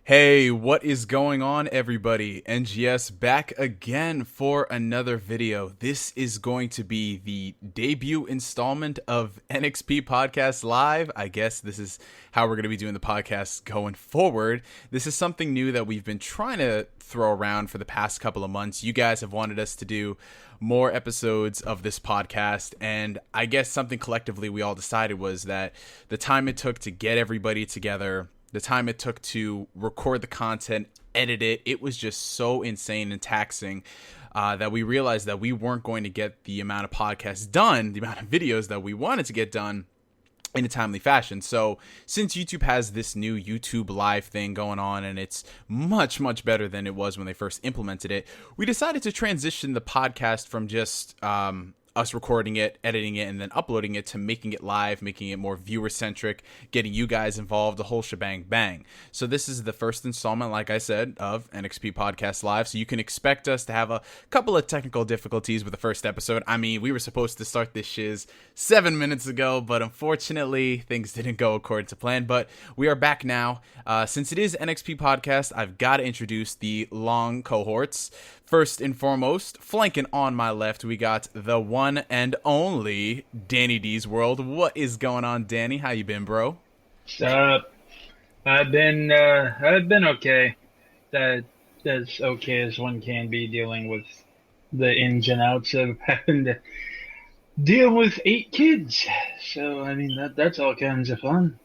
Hey, what is going on, everybody? NGS back again for another video. This is going to be the debut installment of NXP Podcast Live. I guess this is how we're going to be doing the podcast going forward. This is something new that we've been trying to throw around for the past couple of months. You guys have wanted us to do more episodes of this podcast, and I guess something collectively we all decided was that the time it took to get everybody together, the time it took to record the content, edit it, it was just so insane and taxing that we realized that we weren't going to get the amount of podcasts done, the amount of videos that we wanted to get done in a timely fashion. So since YouTube has this new YouTube live thing going on, and it's much, much better than it was when they first implemented it, we decided to transition the podcast from just us recording it, editing it, and then uploading it to making it live, making it more viewer-centric, getting you guys involved, the whole shebang bang. So this is the first installment, like I said, of NXP Podcast Live. So you can expect us to have a couple of technical difficulties with the first episode. I mean, we were supposed to start this shiz 7 minutes ago, but unfortunately, things didn't go according to plan. But we are back now. Since it is NXP Podcast, I've got to introduce the long cohorts. First and foremost, flanking on my left, we got the one and only DannyDsWorld. What is going on, Danny? How you been, bro? What's up? I've been okay. That's okay as one can be, dealing with the ins and outs of having to deal with 8 kids. So I mean that's all kinds of fun.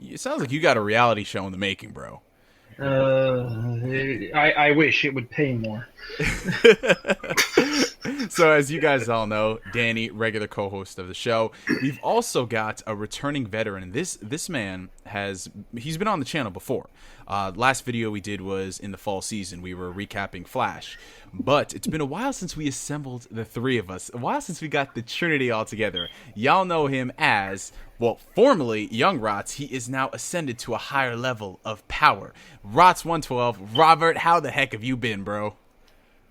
It sounds like you got a reality show in the making, bro. I wish it would pay more. So as you guys all know, Danny, regular co-host of the show. We've also got a returning veteran. This man he's been on the channel before. Last video we did was in the fall season. We were recapping Flash. But it's been a while since we assembled the three of us. A while since we got the Trinity all together. Y'all know him as, well, formerly Young Rots. He is now ascended to a higher level of power. Rots112. Robert, how the heck have you been, bro?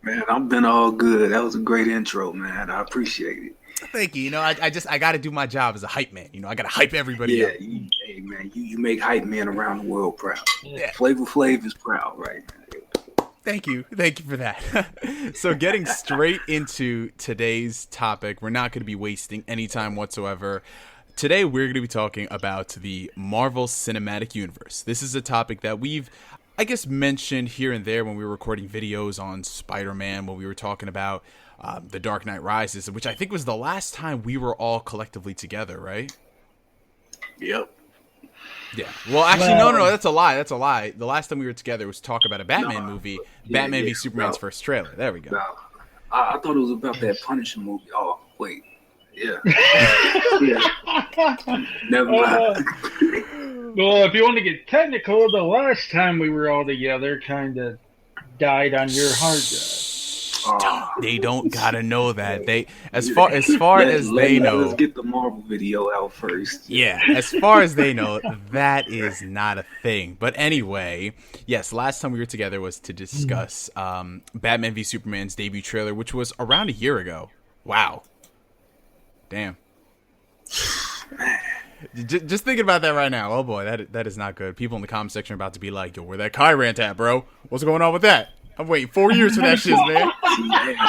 Man, I've been all good. That was a great intro, man. I appreciate it. Thank you. You know, I got to do my job as a hype man. You know, I got to hype everybody up. Hey, man, you make hype men around the world proud. Yeah. Flavor Flav is proud, right? Thank you for that. So getting straight into today's topic, we're not going to be wasting any time whatsoever. Today, we're going to be talking about the Marvel Cinematic Universe. This is a topic that we've, I guess, mentioned here and there when we were recording videos on Spider-Man, when we were talking about The Dark Knight Rises, which I think was the last time we were all collectively together, right? Yep. Yeah. Well, actually, no, that's a lie. The last time we were together was talk about a Batman movie, Batman v Superman's first trailer. There we go. No, I thought it was about that Punisher movie. Oh, wait. Yeah. Never mind. Well, if you want to get technical, the last time we were all together kind of died on your hard drive. They don't gotta know that. They as far as they know. Let's get the Marvel video out first. Yeah, as far as they know, that is not a thing. But anyway, yes, last time we were together was to discuss Batman v Superman's debut trailer, which was around a year ago. Wow. Damn. Just thinking about that right now. Oh boy, that is not good. People in the comment section are about to be like, "Yo, where that Kai rant at, bro? What's going on with that?" I'm waiting 4 years for that shit, man.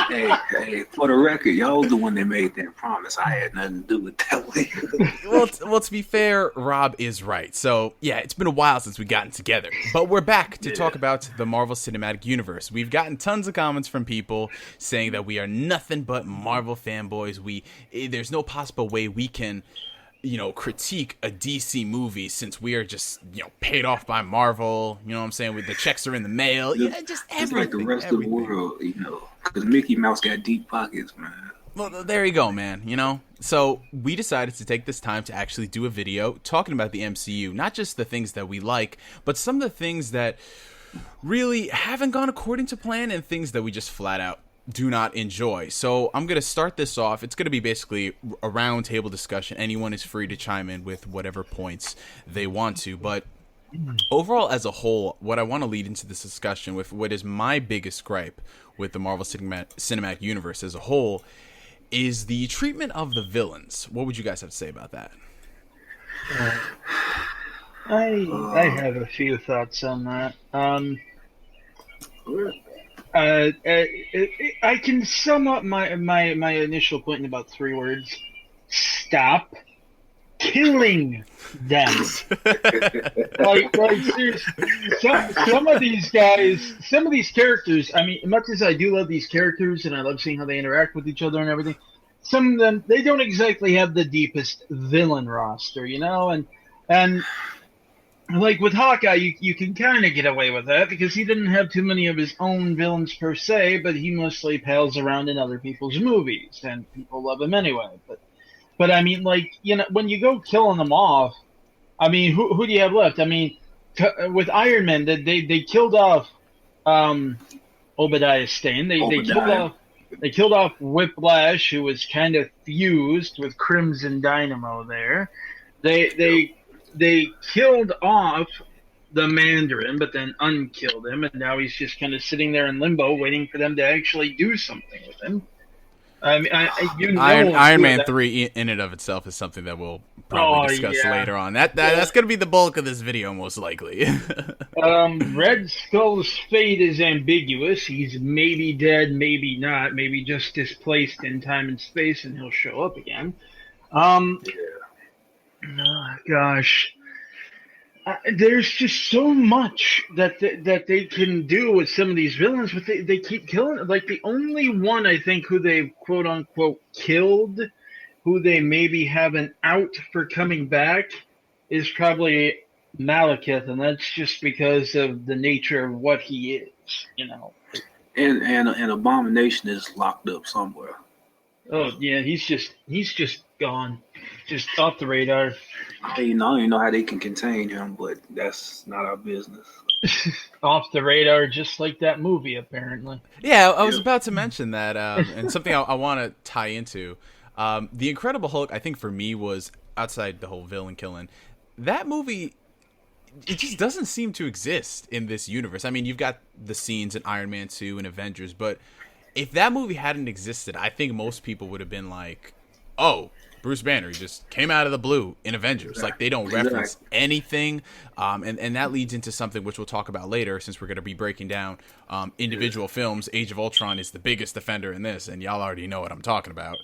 Hey, for the record, y'all was the one that made that promise. I had nothing to do with that. Well, to be fair, Rob is right. So, yeah, it's been a while since we've gotten together. But we're back to talk about the Marvel Cinematic Universe. We've gotten tons of comments from people saying that we are nothing but Marvel fanboys. There's no possible way we can, critique a DC movie since we are just, paid off by Marvel. You know what I'm saying? With the checks are in the mail. Yeah, just everything. It's like the rest of the world, because Mickey Mouse got deep pockets, man. Well, there you go, man. So we decided to take this time to actually do a video talking about the MCU, not just the things that we like, but some of the things that really haven't gone according to plan and things that we just flat out do not enjoy. So I'm going to start this off. It's going to be basically a round table discussion. Anyone is free to chime in with whatever points they want to. But overall, as a whole, what I want to lead into this discussion with what is my biggest gripe with the Marvel Cinematic Universe as a whole is the treatment of the villains. What would you guys have to say about that? I have a few thoughts on that. I can sum up my initial point in about 3 words. Stop killing them. like seriously, some of these guys, some of these characters, I mean, much as I do love these characters and I love seeing how they interact with each other and everything, some of them, they don't exactly have the deepest villain roster, you know? And like with Hawkeye, you can kind of get away with that because he didn't have too many of his own villains per se, but he mostly pals around in other people's movies, and people love him anyway. But I mean, like, you know, when you go killing them off, I mean, who do you have left? I mean, with Iron Man, they killed off Obadiah Stane. They killed off Whiplash, who was kind of fused with Crimson Dynamo there. They killed off the Mandarin, but then unkilled him, and now he's just kind of sitting there in limbo, waiting for them to actually do something with him. I mean, Iron Man 3 in and of itself is something that we'll probably discuss later on. That's going to be the bulk of this video, most likely. Red Skull's fate is ambiguous. He's maybe dead, maybe not, maybe just displaced in time and space, and he'll show up again. Oh, gosh. There's just so much that they can do with some of these villains, but they keep killing. Like, the only one, I think, who they quote-unquote killed, who they maybe have an out for coming back, is probably Malekith, and that's just because of the nature of what he is, you know. And Abomination is locked up somewhere. Oh, yeah, he's just gone. Just off the radar. I don't know how they can contain him, but that's not our business. Off the radar, just like that movie, apparently. Yeah, I was about to mention that, and something I want to tie into. The Incredible Hulk, I think for me, was outside the whole villain killing. That movie, it just doesn't seem to exist in this universe. I mean, you've got the scenes in Iron Man 2 and Avengers, but if that movie hadn't existed, I think most people would have been like, oh, Bruce Banner, he just came out of the blue in Avengers. Like, they don't reference anything. And that leads into something which we'll talk about later, since we're going to be breaking down individual films. Age of Ultron is the biggest offender in this, and y'all already know what I'm talking about.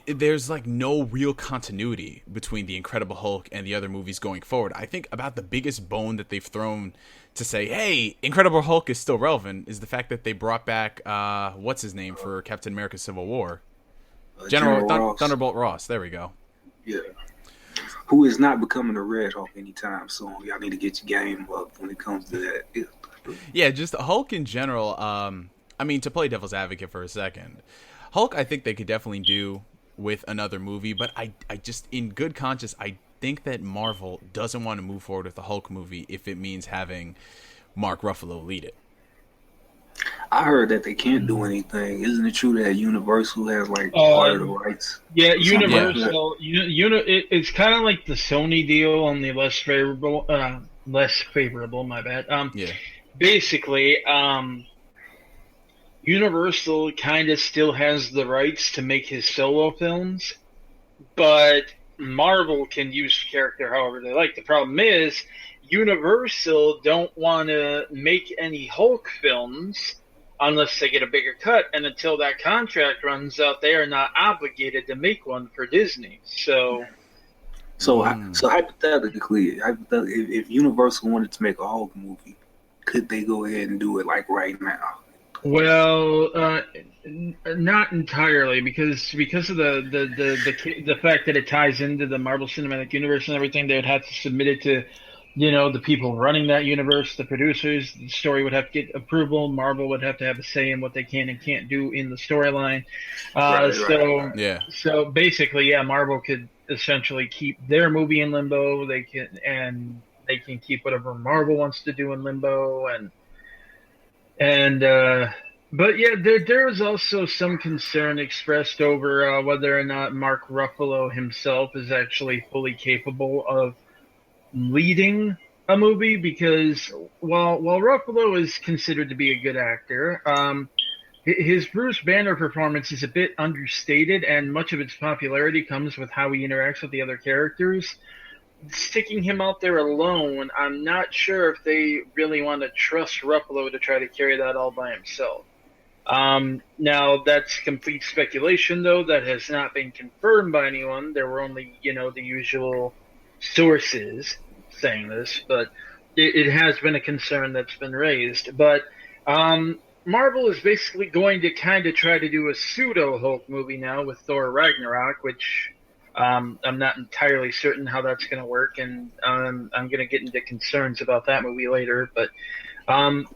There's, like, no real continuity between the Incredible Hulk and the other movies going forward. I think about the biggest bone that they've thrown to say, hey, Incredible Hulk is still relevant, is the fact that they brought back, what's his name for Captain America Civil War? General Thunderbolt Ross. There we go. Yeah. Who is not becoming a Red Hulk anytime soon. Y'all need to get your game up when it comes to that. Yeah, just Hulk in general. I mean, to play devil's advocate for a second, Hulk, I think they could definitely do with another movie, but I just, in good conscience, I think that Marvel doesn't want to move forward with the Hulk movie if it means having Mark Ruffalo lead it. I heard that they can't do anything. Isn't it true that Universal has like part of the rights? Yeah, Universal. It's kind of like the Sony deal, only less favorable. My bad. Yeah. Basically, Universal kind of still has the rights to make his solo films, but Marvel can use the character however they like. The problem is, Universal don't want to make any Hulk films unless they get a bigger cut, and until that contract runs out, they are not obligated to make one for Disney. So hypothetically, if Universal wanted to make a Hulk movie, could they go ahead and do it like right now? Well, not entirely, because of the fact that it ties into the Marvel Cinematic Universe and everything. They would have to submit it to, you know, the people running that universe, the producers. The story would have to get approval. Marvel would have to have a say in what they can and can't do in the storyline. So basically, yeah, Marvel could essentially keep their movie in limbo. They can keep whatever Marvel wants to do in limbo, but yeah, there is also some concern expressed over whether or not Mark Ruffalo himself is actually fully capable of leading a movie, because while Ruffalo is considered to be a good actor, his Bruce Banner performance is a bit understated, and much of its popularity comes with how he interacts with the other characters. sticking him out there alone, I'm not sure if they really want to trust Ruffalo to try to carry that all by himself. Now that's complete speculation, though. That has not been confirmed by anyone. There were only, the usual sources saying this, but it has been a concern that's been raised. But Marvel is basically going to kind of try to do a pseudo Hulk movie now with Thor Ragnarok, which I'm not entirely certain how that's going to work, and I'm going to get into concerns about that movie later. But the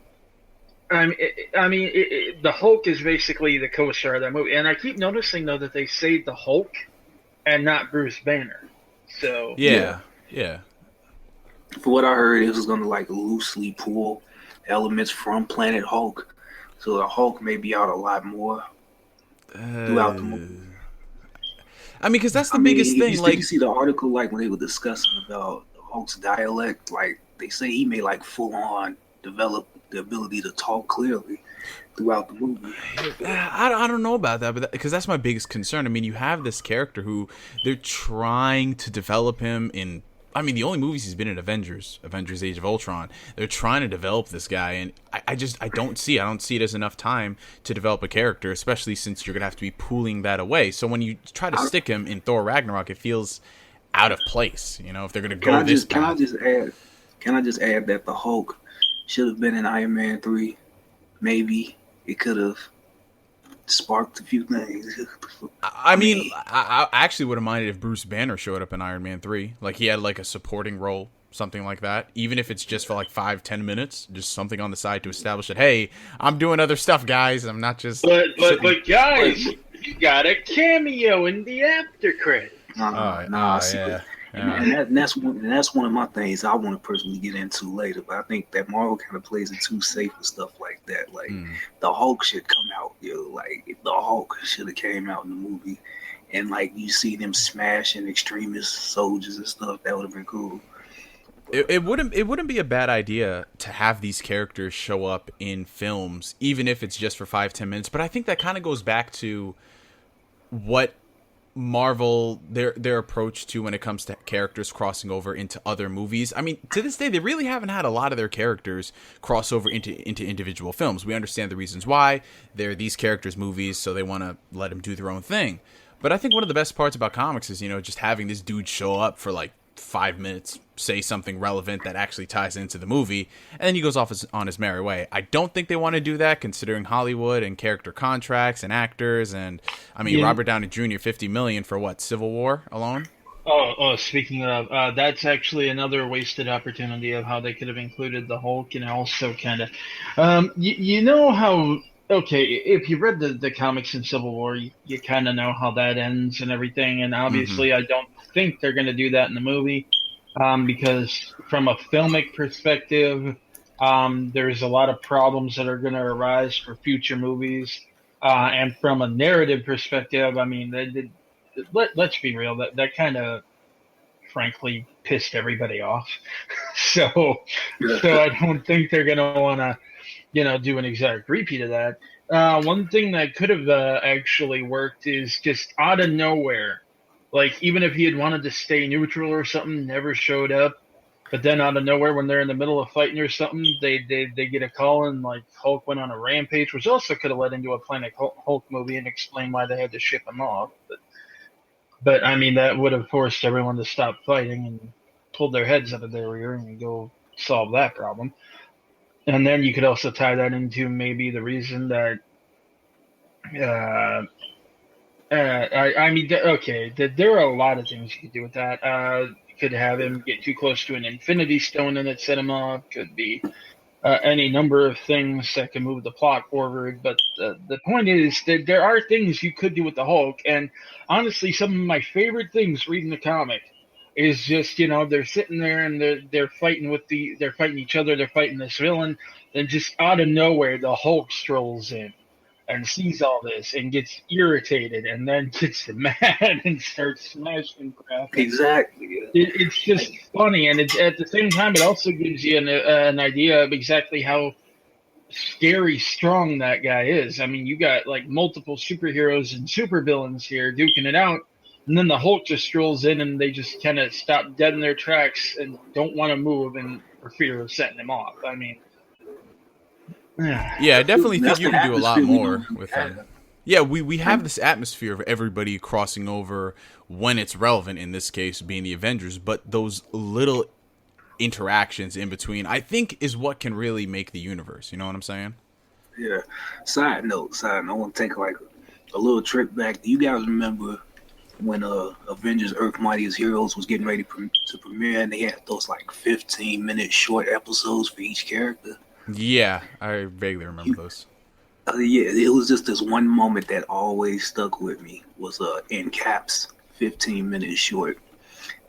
Hulk is basically the co-star of that movie, and I keep noticing though that they say the Hulk and not Bruce Banner. So yeah. For what I heard, it was going to like loosely pull elements from Planet Hulk, so the Hulk may be out a lot more throughout the movie. I mean, because that's the biggest thing. Did you see the article, like, when they were discussing about Hulk's dialect? Like, they say he may, like, full-on develop the ability to talk clearly throughout the movie. I don't know about that, because that's my biggest concern. I mean, you have this character who they're trying to develop him in... I mean, the only movies he's been in Avengers Age of Ultron. They're trying to develop this guy, and I don't see it as enough time to develop a character, especially since you're going to have to be pooling that away. So when you try to stick him in Thor Ragnarok, it feels out of place, if they're going to go this path. Can I just add that the Hulk should have been in Iron Man 3? Maybe it could have sparked a few things. I mean, I actually would have minded if Bruce Banner showed up in Iron Man 3. Like, he had, like, a supporting role, something like that. Even if it's just for, like, 5-10 minutes, just something on the side to establish that, hey, I'm doing other stuff, guys. I'm not just... But guys, you got a cameo in the after credits. Yeah. And that's one of my things I want to personally get into later. But I think that Marvel kind of plays it too safe with stuff like that. Like the Hulk should come out, like if the Hulk should have came out in the movie, and like you see them smashing extremist soldiers and stuff. That would have been cool. It wouldn't be a bad idea to have these characters show up in films, even if it's just for 5-10 minutes. But I think that kind of goes back to what Marvel, their approach to when it comes to characters crossing over into other movies. I mean, to this day, they really haven't had a lot of their characters cross over into individual films. We understand the reasons why. They're these characters' movies, so they want to let them do their own thing. But I think one of the best parts about comics is, just having this dude show up for like 5 minutes, say something relevant that actually ties into the movie, and then he goes off on his merry way. I don't think they want to do that, considering Hollywood and character contracts and actors, and I mean, Robert Downey Jr. $50 million for what, Civil War alone? Speaking of, that's actually another wasted opportunity of how they could have included the Hulk, and also kind of, you know how. Okay, if you read the comics in Civil War, you kind of know how that ends and everything, and obviously I don't think they're going to do that in the movie, because from a filmic perspective, there's a lot of problems that are going to arise for future movies, and from a narrative perspective, I mean, let's be real, that kind of frankly pissed everybody off. so I don't think they're going to want to do an exact repeat of that. One thing that could have actually worked is just out of nowhere. Like, even if he had wanted to stay neutral or something, never showed up. But then out of nowhere, when they're in the middle of fighting or something, they get a call and, like, Hulk went on a rampage, which also could have led into a Planet Hulk movie and explained why they had to ship him off. But I mean, that would have forced everyone to stop fighting and pulled their heads out of their rear and go solve that problem. And then you could also tie that into maybe the reason that, there are a lot of things you could do with that. You could have him get too close to an Infinity Stone and it set him off. Could be any number of things that can move the plot forward. But the point is that there are things you could do with the Hulk. And honestly, some of my favorite things reading the comic is just, they're sitting there and they're fighting they're fighting each other, they're fighting this villain, and just out of nowhere the Hulk strolls in and sees all this and gets irritated and then gets mad and starts smashing crap. Exactly. It's just funny, and it's at the same time it also gives you an idea of exactly how scary strong that guy is. I mean, you got like multiple superheroes and supervillains here duking it out. And then the Hulk just strolls in, and they just kind of stop dead in their tracks and don't want to move, and for fear of setting him off. I mean, yeah, I definitely think you can do a lot more with them. Yeah, we have this atmosphere of everybody crossing over when it's relevant, in this case being the Avengers, but those little interactions in between, I think, is what can really make the universe. You know what I'm saying? Yeah. Side note, I want to take like a little trip back. Do you guys remember when Avengers Earth Mightiest Heroes was getting ready to premiere, and they had those like 15-minute short episodes for each character? Yeah, I vaguely remember those. Yeah, it was just this one moment that always stuck with me, was in Cap's 15-minute short.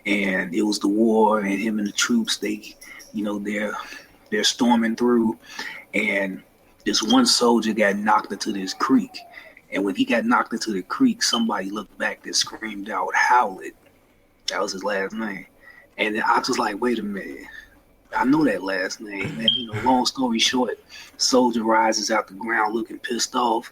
And it was the war, and him and the troops, they're storming through, and this one soldier got knocked into this creek. And when he got knocked into the creek, somebody looked back and screamed out, "Howlett." That was his last name. And I was like, wait a minute. I know that last name. And, long story short, soldier rises out the ground looking pissed off.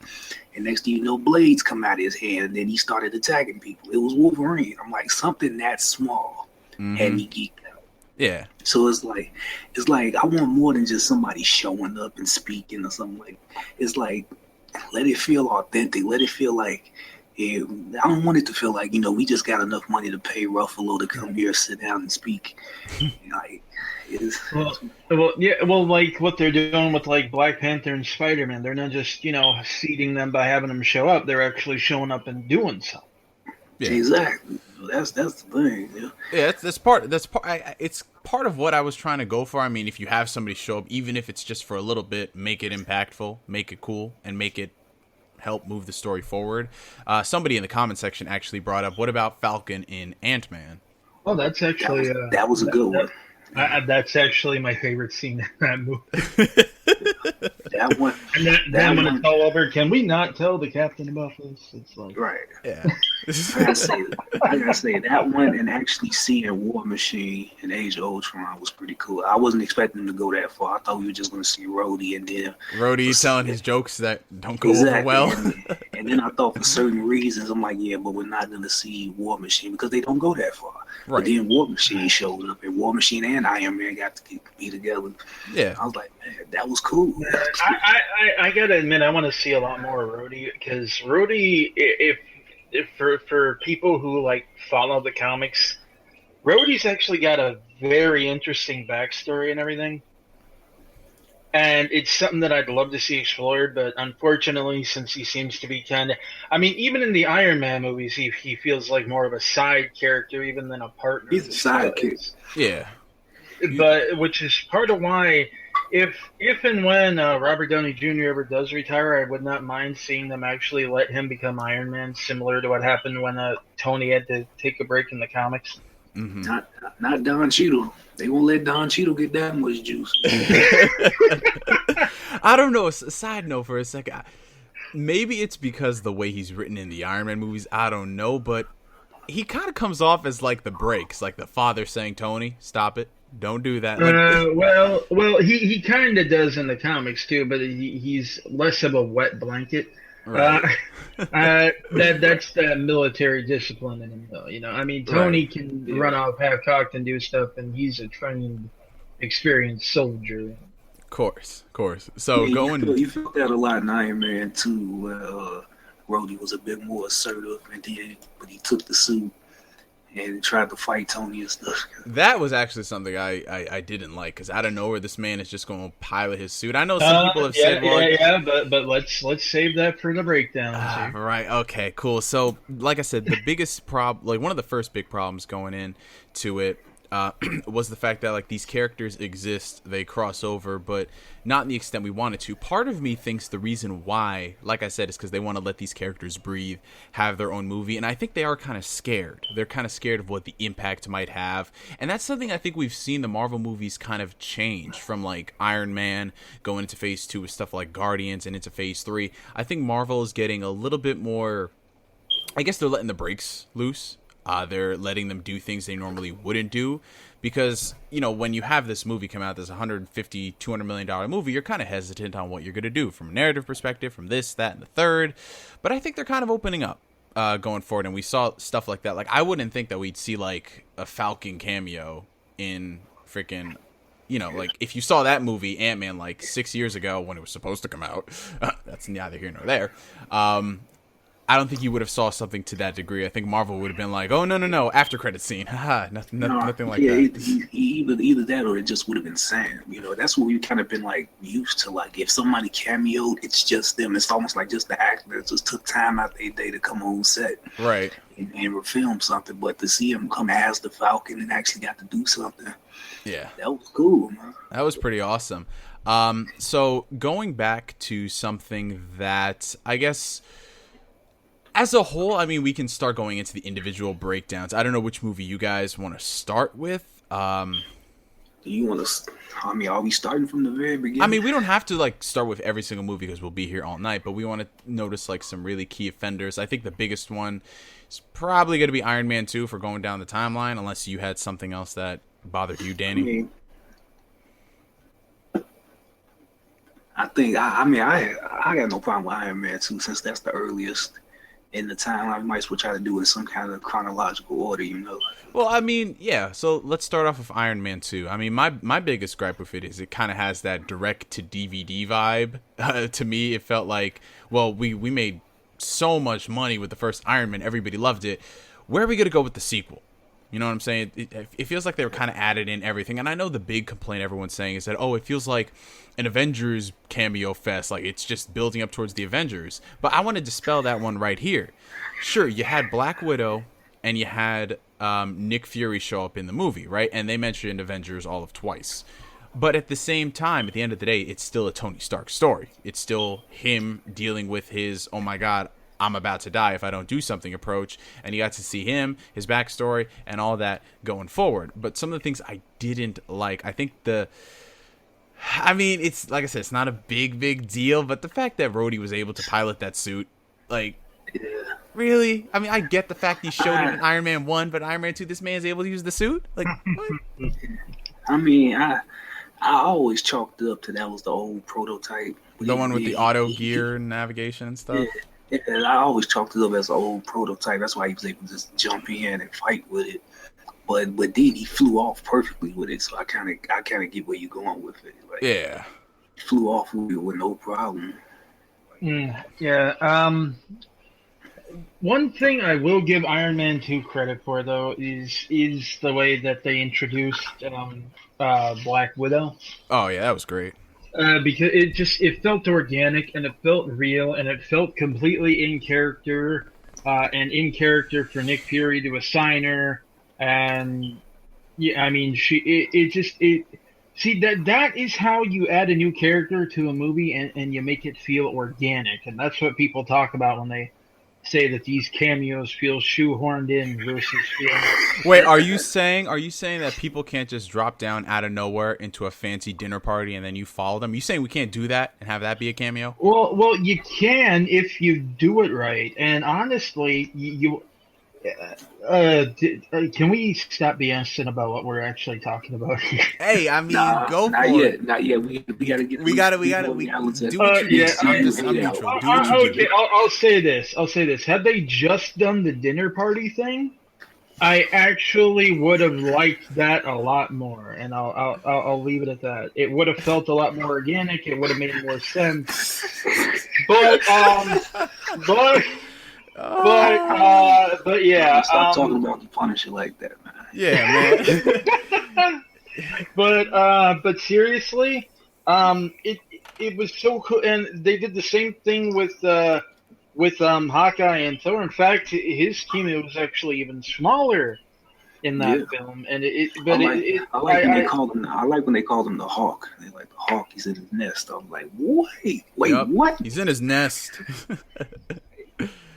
And next thing you know, blades come out of his hand. And then he started attacking people. It was Wolverine. I'm like, something that small had me geeked out. Yeah. So it's like I want more than just somebody showing up and speaking or something like. It's like, let it feel authentic. Let it feel like, I don't want it to feel like, we just got enough money to pay Ruffalo to come here, sit down and speak. Like, well, like what they're doing with like Black Panther and Spider-Man, they're not just seeding them by having them show up. They're actually showing up and doing something. Yeah. Exactly. That's the thing. Yeah. Yeah, that's part. It's part of what I was trying to go for. I mean, if you have somebody show up, even if it's just for a little bit, make it impactful, make it cool, and make it help move the story forward. Somebody in the comment section actually brought up, what about Falcon in Ant-Man? Oh, that's actually that was a good one. That's actually my favorite scene in that movie. That one. And then when it's all over, can we not tell the captain about this? It's like, right. Yeah. I gotta say that one, and actually seeing War Machine in Age of Ultron was pretty cool. I wasn't expecting him to go that far. I thought we were just going to see Rhodey, and then Rhodey telling his jokes that don't go over well. And then I thought for certain reasons, I'm like, yeah, but we're not going to see War Machine because they don't go that far. Right. But then War Machine showed up, and War Machine and Iron Man got to be together. Yeah. I was like, man, that was cool. I gotta admit, I want to see a lot more of Rhodey, because Rhodey, if for people who like follow the comics, Rhodey's actually got a very interesting backstory and everything, and it's something that I'd love to see explored. But unfortunately, since he seems to be even in the Iron Man movies, he feels like more of a side character even than a partner. He's a sidekick. Yeah. But which is part of why, if and when Robert Downey Jr. ever does retire, I would not mind seeing them actually let him become Iron Man, similar to what happened when Tony had to take a break in the comics. Mm-hmm. Not Don Cheadle. They won't let Don Cheadle get that much juice. I don't know. A side note for a second. Maybe it's because the way he's written in the Iron Man movies. I don't know, but he kind of comes off as like the breaks, like the father saying, "Tony, stop it. Don't do that." Well, he kind of does in the comics too, but he's less of a wet blanket. Right. That's the military discipline in him, though. Tony can run off half-cocked and do stuff, and he's a trained, experienced soldier. Of course. So you felt that a lot in Iron Man too, where Rhodey was a bit more assertive, but he took the suit and tried to fight Tony and stuff. That was actually something I didn't like, because out of nowhere this man is just going to pilot his suit. I know some people have said, but let's save that for the breakdown. Right. Okay. Cool. So, like I said, the biggest problem, like one of the first big problems going into it, was the fact that like these characters exist, they cross over, but not in the extent we wanted to. Part of me thinks the reason why, like I said, is because they want to let these characters breathe, have their own movie, and I think they are kind of scared. They're kind of scared of what the impact might have, and that's something I think we've seen the Marvel movies kind of change from like Iron Man going into Phase 2 with stuff like Guardians and into Phase 3. I think Marvel is getting a little bit more, I guess they're letting the brakes loose. They're letting them do things they normally wouldn't do, because, when you have this movie come out, this $150, $200 million movie, you're kind of hesitant on what you're going to do from a narrative perspective, from this, that, and the third. But I think they're kind of opening up. going forward, and we saw stuff like that. Like, I wouldn't think that we'd see like a Falcon cameo in freaking, like if you saw that movie Ant-Man like 6 years ago when it was supposed to come out, that's neither here nor there. I don't think you would have saw something to that degree. I think Marvel would have been like, oh, no, after credit scene. Haha, nothing like that. Either that or it just would have been Sam. That's what we've kind of been like used to. Like if somebody cameoed, it's just them. It's almost like just the actor that just took time out their day to come on set. Right. And film something. But to see him come as the Falcon and actually got to do something. Yeah. That was cool, man. That was pretty awesome. So going back to something that I guess... As a whole, I mean, we can start going into the individual breakdowns. I don't know which movie you guys want to start with. Do you want to? I mean, are we starting from the very beginning? I mean, we don't have to like start with every single movie because we'll be here all night. But we want to notice like some really key offenders. I think the biggest one is probably going to be Iron Man 2 for going down the timeline, unless you had something else that bothered you, Danny. I got no problem with Iron Man 2 since that's the earliest. In the time, I might as well try to do it in some kind of chronological order, Well, I mean, yeah. So let's start off with Iron Man 2. I mean, my biggest gripe with it is it kind of has that direct to DVD vibe. To me, it felt like, well, we made so much money with the first Iron Man, everybody loved it. Where are we gonna go with the sequel? You know what I'm saying? It feels like they were kind of added in everything. And I know the big complaint everyone's saying is that, oh, it feels like an Avengers cameo fest. Like, it's just building up towards the Avengers. But I want to dispel that one right here. Sure, you had Black Widow and you had Nick Fury show up in the movie, right? And they mentioned Avengers all of twice. But at the same time, at the end of the day, it's still a Tony Stark story. It's still him dealing with his, oh my God, I'm about to die if I don't do something approach, and you got to see him, his backstory, and all that going forward. But some of the things I didn't like, I think it's, like I said, it's not a big deal, but the fact that Rhodey was able to pilot that suit, like, really? I mean, I get the fact he showed it in Iron Man 1, but Iron Man 2, this man's able to use the suit? Like, what? I mean, I always chalked it up to that was the old prototype. The one with the auto gear and navigation and stuff? Yeah, I always chalked it up as an old prototype. That's why he was able to just jump in and fight with it. But then he flew off perfectly with it. So I kind of get where you're going with it. Like, yeah, he flew off with it with no problem. Yeah. One thing I will give Iron Man 2 credit for though is the way that they introduced Black Widow. Oh yeah, that was great. Because it felt organic and it felt real and it felt completely in character, and in character for Nick Fury to assign her. And yeah, I mean, that is how you add a new character to a movie and you make it feel organic. And that's what people talk about when they say that these cameos feel shoehorned in versus feeling. Wait, are you saying that people can't just drop down out of nowhere into a fancy dinner party and then you follow them? You saying we can't do that and have that be a cameo? Well, you can if you do it right. And honestly, can we stop BSing about what we're actually talking about here? Hey, I mean, go for it. Not yet. We gotta get. We gotta. Do what you do. I'm neutral. Do what you do. I'll say this. Had they just done the dinner party thing, I actually would have liked that a lot more, and I'll leave it at that. It would have felt a lot more organic. It would have made more sense. But yeah. Stop talking about the Punisher like that, man. Yeah, man. But seriously, it was so cool, and they did the same thing with Hawkeye and Thor. In fact, his team was actually even smaller in that film, and I like when they called him the Hawk. They're like, the Hawk, he's in his nest. I'm like, wait, what? He's in his nest.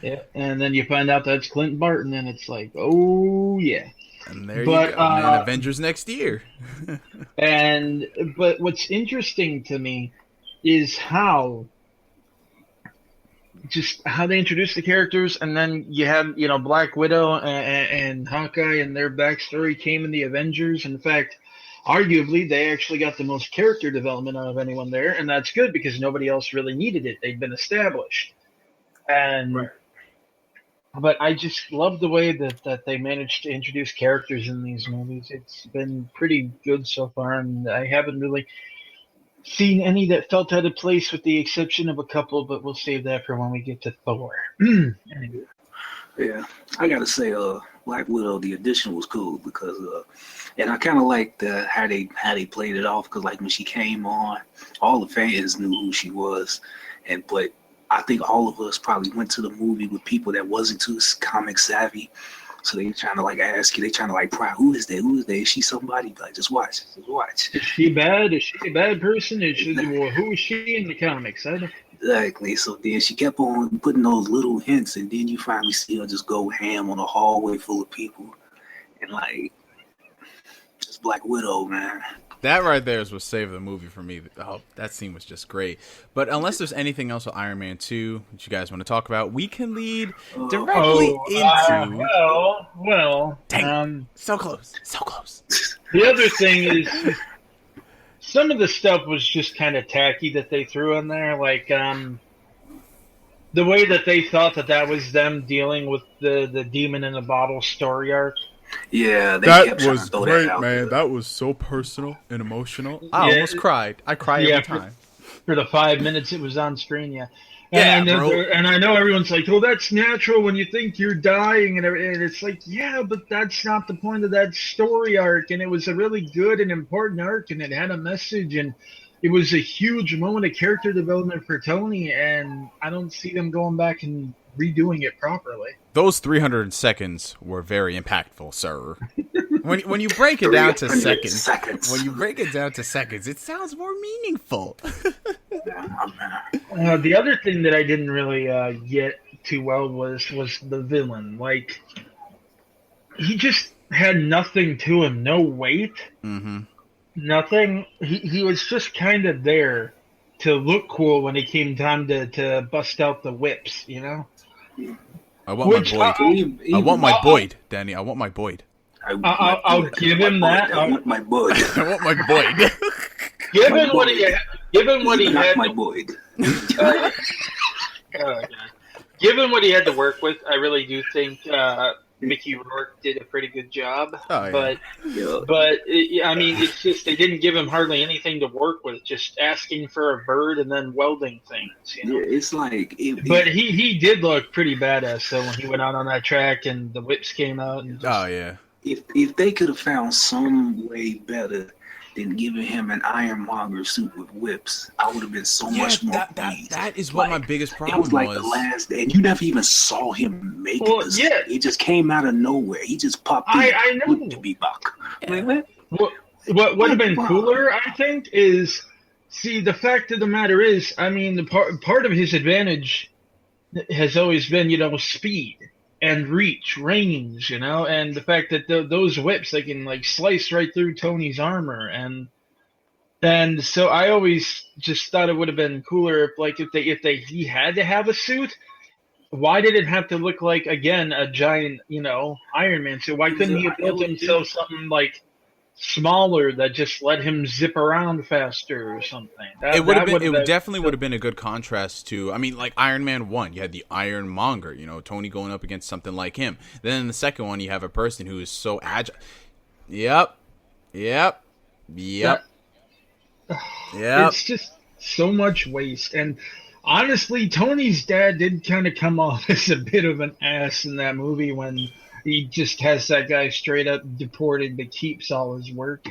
Yeah, and then you find out that's Clint Barton, and it's like, oh yeah. And there you go. And then Avengers next year. But what's interesting to me is how they introduce the characters, and then you have Black Widow and Hawkeye, and their backstory came in the Avengers. In fact, arguably, they actually got the most character development out of anyone there, and that's good because nobody else really needed it. They'd been established, and. Right. But I just love the way that they managed to introduce characters in these movies. It's been pretty good so far, and I haven't really seen any that felt out of place, with the exception of a couple. But we'll save that for when we get to Thor. Anyway. Yeah, I gotta say, Black Widow, the addition was cool because, and I kind of liked how they played it off, because like when she came on, all the fans knew who she was, but I think all of us probably went to the movie with people that wasn't too comic savvy, so they trying to like ask you, they trying to like pry, who is that? Is she somebody? Like, just watch. Is she bad? Is she a bad person? Who is she in the comics? Exactly. So then she kept on putting those little hints, and then you finally see her just go ham on a hallway full of people, and like, just Black Widow, man. That right there is what saved the movie for me. Oh, that scene was just great. But unless there's anything else with Iron Man 2 that you guys want to talk about, we can lead directly into... Well. Dang, so close. The other thing is, some of the stuff was just kind of tacky that they threw in there. Like, the way that they thought that was them dealing with the Demon in a Bottle story arc. Yeah, that was great, man. That was so personal and emotional. I almost cried. I cry every time. For the 5 minutes it was on screen, yeah. And I know everyone's like, "Oh, that's natural when you think you're dying," and it's like, yeah, but that's not the point of that story arc. And it was a really good and important arc, and it had a message, and it was a huge moment of character development for Tony. And I don't see them going back and redoing it properly. Those 300 seconds were very impactful, sir. When you break it down to seconds, it sounds more meaningful. The other thing that I didn't really get too well was the villain. Like, he just had nothing to him, no weight, nothing. He was just kind of there to look cool when it came time to bust out the whips, you know? I want my Boyd, Danny. I want my Boyd. I'll give him that. I want my Boyd. I want my Boyd. Given what he had, my Boyd. Given what he had to work with, I really do think Mickey Rourke did a pretty good job. Oh, yeah. But I mean, it's just they didn't give him hardly anything to work with. Just asking for a bird and then welding things. You know? Yeah, it's like. But he did look pretty badass. So when he went out on that track and the whips came out. And oh yeah. If they could have found some way better than giving him an Ironmonger suit with whips, I would have been so much more pleased. That is what my biggest problem was. It was like the last day, and you never even saw him make it. Yeah. It just came out of nowhere. He just popped in. I know. To be back. Yeah. What would have been cooler, I think, is, see, the fact of the matter is, I mean, the part of his advantage has always been, speed and reach, range, and the fact that those whips, they can like slice right through Tony's armor, and so I always just thought it would have been cooler if he had to have a suit. Why did it have to look like, again, a giant, Iron Man suit? Why couldn't he have built himself something like smaller that just let him zip around faster or something? It definitely would have been a good contrast to, I mean, like Iron Man 1, you had the Ironmonger, Tony going up against something like him. Then in the second one, you have a person who is so agile. Yep. It's just so much waste. And honestly, Tony's dad did kind of come off as a bit of an ass in that movie when he just has that guy straight up deported but keeps all his work,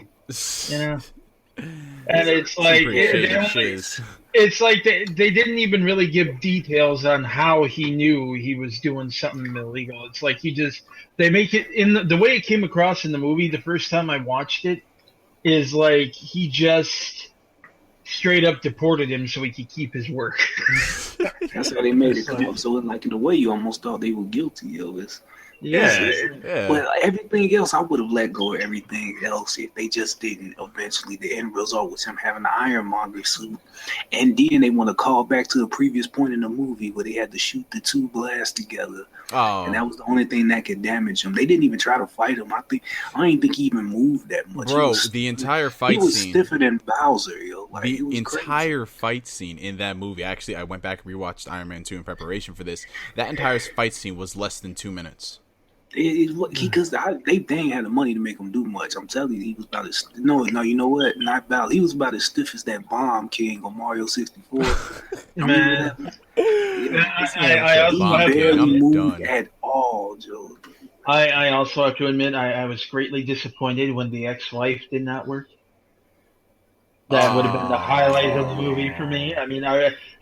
And it's like it's like they didn't even really give details on how he knew he was doing something illegal. It's like they make it in the way it came across in the movie the first time I watched it is like he just straight up deported him so he could keep his work. That's how they made it come up. So in a way, you almost thought they were guilty of this. Yeah. But everything else, I would have let go of everything else if they just didn't. Eventually, the end result was him having the Ironmonger suit, and then they want to call back to the previous point in the movie where they had to shoot the two blasts together, and that was the only thing that could damage him. They didn't even try to fight him. I didn't think he even moved that much. Bro, the entire fight scene. He was stiffer than Bowser, yo. Like, the entire crazy. fight scene in that movie. Actually, I went back and rewatched Iron Man 2 in preparation for this. That entire fight scene was less than 2 minutes. Because they dang had the money to make him do much. I'm telling you, he was about as no. You know what? Not Bowser. He was about as stiff as that Bomb King on Mario 64. Man, I barely moved at all, Joe. I also have to admit I was greatly disappointed when the ex-wife did not work. That would have been the highlight of the movie for me. I mean,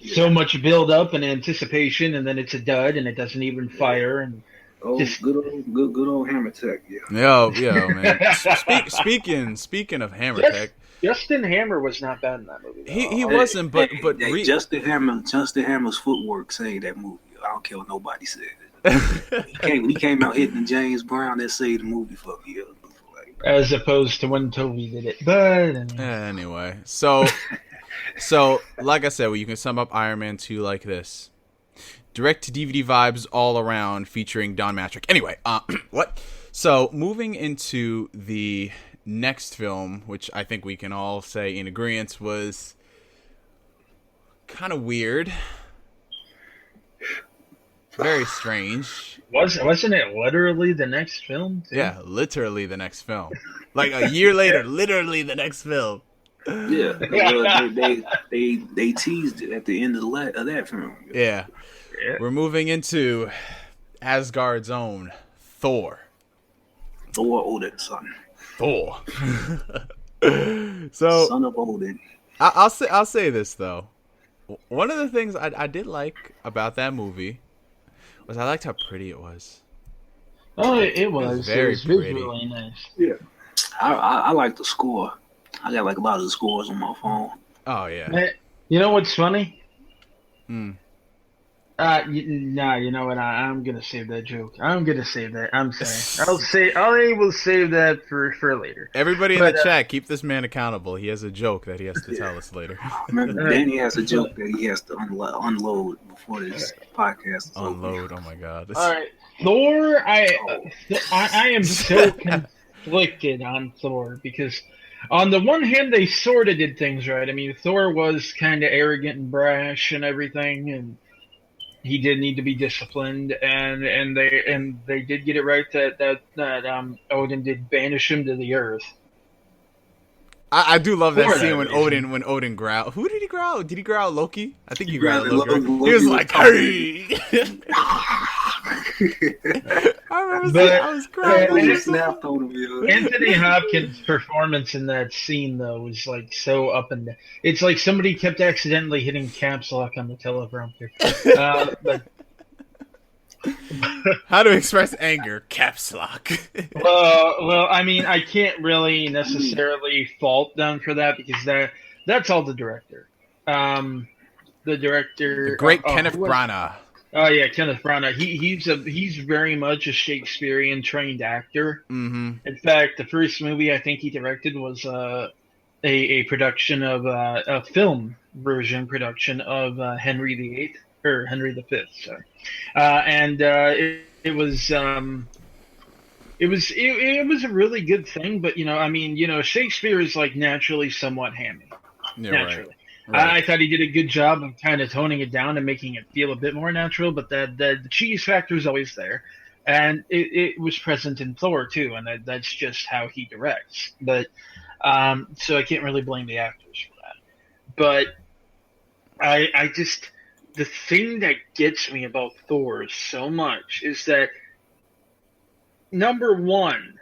so much build up and anticipation, and then it's a dud, and it doesn't even fire. And good old Hammer Tech, yeah. Yo, man. Speaking of Hammer Tech, Justin Hammer was not bad in that movie. He wasn't, but Justin Hammer's footwork saved that movie. I don't care what nobody said. he came out hitting James Brown. That saved the movie for me. As opposed to when Toby did it. But anyway, so like I said, well, you can sum up Iron Man 2 like this. Direct-to-DVD vibes all around featuring Don Matrick. Anyway, what? So moving into the next film, which I think we can all say in agreement was kind of weird. Very strange. Wasn't it literally the next film? Too? Yeah, literally the next film. Like a year later, literally the next film. Yeah, they teased it at the end of that film. Yeah. We're moving into Asgard's own Thor. Thor Odin's son. Thor. So son of Odin. I'll say this though. One of the things I did like about that movie was I liked how pretty it was. Oh, it was very pretty. Really nice. Yeah, I like the score. I got like a lot of the scores on my phone. Oh yeah. You know what's funny? Hmm. You know what? I'm gonna save that joke. I'm gonna save that. I'm sorry. I will save that for later. Everybody in the chat, keep this man accountable. He has a joke that he has to tell us later. Remember, Danny has a joke that he has to unload before this podcast. Unload? Oh my god! All right, Thor. I am so conflicted on Thor because on the one hand they sort of did things right. I mean, Thor was kind of arrogant and brash and everything, and he did need to be disciplined, and they did get it right that Odin did banish him to the earth. I do love that scene when Odin growled. Who did he growl? Did he growl Loki? I think he growled Loki. He was like, "Hey!" I remember that. I was crying. Anthony Hopkins' performance in that scene, though, was like so up and down. It's like somebody kept accidentally hitting caps lock on the teleprompter. How to express anger? Caps lock. Well, I mean, I can't really necessarily fault them for that because that's all the director. The great Kenneth Branagh. Oh yeah, Kenneth Branagh. He's very much a Shakespearean trained actor. Mm-hmm. In fact, the first movie I think he directed was a production of a film version production of Henry VIII or Henry V. Sorry, and it was a really good thing. But Shakespeare is like naturally somewhat hammy. Yeah, naturally. Right. I thought he did a good job of kind of toning it down and making it feel a bit more natural, but the cheese factor is always there. And it was present in Thor, too, and that's just how he directs. But so I can't really blame the actors for that. But I just... The thing that gets me about Thor so much is that, number one,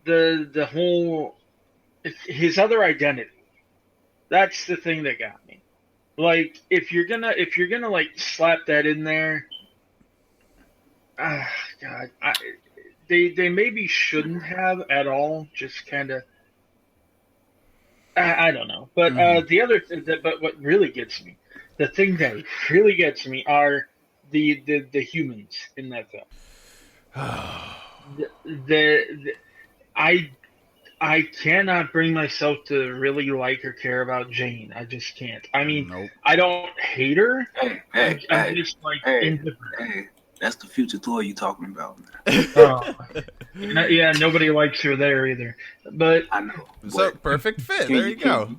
the whole... his other identity. That's the thing that got me. Like, if you're gonna like slap that in there, God, they maybe shouldn't have at all. Just kind of, I don't know. But the other, but what really gets me, the thing that really gets me are the humans in that film. I cannot bring myself to really like or care about Jane. I just can't. I mean, Nope. I don't hate her. I'm just like indifferent. Hey, that's the future Thor you talking about. Yeah, nobody likes her there either. But I know. So perfect fit. There you go.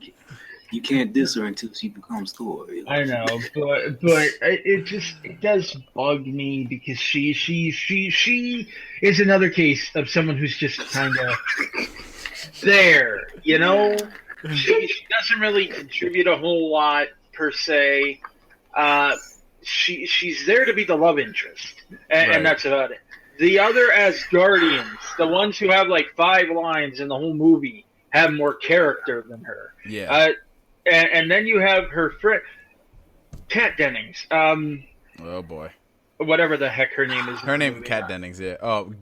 You can't diss her until she becomes Thor. You know? I know, but it does bug me because she is another case of someone who's just kind of there, you know. She doesn't really contribute a whole lot per se. She's there to be the love interest, and that's about it. The other Asgardians, the ones who have like 5 lines in the whole movie, have more character than her. Yeah. And then you have her friend, Kat Dennings. Oh boy. Whatever the heck her name is. Her name, Kat Dennings. Yeah. Oh,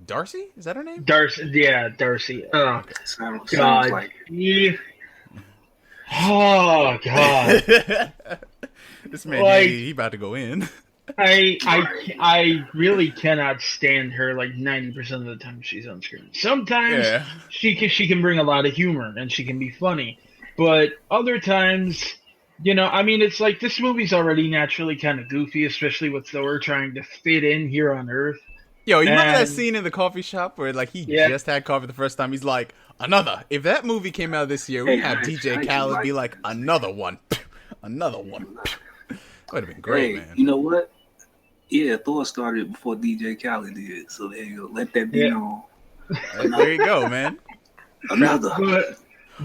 Darcy? Is that her name? Darcy. Yeah, Darcy. Oh Sounds God. like Oh God. This man, he about to go in. I really cannot stand her like 90% of the time she's on screen. Sometimes she can bring a lot of humor and she can be funny, but other times, you know, I mean, it's like this movie's already naturally kind of goofy, especially with Thor trying to fit in here on Earth. Yo, you remember that scene in the coffee shop where like he just had coffee the first time? He's like, another. If that movie came out this year, we'd have DJ Khaled be like, another one. Another one. Would have been great, man. You know what? Yeah, Thor started before DJ Khaled did, so there you go. Let that be known. There you go, man. Another.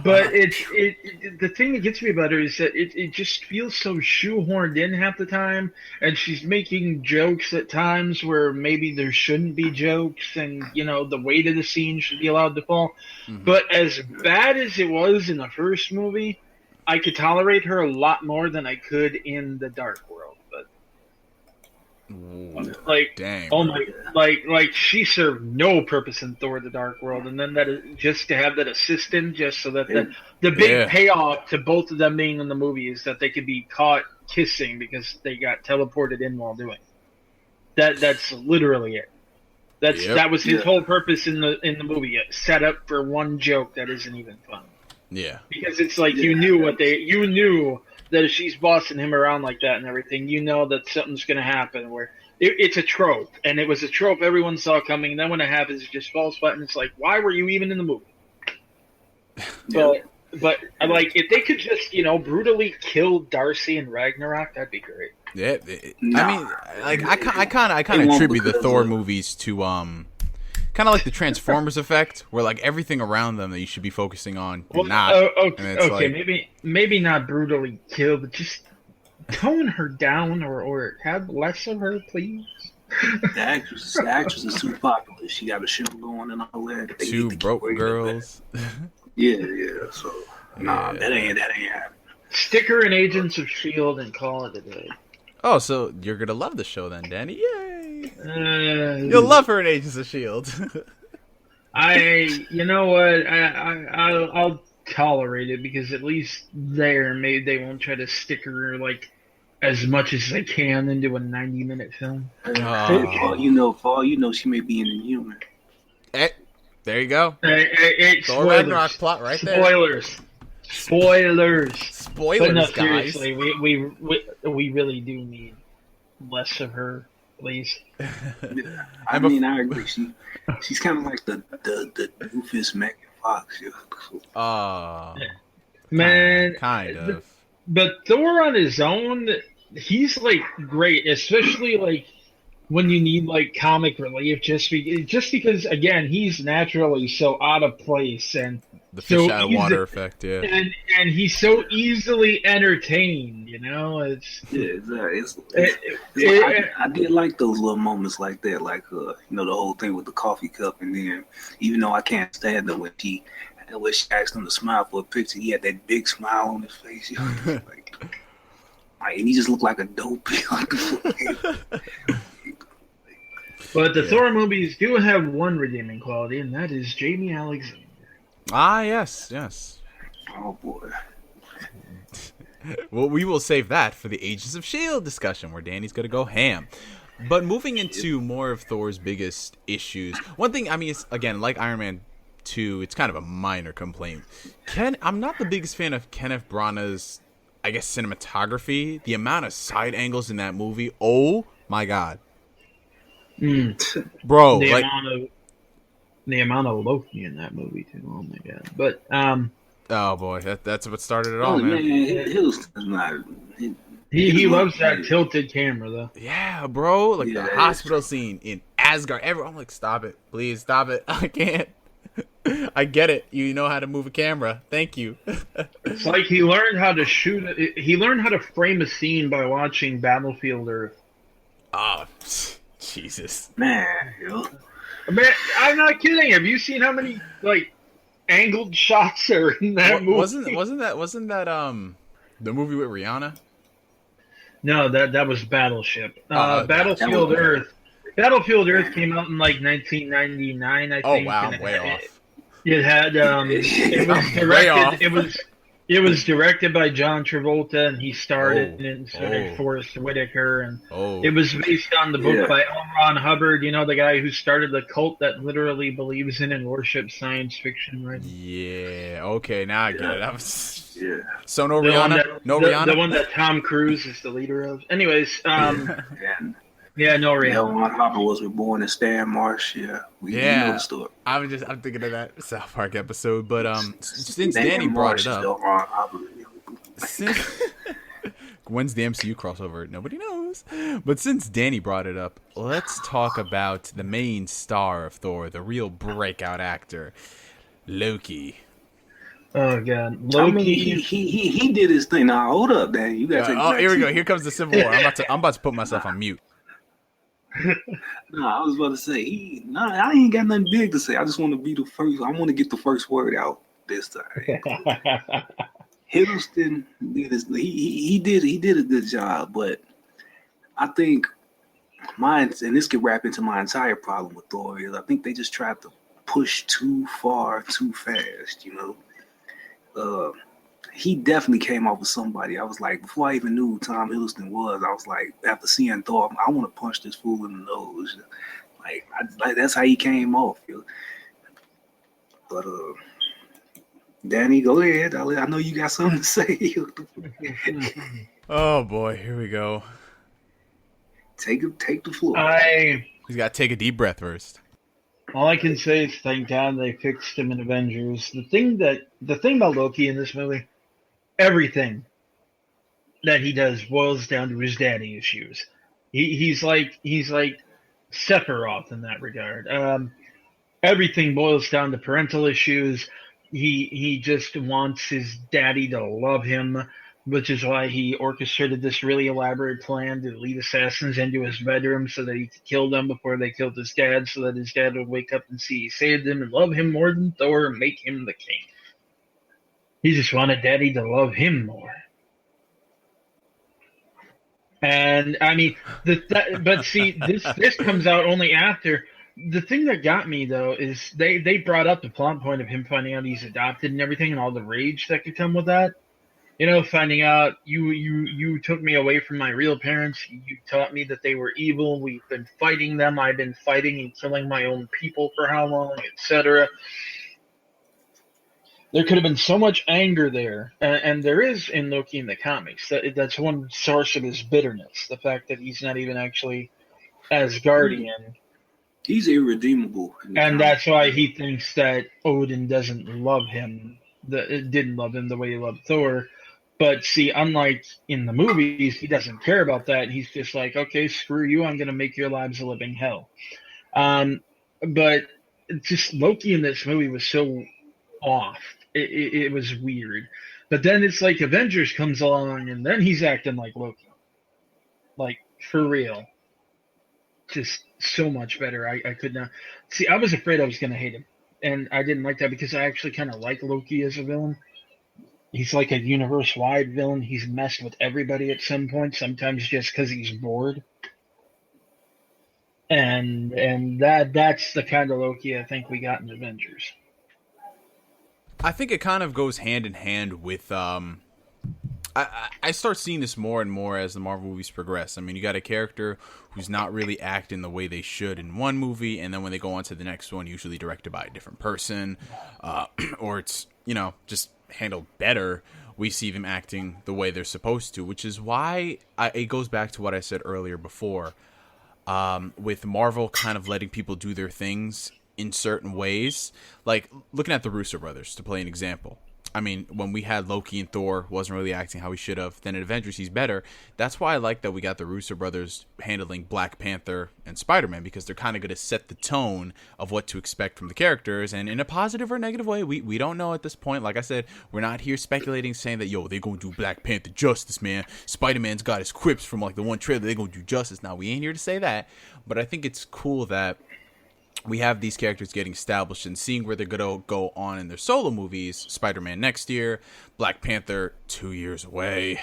But the thing that gets me about her is that it just feels so shoehorned in half the time, and she's making jokes at times where maybe there shouldn't be jokes, and you know the weight of the scene should be allowed to fall. Mm-hmm. But as bad as it was in the first movie, I could tolerate her a lot more than I could in the Dark World. Like, dang, oh my, like she served no purpose in Thor: The Dark World, and then that is just to have that assistant, just so that the big payoff to both of them being in the movie is that they could be caught kissing because they got teleported in while doing it. That's literally it. That was his whole purpose in the movie. Set up for one joke that isn't even fun. Yeah, because it's like you knew that if she's bossing him around like that and everything, you know that something's going to happen where it's a trope. And it was a trope everyone saw coming. And then when it happens, it just falls flat. And it's like, why were you even in the movie? But like, if they could just, you know, brutally kill Darcy and Ragnarok, that'd be great. Yeah. I mean, like, I kind of attribute the Thor movies to, kind of like the Transformers effect, where like everything around them that you should be focusing on, not. Okay, like, maybe not brutally kill, but just tone her down or have less of her, please. The actress is too popular. She got a show going and all that. Two broke girls. Yeah. So that ain't happening. Stick her in Agents of S.H.I.E.L.D. and call it a day. Oh, so you're gonna love the show then, Danny? Yay! You'll love her in Agents of S.H.I.E.L.D. You know what? I'll tolerate it because at least maybe they won't try to stick her like as much as they can into a 90-minute film. For all you know, she may be an Inhuman. There you go. Thor Ragnarok plot right there. Spoilers. But no, guys. Seriously, we really do need less of her, please. I mean, I agree. She's kind of like the doofus Megan Fox. Man, kind of. But Thor on his own, he's like great, especially like when you need like comic relief, just because again he's naturally so out of place and the fish out of water effect, and he's so easily entertained, you know. I did like those little moments like that, like you know, the whole thing with the coffee cup, and then even though I can't stand it when she asked him to smile for a picture, he had that big smile on his face, you know, and he just looked like a dope. But the Thor movies do have one redeeming quality, and that is Jamie Alexander. Ah, yes. Oh, boy. Well, we will save that for the Agents of S.H.I.E.L.D. discussion, where Danny's going to go ham. But moving into more of Thor's biggest issues, one thing, I mean, it's, again, like Iron Man 2, it's kind of a minor complaint. I'm not the biggest fan of Kenneth Branagh's, I guess, cinematography. The amount of side angles in that movie, oh my god. Bro, the amount of Loki in that movie too. Oh my god! But oh boy, that's what started it all, man. He loves that tilted camera though. Yeah, bro, like the hospital scene in Asgard. I'm like, stop it, please, stop it. I can't. I get it. You know how to move a camera. Thank you. It's like he learned how to shoot. He learned how to frame a scene by watching Battlefield Earth. Oh, Jesus, Man, I'm not kidding. Have you seen how many like angled shots are in that movie? Wasn't that the movie with Rihanna? No, that was Battleship. Battlefield Earth. Battlefield Earth came out in like 1999, I think. Oh wow, way off. It had it was directed by John Travolta, and he starred in it, and so did Forrest Whitaker, and it was based on the book by L. Ron Hubbard, you know, the guy who started the cult that literally believes in and worships science fiction, right? Yeah, okay, now I get it. I was So no Rihanna? Rihanna? The one that Tom Cruise is the leader of. Anyways, yeah, no Rihanna. L. Ron Hubbard was reborn in Stan Marsh. We know the story. I'm thinking of that South Park episode, but since Danny brought it up, when's the MCU crossover? Nobody knows. But since Danny brought it up, let's talk about the main star of Thor, the real breakout actor, Loki. Oh god, Loki. I mean, he did his thing. Now hold up, Danny. You gotta here we go. Here comes the Civil War. I'm about to put myself on mute. No, I was about to say I ain't got nothing big to say. I just want to be the first. I want to get the first word out this time. Hiddleston did his. He did a good job, but I think and this could wrap into my entire problem with Thor is I think they just tried to push too far, too fast. You know, he definitely came off with somebody. I was like, before I even knew who Tom Hiddleston was, I was like, after seeing Thor, I want to punch this fool in the nose. Like that's how he came off. You know? But Danny, go ahead. I know you got something to say. Oh boy, here we go. Take the floor. He's got to take a deep breath first. All I can say is thank God they fixed him in Avengers. The thing about Loki in this movie, everything that he does boils down to his daddy issues. He's like Sephiroth in that regard. Everything boils down to parental issues. He just wants his daddy to love him, which is why he orchestrated this really elaborate plan to lead assassins into his bedroom so that he could kill them before they killed his dad, so that his dad would wake up and see he saved him and love him more than Thor and make him the king. He just wanted daddy to love him more. And I mean, but see, this comes out only after. The thing that got me though is they brought up the plot point of him finding out he's adopted and everything, and all the rage that could come with that. You know, finding out you took me away from my real parents. You taught me that they were evil. We've been fighting them. I've been fighting and killing my own people for how long, etc. There could have been so much anger there, and there is in Loki in the comics. That's one source of his bitterness, the fact that he's not even actually Asgardian. He's irredeemable. And that's why he thinks that Odin doesn't love him, didn't love him the way he loved Thor. But see, unlike in the movies, he doesn't care about that. He's just like, okay, screw you, I'm going to make your lives a living hell. But just Loki in this movie was so off. It was weird. But then it's like Avengers comes along, and then he's acting like Loki. Like, for real. Just so much better. I could not... See, I was afraid I was going to hate him. And I didn't like that because I actually kind of like Loki as a villain. He's like a universe-wide villain. He's messed with everybody at some point, sometimes just because he's bored. And that's the kind of Loki I think we got in Avengers. I think it kind of goes hand in hand with I start seeing this more and more as the Marvel movies progress. I mean, you got a character who's not really acting the way they should in one movie, and then when they go on to the next one, usually directed by a different person, or it's, just handled better. We see them acting the way they're supposed to, which is why it goes back to what I said earlier before, with Marvel kind of letting people do their things in certain ways. Like, looking at the Russo brothers, to play an example. I mean, when we had Loki and Thor wasn't really acting how he should have, then in Avengers he's better. That's why I like that we got the Russo brothers handling Black Panther and Spider-Man, because they're kind of going to set the tone of what to expect from the characters, and in a positive or negative way, we don't know at this point. Like I said, we're not here speculating, saying that, they're going to do Black Panther justice, man. Spider-Man's got his quips from, like, the one trailer. They're going to do justice. Now, we ain't here to say that, but I think it's cool that we have these characters getting established and seeing where they're going to go on in their solo movies. Spider-Man next year, Black Panther 2 years away.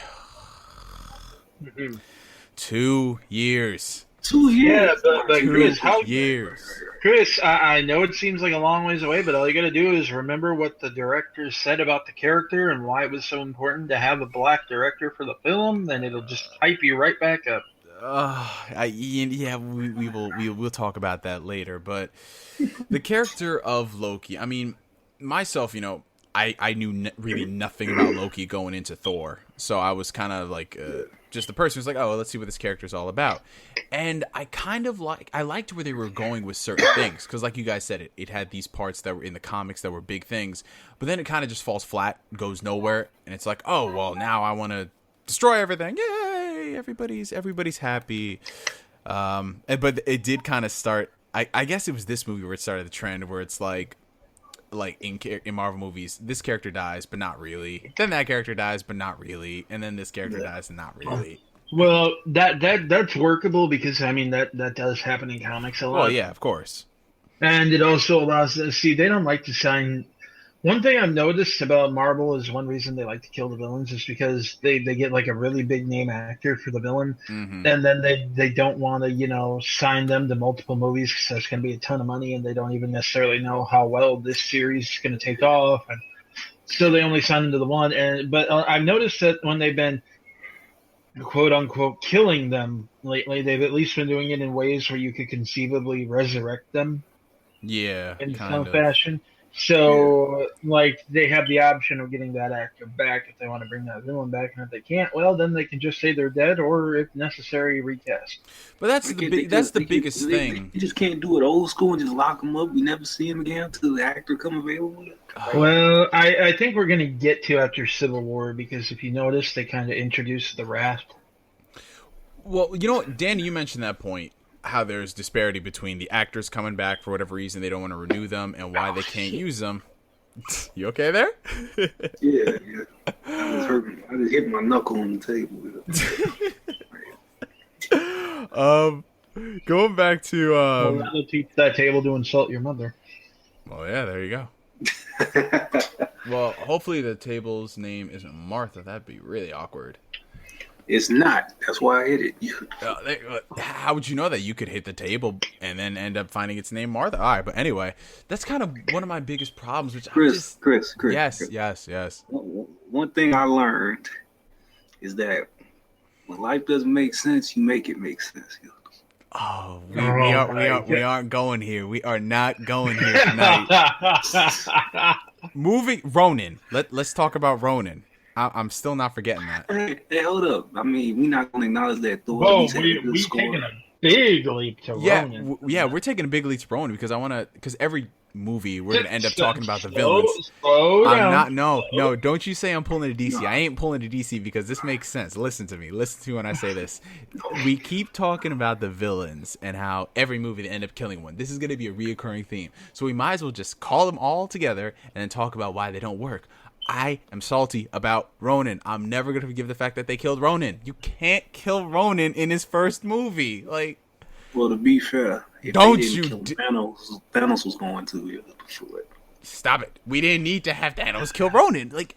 2 years. 2 years. Yeah, but Chris, Chris, I know it seems like a long ways away, but all you got to do is remember what the director said about the character and why it was so important to have a black director for the film, then it'll just hype you right back up. We'll talk about that later. But the character of Loki, I mean, myself, I knew really nothing about Loki going into Thor, so I was kind of like just the person who's like, oh, let's see what this character is all about. And I liked where they were going with certain things, because like you guys said, it had these parts that were in the comics that were big things, but then it kind of just falls flat, goes nowhere, and it's like, oh well, now I want to destroy everything. Yay! Everybody's happy. But it did kind of start. I guess it was this movie where it started the trend where it's like in Marvel movies, this character dies, but not really. Then that character dies, but not really. And then this character dies, and not really. Well, that's workable, because I mean that does happen in comics a lot. Oh yeah, of course. And it also allows us, see, they don't like to sign. One thing I've noticed about Marvel is one reason they like to kill the villains is because they get like a really big name actor for the villain, and then they don't want to sign them to multiple movies because that's going to be a ton of money, and they don't even necessarily know how well this series is going to take off, and so they only sign them to the one. But I've noticed that when they've been quote unquote killing them lately, they've at least been doing it in ways where you could conceivably resurrect them. Yeah, in some fashion. So, like, they have the option of getting that actor back if they want to bring that villain back, and if they can't, well, then they can just say they're dead, or if necessary, recast. But that's the biggest thing. You just can't do it old school and just lock them up. We never see him again until the actor come available. Well, I think we're going to get to after Civil War, because if you notice, they kind of introduced the Raft. Well, you know what, Danny, you mentioned that point. How there's disparity between the actors coming back for whatever reason they don't want to renew them, and why they can't use them. You okay there? Yeah. I just hit my knuckle on the table. Going back to well, that'll teach that table to insult your mother. Well, yeah, there you go. Well, hopefully the table's name isn't Martha. That'd be really awkward. It's not. That's why I hit it. How would you know that you could hit the table and then end up finding its name Martha? All right, but anyway, that's kind of one of my biggest problems. Which Chris. Yes. One thing I learned is that when life doesn't make sense, you make it make sense. Oh, we aren't going here. We are not going here tonight. Moving Ronin. Let's talk about Ronin. I'm still not forgetting that. Hey, hold up. I mean, we're not going to acknowledge that Thor. Whoa, we're taking a big leap to Ronin. We're taking a big leap to Ronin because every movie we're going to end up talking about the villains. No, don't you say I'm pulling a DC. I ain't pulling a DC because this makes sense. Listen to me when I say this. We keep talking about the villains and how every movie they end up killing one. This is going to be a reoccurring theme. So we might as well just call them all together and then talk about why they don't work. I am salty about Ronin. I'm never going to forgive the fact that they killed Ronin. You can't kill Ronin in his first movie. Well, to be fair, Thanos was going to before it. Stop it. We didn't need to have Thanos kill Ronin. Believe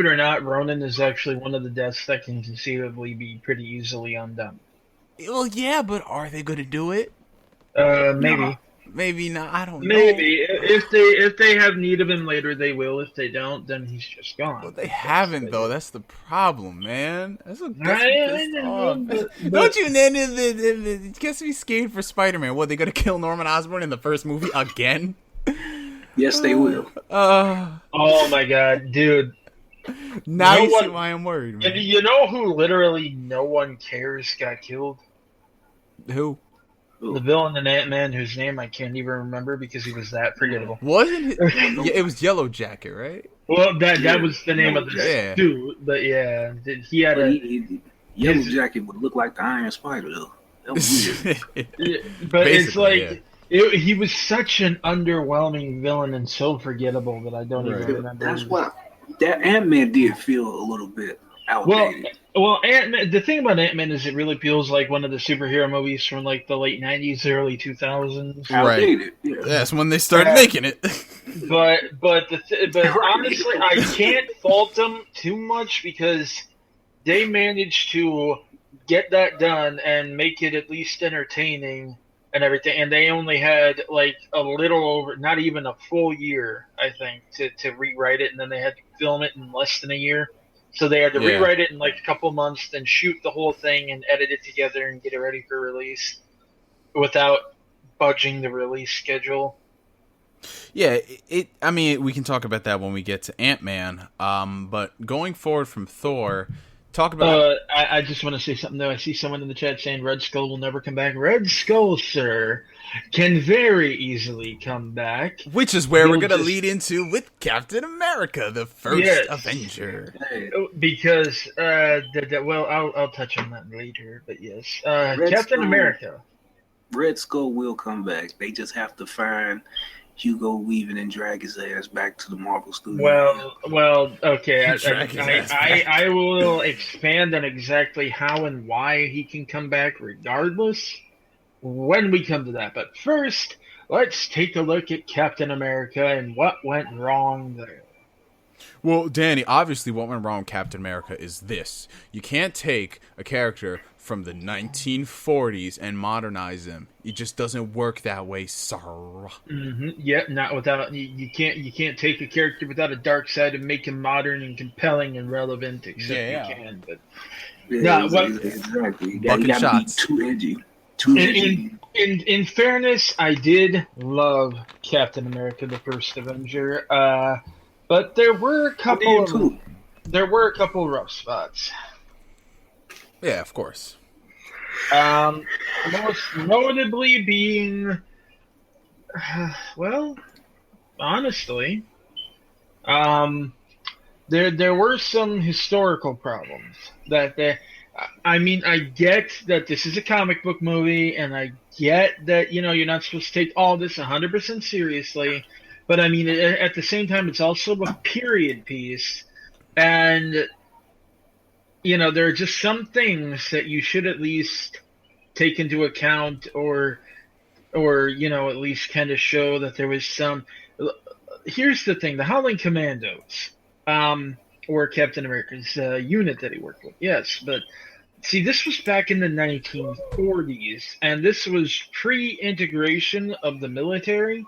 it or not, Ronin is actually one of the deaths that can conceivably be pretty easily undone. Well, yeah, but are they going to do it? Maybe. Maybe not. I don't know. Maybe if they have need of him later, they will. If they don't, then he's just gone. Well, they haven't though. That's the problem, man. That's I pissed know, off. but- Don't you? It gets me scared for Spider-Man. What, they gonna kill Norman Osborn in the first movie again? Yes, they will. Oh my god, dude! Now No you see one- why I'm worried, And man. you know who literally no one cares got killed? Who? The villain in Ant-Man, whose name I can't even remember because he was that forgettable. Wasn't it? Yeah, it was Yellow Jacket, right? Well, that Yeah, was the name of the yeah. dude, but yeah, he had But a. Yellow Jacket would look like the Iron Spider, though. That was weird. But it's Basically, like he was such an underwhelming villain and so forgettable that I don't even remember. That's why that Ant-Man did feel a little bit outdated. Well, Ant-Man. The thing about Ant-Man is it really feels like one of the superhero movies from like the late '90s, early 2000s. Outdated. Yeah. That's when they started making it. But honestly, I can't fault them too much because they managed to get that done and make it at least entertaining and everything. And they only had like a little over, not even a full year, I think, to rewrite it. And then they had to film it in less than a year. So they had to rewrite it in like a couple months, then shoot the whole thing and edit it together and get it ready for release without budging the release schedule. Yeah, I mean, we can talk about that when we get to Ant-Man. But going forward from Thor, talk about. I just want to say something though. I see someone in the chat saying Red Skull will never come back. Red Skull, sir, can very easily come back. Which is where we're We'll going to just- lead into with Captain America, the first Yes. Avenger. Hey, Because, well, I'll touch on that later. But yes, Red Captain Skull. America. Red Skull will come back. They just have to find Hugo Weaving and drag his ass back to the Marvel studio. Well, okay. Drag his ass back. I will expand on exactly how and why he can come back, regardless, when we come to that. But first, let's take a look at Captain America and what went wrong there. Well, Danny, obviously what went wrong with Captain America is this. You can't take a character from the 1940s and modernize him. It just doesn't work that way, sir. Mm-hmm. Yeah, not without you can't take a character without a dark side and make him modern and compelling and relevant. Except Yeah. you can, but Yeah, Nah, what- exactly. You Bucking gotta shots. be too edgy. Too edgy. in fairness, I did love Captain America: The First Avenger, but there were a couple of rough spots. Yeah, of course. Most notably being, well, honestly, there were some historical problems that I mean, I get that this is a comic book movie, and I get that, you're not supposed to take all this 100% seriously, but I mean, at the same time, it's also a period piece, and, there are just some things that you should at least take into account or at least kind of show that there was some. Here's the thing: the Howling Commandos, or Captain America's unit that he worked with. Yes, but see, this was back in the 1940s, and this was pre-integration of the military.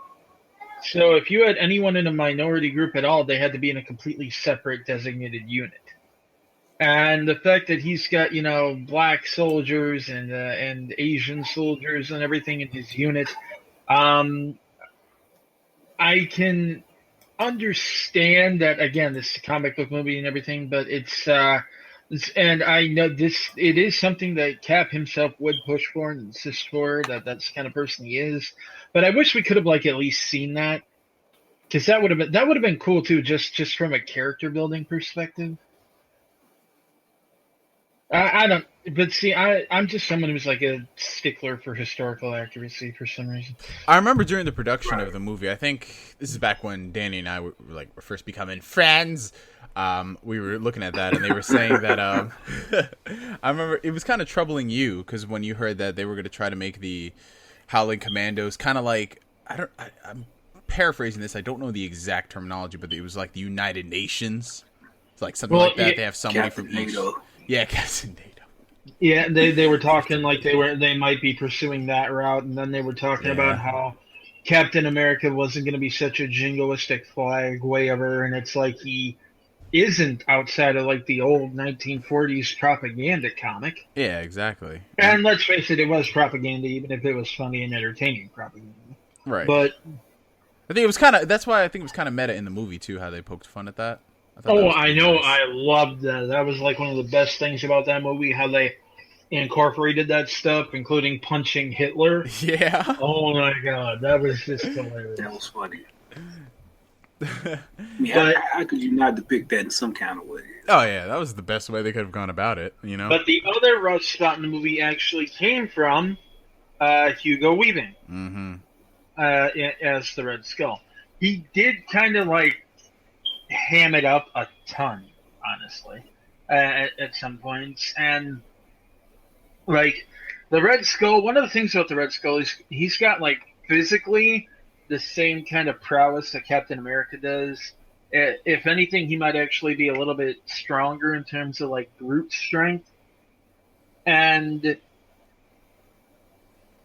So if you had anyone in a minority group at all, they had to be in a completely separate designated unit. And the fact that he's got, black soldiers and Asian soldiers and everything in his unit, I can understand that. Again, this is a comic book movie and everything, but and I know it is something that Cap himself would push for and insist for. That's the kind of person he is. But I wish we could have at least seen that, because that would have been cool too, just from a character building perspective. I don't, but see, I'm just someone who's like a stickler for historical accuracy for some reason. I remember during the production of the movie, I think this is back when Danny and I were first becoming friends. We were looking at that, and they were saying that. I remember it was kind of troubling you because when you heard that they were going to try to make the Howling Commandos kind of like I'm paraphrasing this. I don't know the exact terminology, but it was like the United Nations. It's like something like that. They have somebody Captain from each. NATO. Yeah, Captain NATO. Yeah, they were talking like they might be pursuing that route, and then they were talking about how Captain America wasn't going to be such a jingoistic flag waver, and it's like he isn't outside of like the old 1940s propaganda comic. Yeah, exactly. And let's face it, it was propaganda, even if it was funny and entertaining propaganda. Right. But I think it was kind of, that's why I think it was kind of meta in the movie too, how they poked fun at that. I know, nice. I loved that. That was like one of the best things about that movie, how they incorporated that stuff, including punching Hitler. Yeah. Oh my god, that was just hilarious. That was funny. I mean, how could you not depict that in some kind of way? Oh yeah, that was the best way they could have gone about it, you know. But the other rough spot in the movie actually came from Hugo Weaving as the Red Skull. He did kind of like ham it up a ton, honestly, at some points. And like the Red Skull, one of the things about the Red Skull is he's got like physically the same kind of prowess that Captain America does. If anything, he might actually be a little bit stronger in terms of like brute strength. And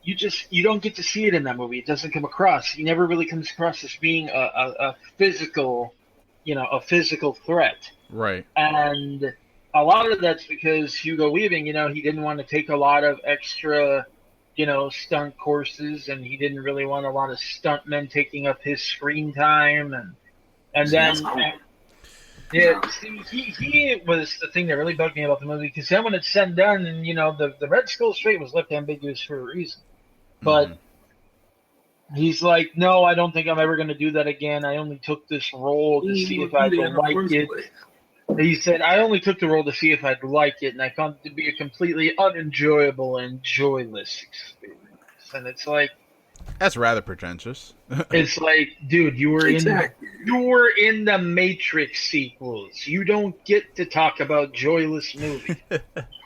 you don't get to see it in that movie. It doesn't come across. He never really comes across as being a physical, a physical threat. Right. And a lot of that's because Hugo Weaving, he didn't want to take a lot of extra stunt courses, and he didn't really want a lot of stuntmen taking up his screen time, and then he was the thing that really bugged me about the movie, because then when it's said and done, and the Red Skull trait was left ambiguous for a reason, but he's like, no, I don't think I'm ever going to do that again. I only took this role to see if I'd like it. He said, I only took the role to see if I'd like it, and I found it to be a completely unenjoyable and joyless experience. And it's like... That's rather pretentious. It's like, dude, you were in the Matrix sequels. You don't get to talk about joyless movies.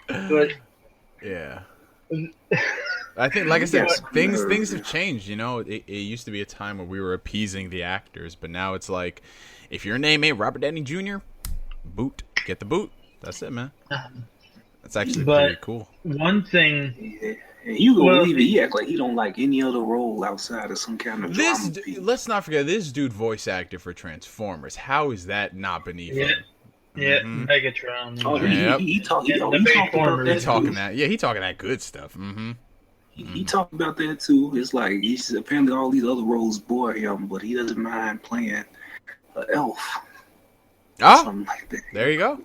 But... Yeah. I think, like I said, things have changed, It used to be a time where we were appeasing the actors, but now it's like, if your name ain't Robert Downey Jr., boot. Get the boot. That's it, man. That's actually pretty cool. One thing... he act like he don't like any other role outside of some kind of drama. Let's not forget, this dude voice acted for Transformers. How is that not beneath him? Yeah, Megatron. Oh, he talking that good stuff. He talked about that too. It's like he's apparently all these other roles bore him, but he doesn't mind playing an elf. Something like that. There you go.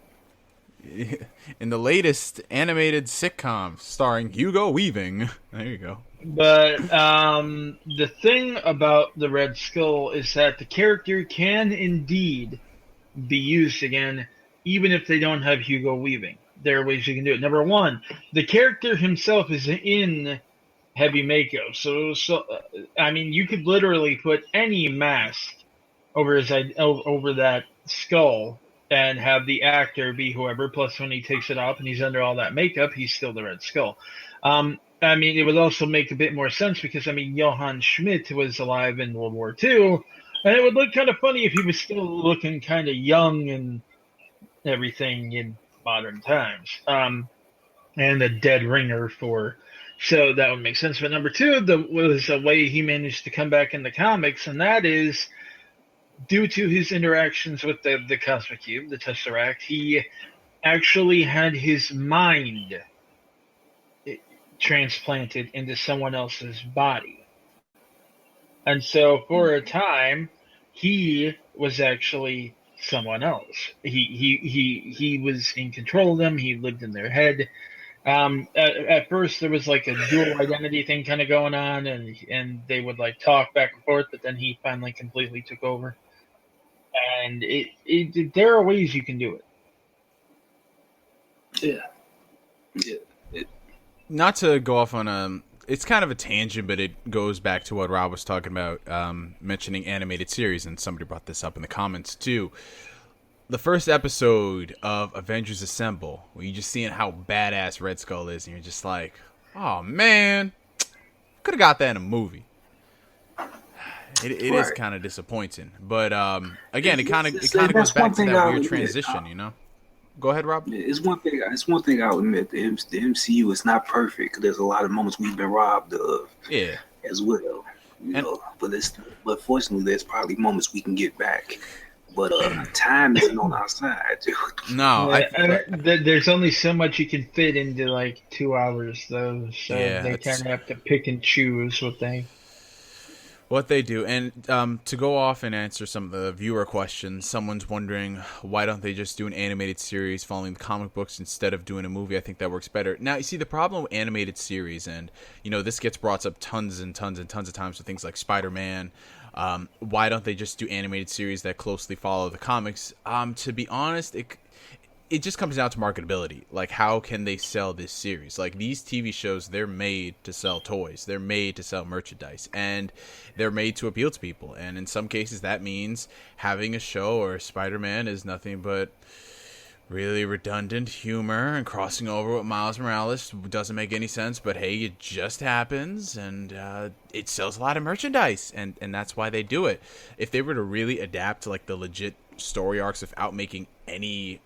In the latest animated sitcom starring Hugo Weaving. There you go. But the thing about the Red Skull is that the character can indeed be used again, even if they don't have Hugo Weaving. There are ways you can do it. Number one, the character himself is in heavy makeup. So I mean, you could literally put any mask over that skull and have the actor be whoever, plus when he takes it off and he's under all that makeup, he's still the Red Skull. I mean, it would also make a bit more sense because, Johann Schmidt was alive in World War II, and it would look kind of funny if he was still looking kind of young and everything in modern times. And a dead ringer so that would make sense. But number two, was a way he managed to come back in the comics, and that is... due to his interactions with the Cosmic Cube, the Tesseract, he actually had his mind transplanted into someone else's body. And so for a time, he was actually someone else. He was in control of them. He lived in their head. At first, there was like a dual identity thing kind of going on, and they would like talk back and forth, but then he finally completely took over. And there are ways you can do it. Yeah. Not to go off on it's kind of a tangent, but it goes back to what Rob was talking about, mentioning animated series, and somebody brought this up in the comments too. The first episode of Avengers Assemble, where you're just seeing how badass Red Skull is, and you're just like, oh man, could have got that in a movie. It is kind of disappointing, but again, it kind of goes back to that weird transition, Go ahead, Rob. It's one thing I'll admit. The MCU is not perfect. There's a lot of moments we've been robbed of. Yeah. As well. But fortunately, there's probably moments we can get back. But time isn't on our side, dude. No, there's only so much you can fit into like 2 hours, though. So they kind of have to pick and choose what they do. And to go off and answer some of the viewer questions, someone's wondering why don't they just do an animated series following the comic books instead of doing a movie? I think that works better. Now, you see, the problem with animated series, and this gets brought up tons and tons and tons of times with things like Spider-Man. Why don't they just do animated series that closely follow the comics? To be honest, it just comes down to marketability. Like, how can they sell this series? Like, these TV shows, they're made to sell toys. They're made to sell merchandise. And they're made to appeal to people. And in some cases, that means having a show or Spider-Man is nothing but really redundant humor and crossing over with Miles Morales doesn't make any sense, but hey, it just happens, and it sells a lot of merchandise, and that's why they do it. If they were to really adapt to like the legit story arcs without making any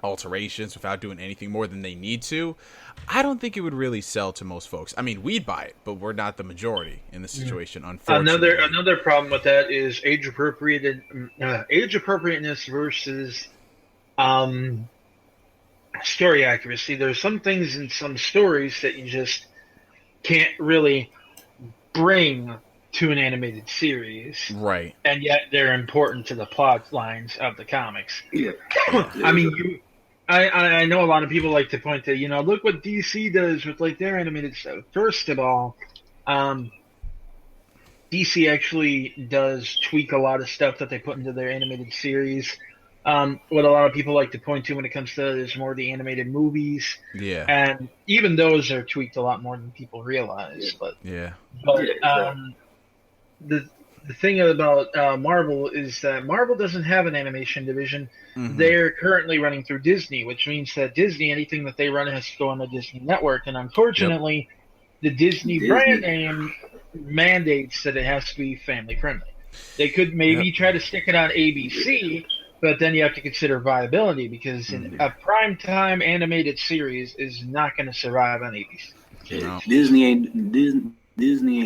alterations, without doing anything more than they need to, I don't think it would really sell to most folks. I mean, we'd buy it, but we're not the majority in this situation, unfortunately. Another problem with that is age appropriateness versus story accuracy. There's some things in some stories that you just can't really bring to an animated series, right? And yet they're important to the plot lines of the comics. Yeah. I mean, I know a lot of people like to point to, look what DC does with like their animated stuff. First of all, DC actually does tweak a lot of stuff that they put into their animated series. What a lot of people like to point to when it comes to is more the animated movies. Yeah. And even those are tweaked a lot more than people realize. But the thing about Marvel is that Marvel doesn't have an animation division. Mm-hmm. They're currently running through Disney, which means that Disney, anything that they run has to go on the Disney network. And unfortunately, the Disney brand name mandates that it has to be family friendly. They could maybe try to stick it on ABC, but then you have to consider viability because a primetime animated series is not going to survive on ABC. No. Disney ain't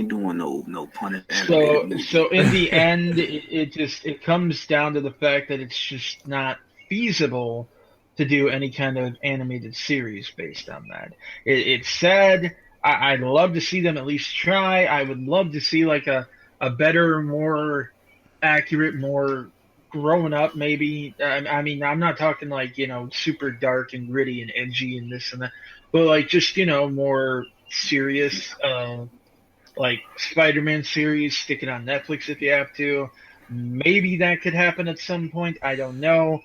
doing no pun. So in the end, it comes down to the fact that it's just not feasible to do any kind of animated series based on that. It's sad. I'd love to see them at least try. I would love to see like a better, more accurate, more grown up maybe. I mean, I'm not talking like, super dark and gritty and edgy and this and that, but like just, more serious, like Spider-Man series, stick it on Netflix if you have to. Maybe that could happen at some point. I don't know.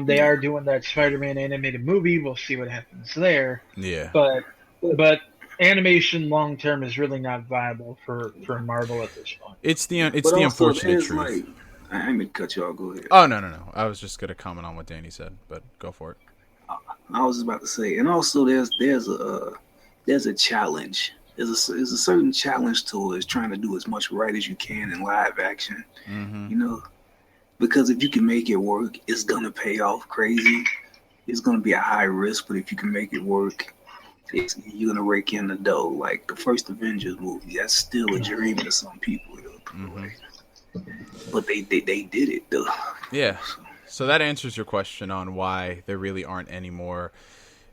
They are doing that Spider-Man animated movie. We'll see what happens there. Yeah. But animation long term is really not viable for Marvel at this point. It's the unfortunate truth. Like, I didn't mean to cut you off. Go ahead. Oh no! I was just gonna comment on what Danny said, but go for it. I was about to say, and also there's a challenge. There's a certain challenge to it, is trying to do as much right as you can in live action. Mm-hmm. Because if you can make it work, it's gonna pay off crazy. It's gonna be a high risk, but if you can make it work, you're gonna rake in the dough. Like the first Avengers movie, that's still a dream to some people. Mm-hmm. But they did it though. Yeah. So that answers your question on why there really aren't any more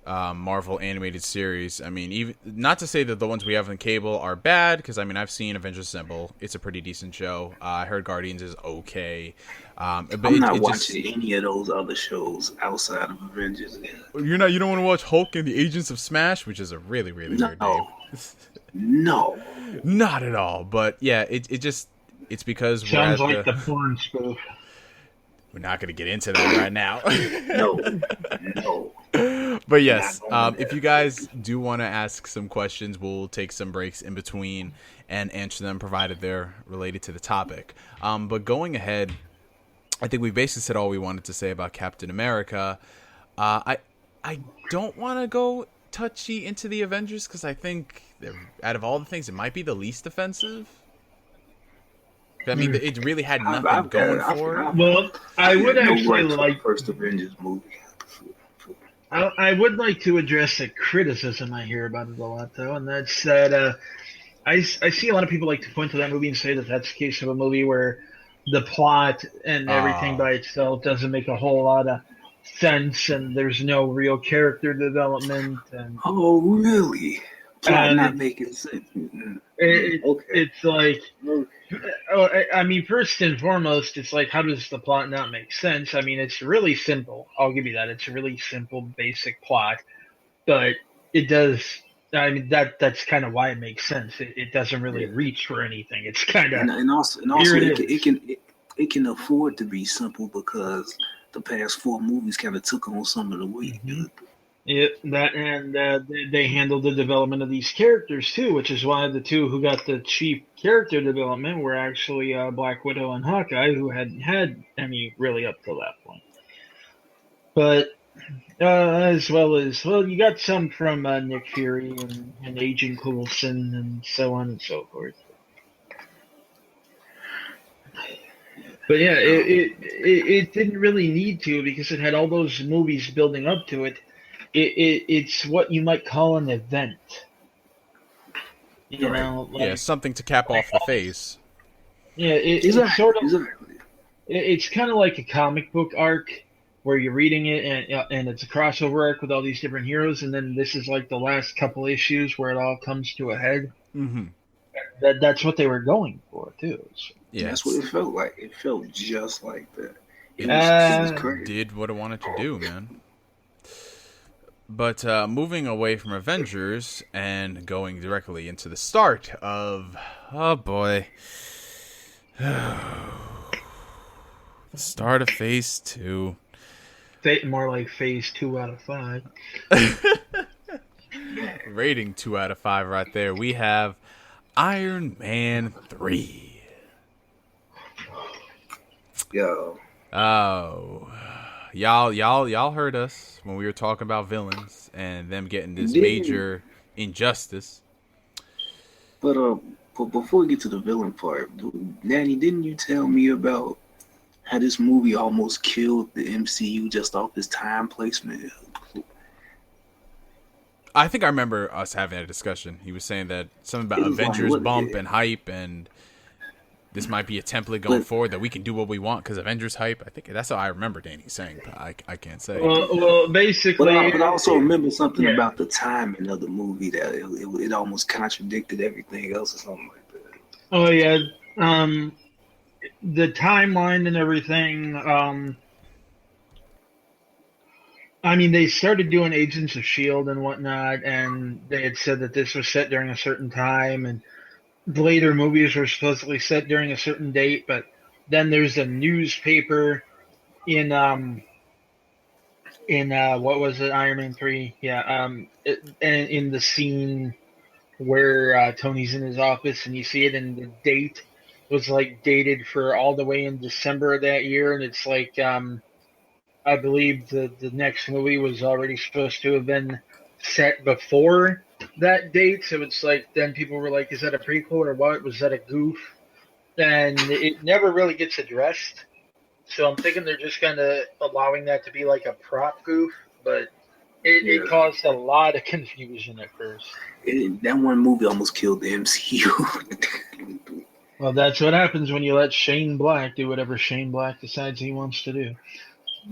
Marvel animated series. I mean, even not to say that the ones we have on cable are bad, because I mean I've seen Avengers Assemble. It's a pretty decent show. I heard Guardians is okay. But I'm not watching any of those other shows outside of Avengers. You don't want to watch Hulk and the Agents of Smash, which is a really weird name. No, not at all. But yeah, it's because sounds like the porn spoof. We're not going to get into that right now. No. But yes, if you guys do want to ask some questions, we'll take some breaks in between and answer them, provided they're related to the topic. But going ahead, I think we basically said all we wanted to say about Captain America. I don't want to go touchy into the Avengers because I think out of all the things, it might be the least offensive. I mean, it really had nothing going for it. Well, I would actually like first Avengers movie. I would like to address a criticism I hear about it a lot, though, and that's that I see a lot of people like to point to that movie and say that that's the case of a movie where the plot and everything by itself doesn't make a whole lot of sense, and there's no real character development. And oh, really? Plot not making sense. Okay. It's like, I mean, first and foremost, it's like, how does the plot not make sense? I mean, it's really simple. I'll give you that. It's a really simple, basic plot, but it does. I mean, that's kind of why it makes sense. It doesn't really reach for anything. It's kind of and also it can afford to be simple because the past 4 movies kind of took on some of the weight. Yeah, that and they handled the development of these characters too, which is why the two who got the cheap character development were actually Black Widow and Hawkeye, who hadn't had any really up till that point. But as well as you got some from Nick Fury and Agent Coulson and so on and so forth. But yeah, it didn't really need to because it had all those movies building up to it. It's what you might call an event. You know, like, something to cap off the phase. Yeah, it's sort of. It's kind of like a comic book arc where you're reading it and it's a crossover arc with all these different heroes, and then this is like the last couple issues where it all comes to a head. Mm-hmm. That's what they were going for too. So. Yeah, that's what it felt like. It felt just like that. It was crazy. Did what it wanted to do, man. But moving away from Avengers and going directly into the start of, oh boy, the start of Phase 2. More like Phase 2 out of 5. Rating 2 out of 5 right there. We have Iron Man 3. Yo. Oh. Y'all heard us when we were talking about villains and them getting this major injustice. But before we get to the villain part, Danny, didn't you tell me about how this movie almost killed the MCU just off its time placement? I think I remember us having a discussion. He was saying that something about Avengers bump and hype, and this might be a template going forward that we can do what we want because Avengers hype. I think that's how I remember Danny saying, but I can't say. Well, basically. But I also remember something about the timing of the movie that it almost contradicted everything else or something like that. Oh yeah, the timeline and everything. I mean, they started doing Agents of S.H.I.E.L.D. and whatnot, and they had said that this was set during a certain time, and later movies were supposedly set during a certain date, but then there's a newspaper in what was it, Iron Man 3? Yeah, in the scene where Tony's in his office and you see it, and the date was like dated for all the way in December of that year, and it's like I believe the next movie was already supposed to have been set before that date, so it's like then people were like, is that a prequel or what? Was that a goof? And it never really gets addressed, so I'm thinking they're just kind of allowing that to be like a prop goof, but it caused a lot of confusion at first. That one movie almost killed the MCU. Well, that's what happens when you let Shane Black do whatever Shane Black decides he wants to do.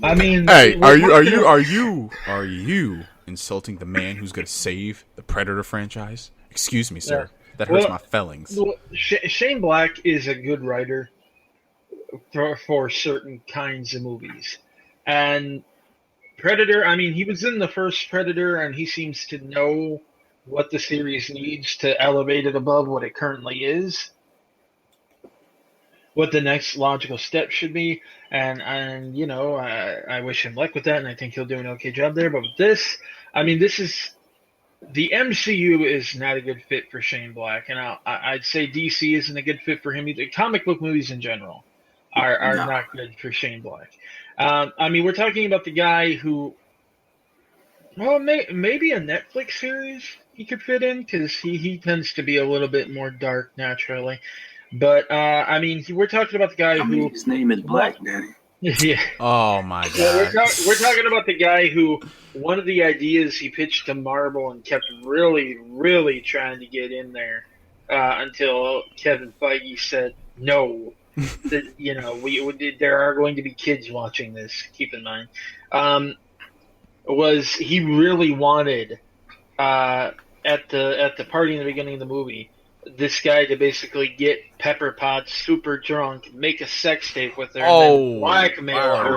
I mean, hey, are you insulting the man who's going to save the Predator franchise? Excuse me, sir. That hurts my feelings. Well, Shane Black is a good writer for certain kinds of movies. And Predator, I mean, he was in the first Predator, and he seems to know what the series needs to elevate it above what it currently is. What the next logical step should be. And you know, I wish him luck with that, and I think he'll do an okay job there. But with this, I mean, this is... The MCU is not a good fit for Shane Black, and I'd say DC isn't a good fit for him either. Comic book movies in general are not good for Shane Black. I mean, we're talking about the guy who, well, maybe a Netflix series he could fit in, because he tends to be a little bit more dark naturally. But, I mean, we're talking about the guy who... His name is Black, Danny. Yeah. Oh my God. We're talking about the guy who one of the ideas he pitched to Marvel and kept really, really trying to get in there until Kevin Feige said no. That there are going to be kids watching this. Keep in mind, was he really wanted at the party in the beginning of the movie this guy to basically get Pepper Potts super drunk, make a sex tape with her, and then blackmail her.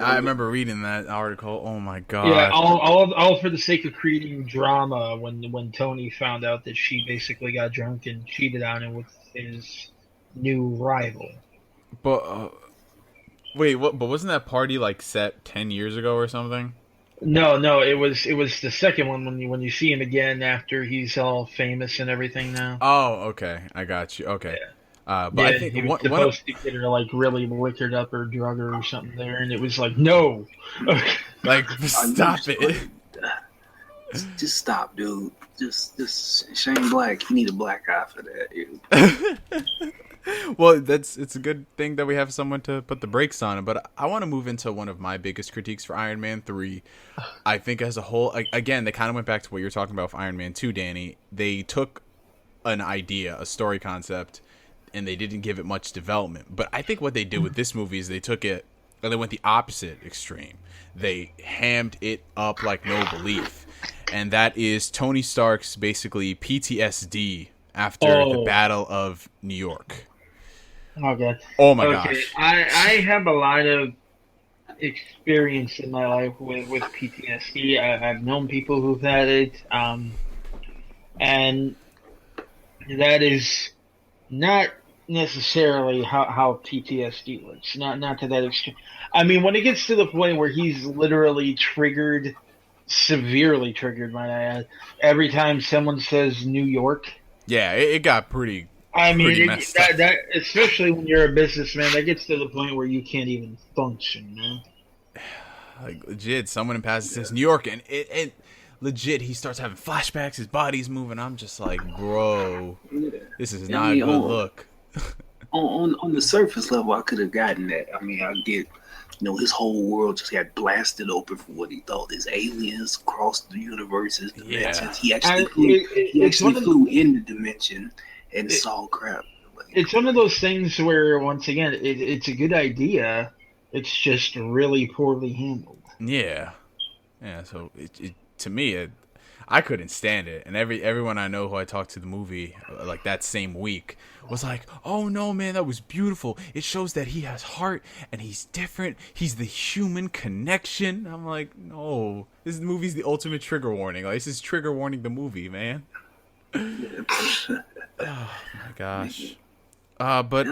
I remember reading that article. Oh my god! Yeah, all for the sake of creating drama. When Tony found out that she basically got drunk and cheated on him with his new rival. But wait, what? But wasn't that party like set 10 years ago or something? No, it was the second one when you see him again after he's all famous and everything now. Oh, okay, I got you. Okay, yeah. But I think he was supposed to get her like really liquored up or drug her or something there, and it was like no, like stop it. Just stop, dude. Just Shane Black. You need a black eye for that, dude. Well, it's a good thing that we have someone to put the brakes on it. But I want to move into one of my biggest critiques for Iron Man 3. I think as a whole, again, they kind of went back to what you were talking about with Iron Man 2, Danny. They took an idea, a story concept, and they didn't give it much development. But I think what they did with this movie is they took it and they went the opposite extreme. They hammed it up like no belief. And that is Tony Stark's basically PTSD after the Battle of New York. Okay. Oh my gosh. I have a lot of experience in my life with PTSD. I've known people who've had it, and that is not necessarily how PTSD works. Not to that extreme. I mean, when it gets to the point where he's literally triggered, severely triggered, might I add, every time someone says New York. Yeah, it got pretty. I mean, that especially when you're a businessman, that gets to the point where you can't even function, man. Like legit, someone in passing says New York, and it legit, he starts having flashbacks. His body's moving. I'm just like, bro, this is not a good look. On the surface level, I could have gotten that. I mean, I get, his whole world just got blasted open for what he thought is aliens across the universes, dimensions. He actually flew in the dimension and saw crap. It's one of those things where, once again, it's a good idea. It's just really poorly handled. Yeah. So to me, I couldn't stand it, and everyone I know who I talked to the movie like that same week was like, "Oh no, man, that was beautiful. It shows that he has heart and he's different. He's the human connection." I'm like, "No, this movie's the ultimate trigger warning. Like, this is trigger warning the movie, man." Oh my gosh. But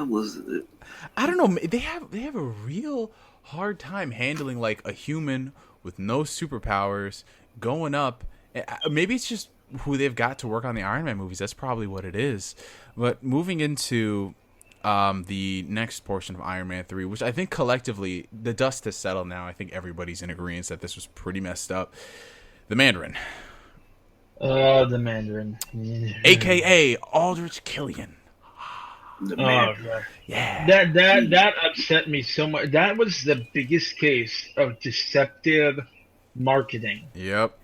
I don't know. They have a real hard time handling like a human with no superpowers going up. Maybe it's just who they've got to work on the Iron Man movies. That's probably what it is. But moving into the next portion of Iron Man 3, which I think collectively the dust has settled now. I think everybody's in agreement that this was pretty messed up. The Mandarin. The Mandarin. A.K.A. Aldrich Killian. Yeah. That upset me so much. That was the biggest case of deceptive marketing. Yep.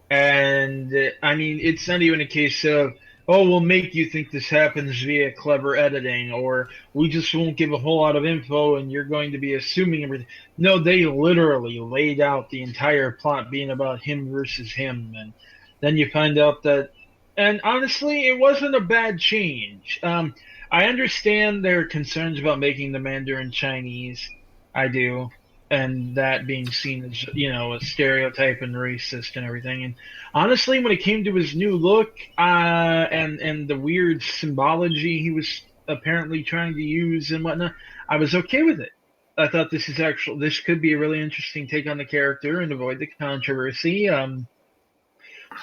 And I mean, it's not even a case of, we'll make you think this happens via clever editing, or we just won't give a whole lot of info and you're going to be assuming everything. No, they literally laid out the entire plot being about him versus him, and then you find out that, and honestly, it wasn't a bad change. I understand their concerns about making the Mandarin Chinese. I do. And that being seen as, a stereotype and racist and everything. And honestly, when it came to his new look and the weird symbology he was apparently trying to use and whatnot, I was okay with it. I thought this could be a really interesting take on the character and avoid the controversy.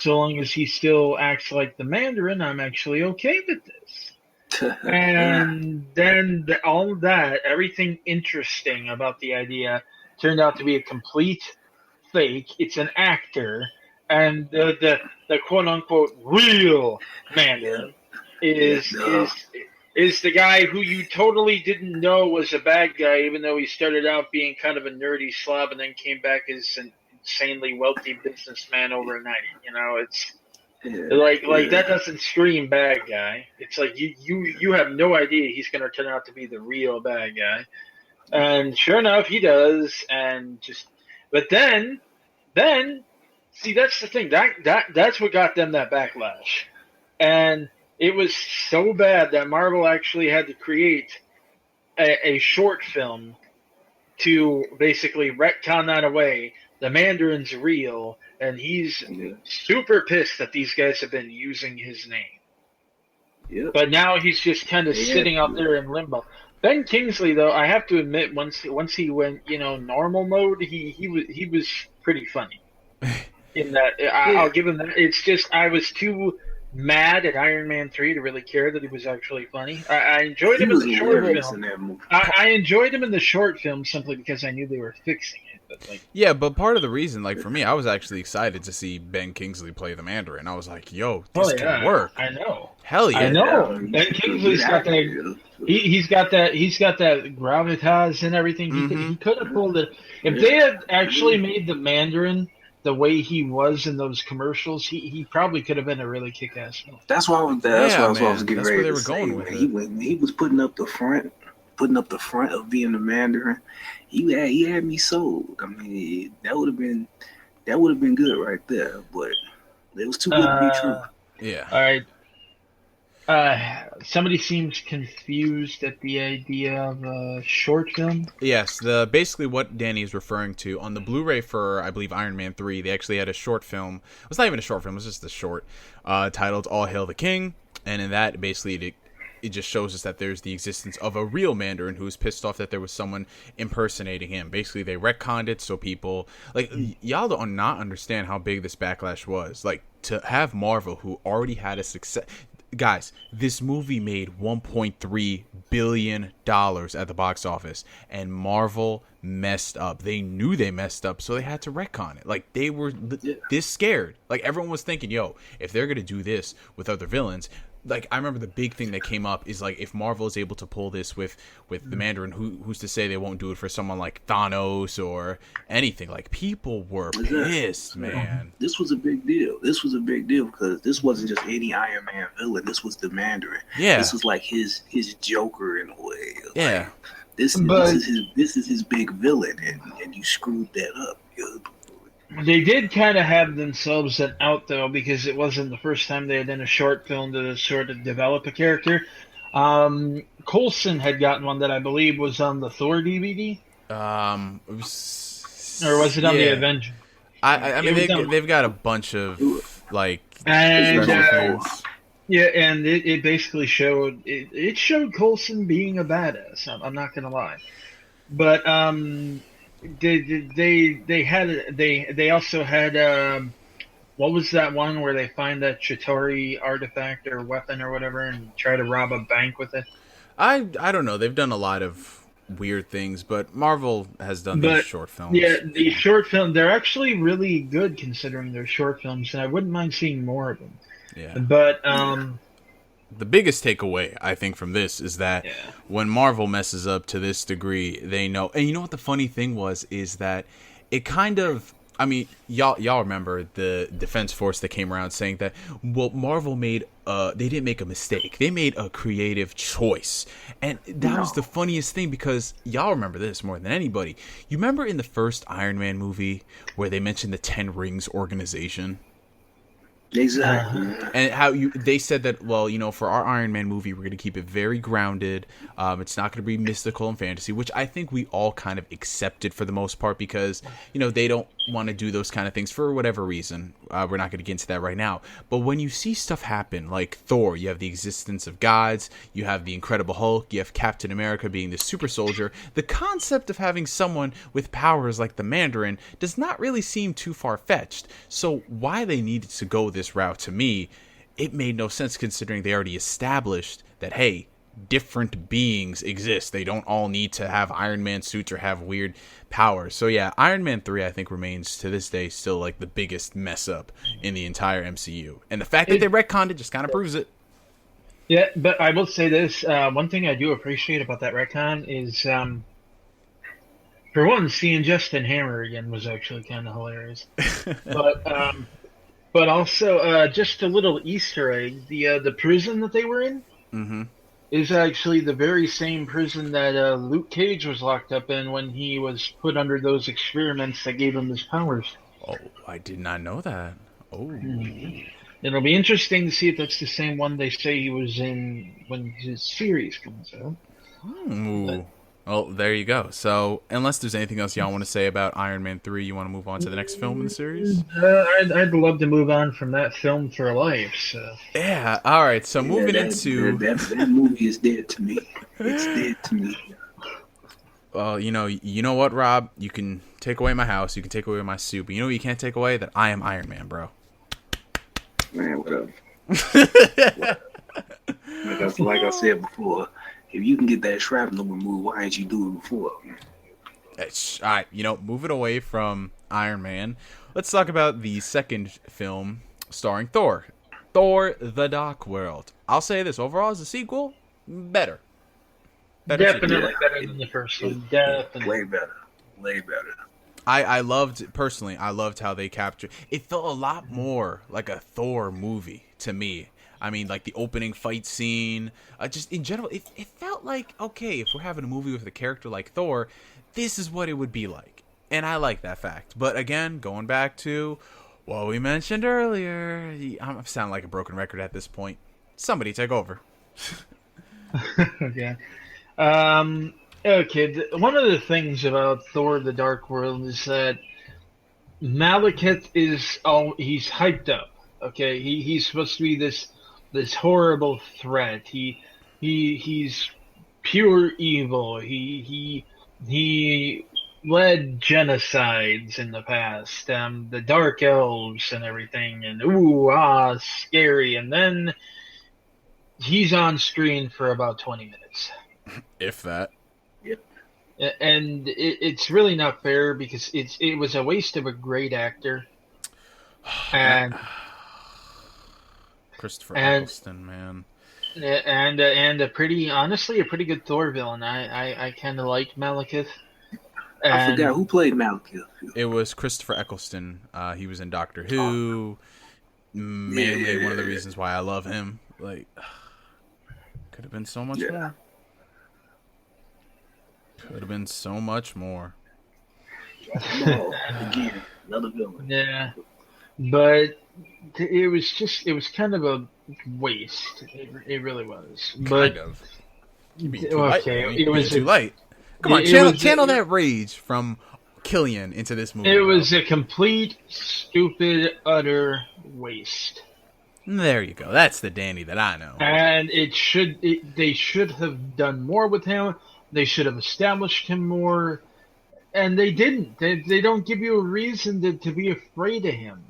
So long as he still acts like the Mandarin, I'm actually okay with this. And then all of that, everything interesting about the idea turned out to be a complete fake. It's an actor, and the quote unquote real Mandarin is the guy who you totally didn't know was a bad guy, even though he started out being kind of a nerdy slob and then came back as an insanely wealthy businessman overnight. Like that doesn't scream bad guy. It's like you have no idea he's going to turn out to be the real bad guy, and sure enough, he does. But then, see, that's the thing. That's what got them that backlash, and it was so bad that Marvel actually had to create a short film to basically retcon that away. The Mandarin's real, and he's super pissed that these guys have been using his name. Yep. But now he's just kind of sitting out there in limbo. Ben Kingsley, though, I have to admit, once he went, normal mode, he was pretty funny. In that, I'll give him that. It's just I was too mad at Iron Man 3 to really care that he was actually funny. I enjoyed him in the short film. I enjoyed him in the short film simply because I knew they were fixing it. But part of the reason, for me, I was actually excited to see Ben Kingsley play the Mandarin. I was like, yo, this can work. I know. Hell yeah. I know. Ben Kingsley's got that. He's got that gravitas and everything. He could have pulled it. If they had actually made the Mandarin the way he was in those commercials, he probably could have been a really kick-ass film. That's why I was getting ready to say. When he was putting up the front of being the Mandarin. He had me sold. I mean, that would have been good right there, but it was too good to be true. Yeah. All right. Somebody seems confused at the idea of a short film. Yes, basically what Danny is referring to on the Blu-ray for, I believe, Iron Man 3, they actually had a short film. It was not even a short film, it was just a short, titled All Hail the King, and in that, basically, it just shows us that there's the existence of a real Mandarin who's pissed off that there was someone impersonating him. Basically, they retconned it so people... y'all don't not understand how big this backlash was. To have Marvel, who already had a success... Guys, this movie made $1.3 billion at the box office, and Marvel messed up. They knew they messed up, so they had to retcon it. They were this scared. Everyone was thinking, yo, if they're going to do this with other villains... I remember the big thing that came up is if Marvel is able to pull this with the Mandarin, who's to say they won't do it for someone like Thanos or anything? People were pissed, man. This was a big deal. Because this wasn't just any Iron Man villain. This was the Mandarin. Yeah. This was his Joker in a way. Yeah. This is his big villain, and you screwed that up. They did kind of have themselves an out, though, because it wasn't the first time they had done a short film to sort of develop a character. Coulson had gotten one that I believe was on the Thor DVD. Or was it on the Avengers? I mean, they've got a bunch of, and, special things. Yeah, and it basically showed... It showed Coulson being a badass, I'm not going to lie. But... They also had what was that one where they find that Chitauri artifact or weapon or whatever and try to rob a bank with it? I don't know. They've done a lot of weird things, but Marvel has done these short films. Yeah, the short film, they're actually really good considering they're short films, and I wouldn't mind seeing more of them. Yeah. But the biggest takeaway, I think, from this is that when Marvel messes up to this degree, they know. And you know what the funny thing is that it kind of... I mean, y'all remember the Defense Force that came around saying that, well, Marvel made... they didn't make a mistake. They made a creative choice. And that was the funniest thing because y'all remember this more than anybody. You remember in the first Iron Man movie where they mentioned the 10 Rings organization? Exactly. And how they said that, well, for our Iron Man movie, we're going to keep it very grounded. It's not going to be mystical and fantasy, which I think we all kind of accepted for the most part because, they don't want to do those kind of things for whatever reason. We're not going to get into that right now. But when you see stuff happen, like Thor, you have the existence of gods, you have the Incredible Hulk, you have Captain America being the super soldier. The concept of having someone with powers like the Mandarin does not really seem too far-fetched. So why they needed to go this route, to me, it made no sense considering they already established that, hey, different beings exist. They don't all need to have Iron Man suits or have weird powers. So yeah, Iron Man 3 I think remains to this day still the biggest mess up in the entire MCU. And the fact that they retconned it just kind of proves it. Yeah, but I will say this, one thing I do appreciate about that retcon is for one, seeing Justin Hammer again was actually kind of hilarious. But But also, just a little Easter egg: the prison that they were in Mm-hmm. is actually the very same prison that Luke Cage was locked up in when he was put under those experiments that gave him his powers. Oh, I did not know that. Oh. Mhm. It'll be interesting to see if that's the same one they say he was in when his series comes out. Ooh. Well, there you go. So, unless there's anything else y'all want to say about Iron Man 3, you want to move on to the next film in the series? I'd love to move on from that film for life. So. Yeah, alright. So, moving into... That movie is dead to me. It's dead to me. Well, you know what, Rob? You can take away my house, you can take away my suit, but you know what you can't take away? That I am Iron Man, bro. Man, whatever. Like I said before, if you can get that shrapnel removed, why didn't you do it before? Alright, move it away from Iron Man. Let's talk about the second film starring Thor. Thor: The Dark World. I'll say this, overall as a sequel, better. Definitely better than the first one. Definitely. Way better. I loved how they captured. It felt a lot more like a Thor movie to me. I mean, like the opening fight scene, just in general, it felt like, okay, if we're having a movie with a character like Thor, this is what it would be like. And I like that fact. But again, going back to what we mentioned earlier, I'm sounding like a broken record at this point. Somebody take over. Okay. One of the things about Thor: The Dark World is that Malekith he's hyped up. Okay, he's supposed to be this horrible threat. He's pure evil. He led genocides in the past. The Dark Elves and everything, and scary. And then he's on screen for about 20 minutes. If that. Yep. And it's really not fair because it was a waste of a great actor. And Christopher Eccleston, man. And a pretty good Thor villain. I kind of liked Malekith. I forgot who played Malekith. It was Christopher Eccleston. He was in Doctor Who. Mainly one of the reasons why I love him. Like, could have been so much more. Could have been so much more. Again, another villain. Yeah, but it was kind of a waste. It really was. But kind of. It was too light. Come on, channel that rage from Killian into this movie. It was a complete, stupid, utter waste. There you go. That's the Danny that I know. And they should have done more with him. They should have established him more, and they didn't. They don't give you a reason to be afraid of him.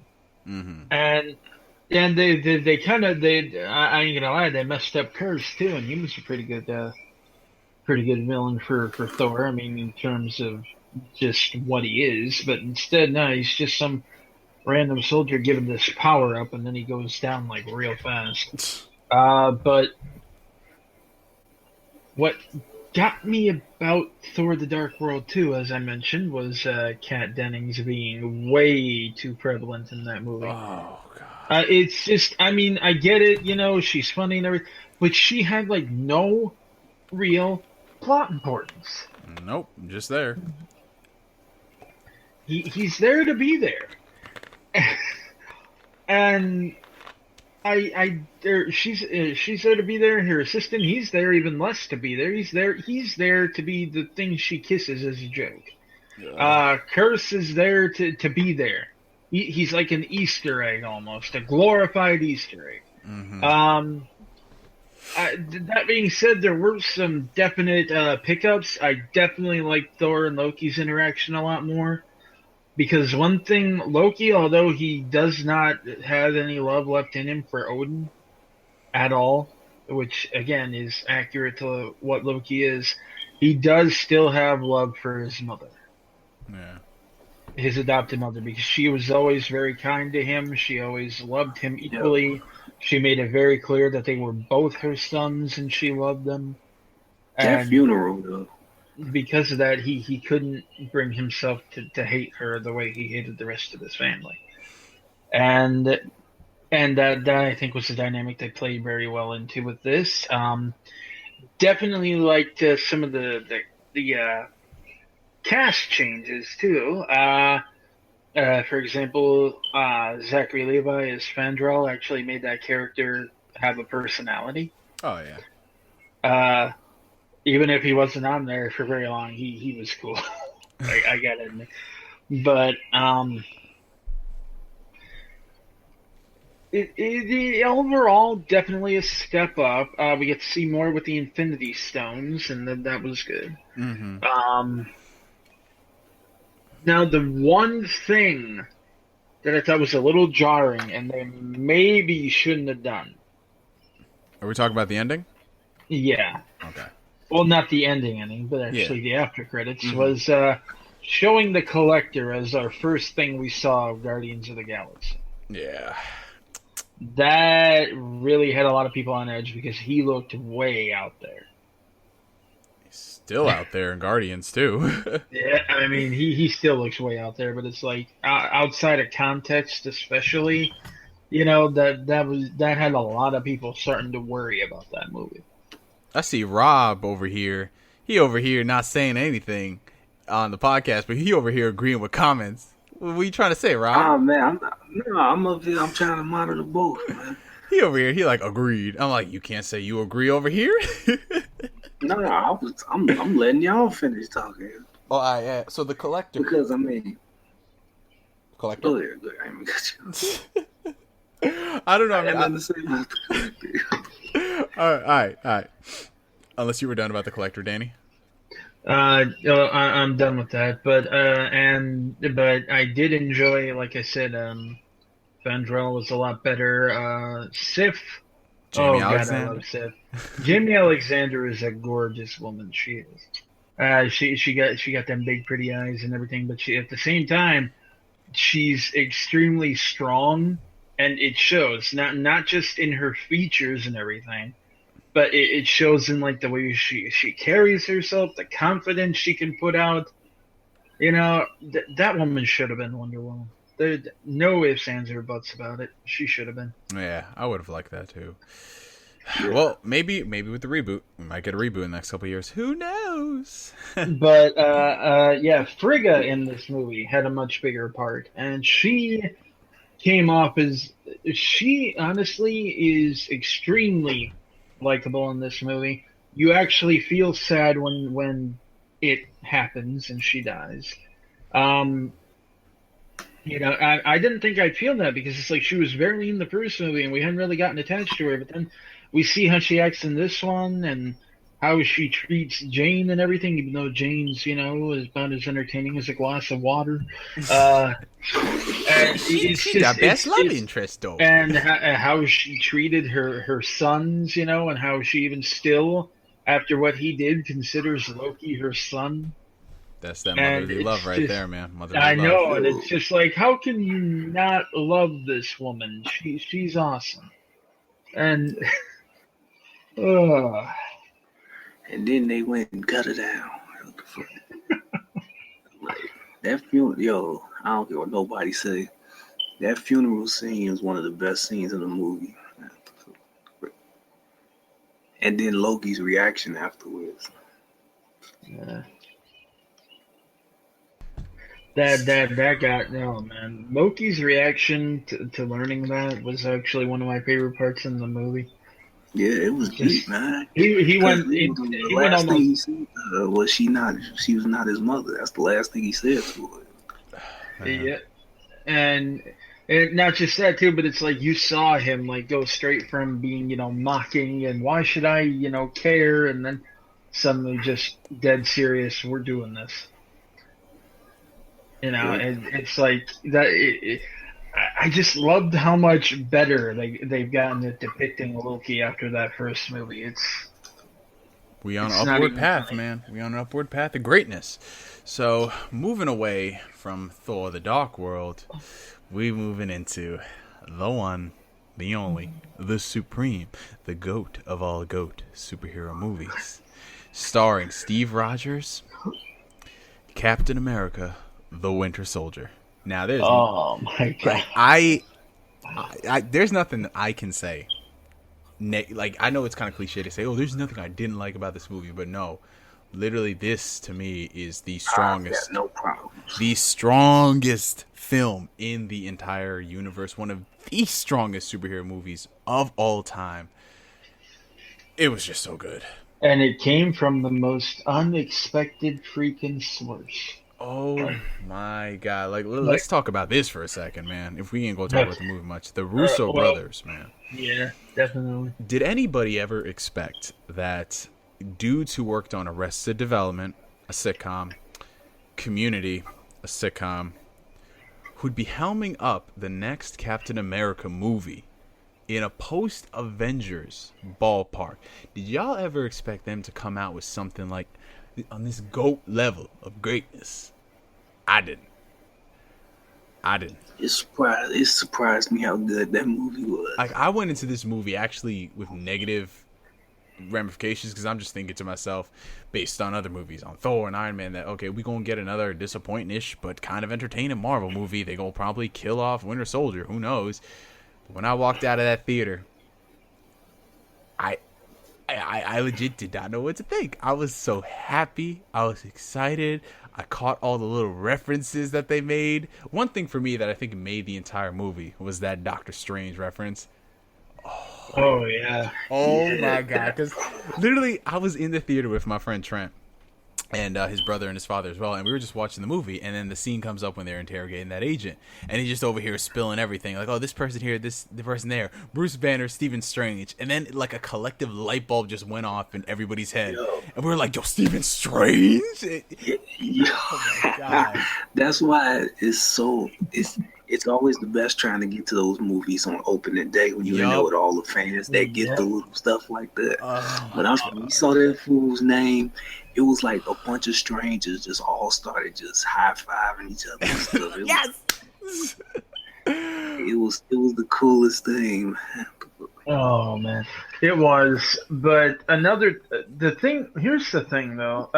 Mm-hmm. And they kind of I ain't gonna lie, they messed up Curse too, and he was a pretty good villain for Thor. I mean, in terms of just what he is, but instead, no, he's just some random soldier given this power up, and then he goes down like real fast. But what got me about Thor: The Dark World 2, as I mentioned, was Kat Dennings being way too prevalent in that movie. Oh, God. It's just, I mean, I get it, she's funny and everything, but she had, like, no real plot importance. Nope, just there. He's there to be there. And she's there to be there. Her assistant, he's there even less to be there. He's there to be the thing she kisses as a joke. Yeah. Curse is there to be there. He's like an Easter egg almost, a glorified Easter egg. Mm-hmm. That being said, there were some definite pickups. I definitely liked Thor and Loki's interaction a lot more. Because one thing, Loki, although he does not have any love left in him for Odin at all, which again is accurate to what Loki is, he does still have love for his mother. Yeah. His adopted mother, because she was always very kind to him. She always loved him equally. Yep. She made it very clear that they were both her sons and she loved them. That funeral, though. Because of that, he couldn't bring himself to hate her the way he hated the rest of his family. and that I think was the dynamic they played very well into with this. Definitely liked some of the cast changes too. For example, Zachary Levi as Fandral actually made that character have a personality. Oh yeah. Even if he wasn't on there for very long, he was cool. I gotta admit. But it overall definitely a step up. We get to see more with the Infinity Stones, and that was good. Mm-hmm. Now the one thing that I thought was a little jarring, and they maybe shouldn't have done. Are we talking about the ending? Yeah. Okay. Well, not the ending, but actually the after credits Mm-hmm. was showing the Collector as our first thing we saw of Guardians of the Galaxy. Yeah. That really had a lot of people on edge because he looked way out there. He's still out there in Guardians too. Yeah, I mean, he still looks way out there, but it's like outside of context, especially, that had a lot of people starting to worry about that movie. I see Rob over here. He over here not saying anything on the podcast, but he over here agreeing with comments. What are you trying to say, Rob? Oh man, I'm up here. I'm trying to monitor both, man. He over here. He like agreed. I'm like, you can't say you agree over here. No, I'm letting y'all finish talking. Oh, yeah. So the Collector. Because I mean, Collector. go ahead. I ain't got you. I don't know. I have nothing to say about the Collector. All right. Unless you were done about the Collector, Danny. I'm done with that, but I did enjoy, like I said, Fandral was a lot better. Sif, Jamie God, Alexander. I love Sif. Jamie Alexander is a gorgeous woman. She is. She got them big pretty eyes and everything, but at the same time, she's extremely strong, and it shows not just in her features and everything. But it shows in like the way she carries herself, the confidence she can put out. That woman should have been Wonder Woman. There's no ifs, ands, or buts about it. She should have been. Yeah, I would have liked that too. Well, maybe with the reboot, we might get a reboot in the next couple of years. Who knows? But Frigga in this movie had a much bigger part, and she came off as she honestly is extremely likable in this movie. You actually feel sad when it happens and she dies. I didn't think I'd feel that because it's like she was very in the first movie and we hadn't really gotten attached to her, but then we see how she acts in this one and how she treats Jane and everything, even though Jane's, is about as entertaining as a glass of water. She's the best love interest, though. And how she treated her sons, and how she even still, after what he did, considers Loki her son. That's that motherly love right there, man. Motherly I know, love. and it's just like, how can you not love this woman? She's awesome. And... And then they went and cut her down. Like, that funeral, I don't care what nobody say. That funeral scene is one of the best scenes in the movie. And then Loki's reaction afterwards. Yeah. That got man. Loki's reaction to learning that was actually one of my favorite parts in the movie. Yeah, it was deep, man. He went last thing he said was she was not his mother. That's the last thing he said to her. Yeah. And not just that too, but it's like you saw him like go straight from being, mocking and why should I, care, and then suddenly just dead serious, we're doing this. And it's like that. I just loved how much better they've gotten at depicting Loki after that first movie. We on an upward path, man. We on an upward path of greatness. So, moving away from Thor: The Dark World, we moving into the one, the only, the supreme, the GOAT of all GOAT superhero movies, starring Steve Rogers, Captain America, the Winter Soldier. Now, there's my God. there's nothing I can say. Like, I know it's kind of cliche to say, oh, there's nothing I didn't like about this movie, but no. Literally, this, to me, is the strongest. No problem. The strongest film in the entire universe. One of the strongest superhero movies of all time. It was just so good. And it came from the most unexpected freaking source. Oh my god! Like, let's talk about this for a second, man. If we ain't gonna talk about the movie much, the Russo brothers, man. Yeah, definitely. Did anybody ever expect that dudes who worked on Arrested Development, a sitcom, Community, a sitcom, who'd be helming up the next Captain America movie in a post-Avengers ballpark? Did y'all ever expect them to come out with something like on this GOAT level of greatness? I didn't. It surprised me how good that movie was. Like, I went into this movie actually with negative ramifications, because I'm just thinking to myself, based on other movies, on Thor and Iron Man, that okay, we gonna get another disappointing-ish but kind of entertaining Marvel movie. They gonna probably kill off Winter Soldier. Who knows? But when I walked out of that theater, I legit did not know what to think. I was so happy. I was excited. I caught all the little references that they made. One thing for me that I think made the entire movie was that Doctor Strange reference. Oh yeah. Oh my god. Because literally, I was in the theater with my friend Trent and his brother and his father as well, and we were just watching the movie, and then the scene comes up when they're interrogating that agent, and he's just over here spilling everything, like, oh, this person here, the person there, Bruce Banner, Stephen Strange, and then like a collective light bulb just went off in everybody's head, and we were like, yo, Stephen Strange? Oh my god. That's why it's always the best trying to get to those movies on opening day when you know with all the fans that get the little stuff like that. When we saw that fool's name, it was like a bunch of strangers just all started just high-fiving each other and stuff. Yes! It was the coolest thing. Oh man, it was. But here's the thing though.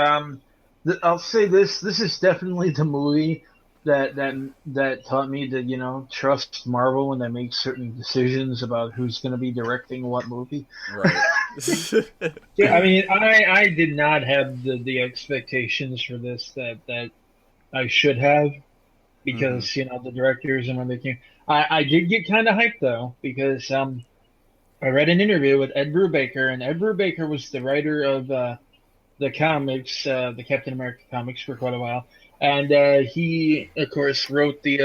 I'll say this is definitely the movie that taught me to trust Marvel when they make certain decisions about who's going to be directing what movie. Right. Yeah, I mean, I did not have the expectations for this that I should have, because the directors and when they came, I did get kind of hyped though, because I read an interview with Ed Brubaker, and Ed Brubaker was the writer of the comics, the Captain America comics, for quite a while. And he, of course, wrote the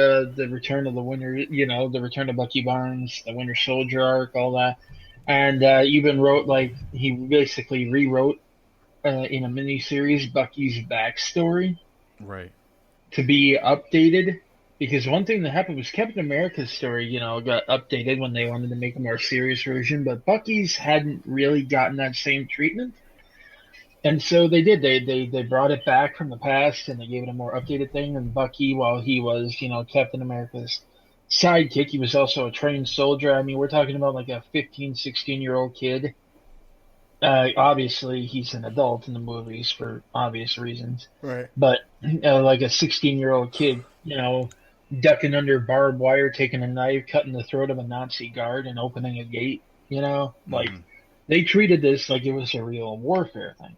Return of the Winter, the Return of Bucky Barnes, the Winter Soldier arc, all that. And even wrote, he basically rewrote in a miniseries Bucky's backstory. Right. To be updated. Because one thing that happened was Captain America's story, got updated when they wanted to make a more serious version. But Bucky's hadn't really gotten that same treatment. And so they did. They brought it back from the past, and they gave it a more updated thing. And Bucky, while he was, Captain America's sidekick, he was also a trained soldier. I mean, we're talking about like a 15, 16-year-old kid. Obviously, he's an adult in the movies for obvious reasons. Right. But like a 16-year-old kid, ducking under barbed wire, taking a knife, cutting the throat of a Nazi guard, and opening a gate. They treated this like it was a real warfare thing.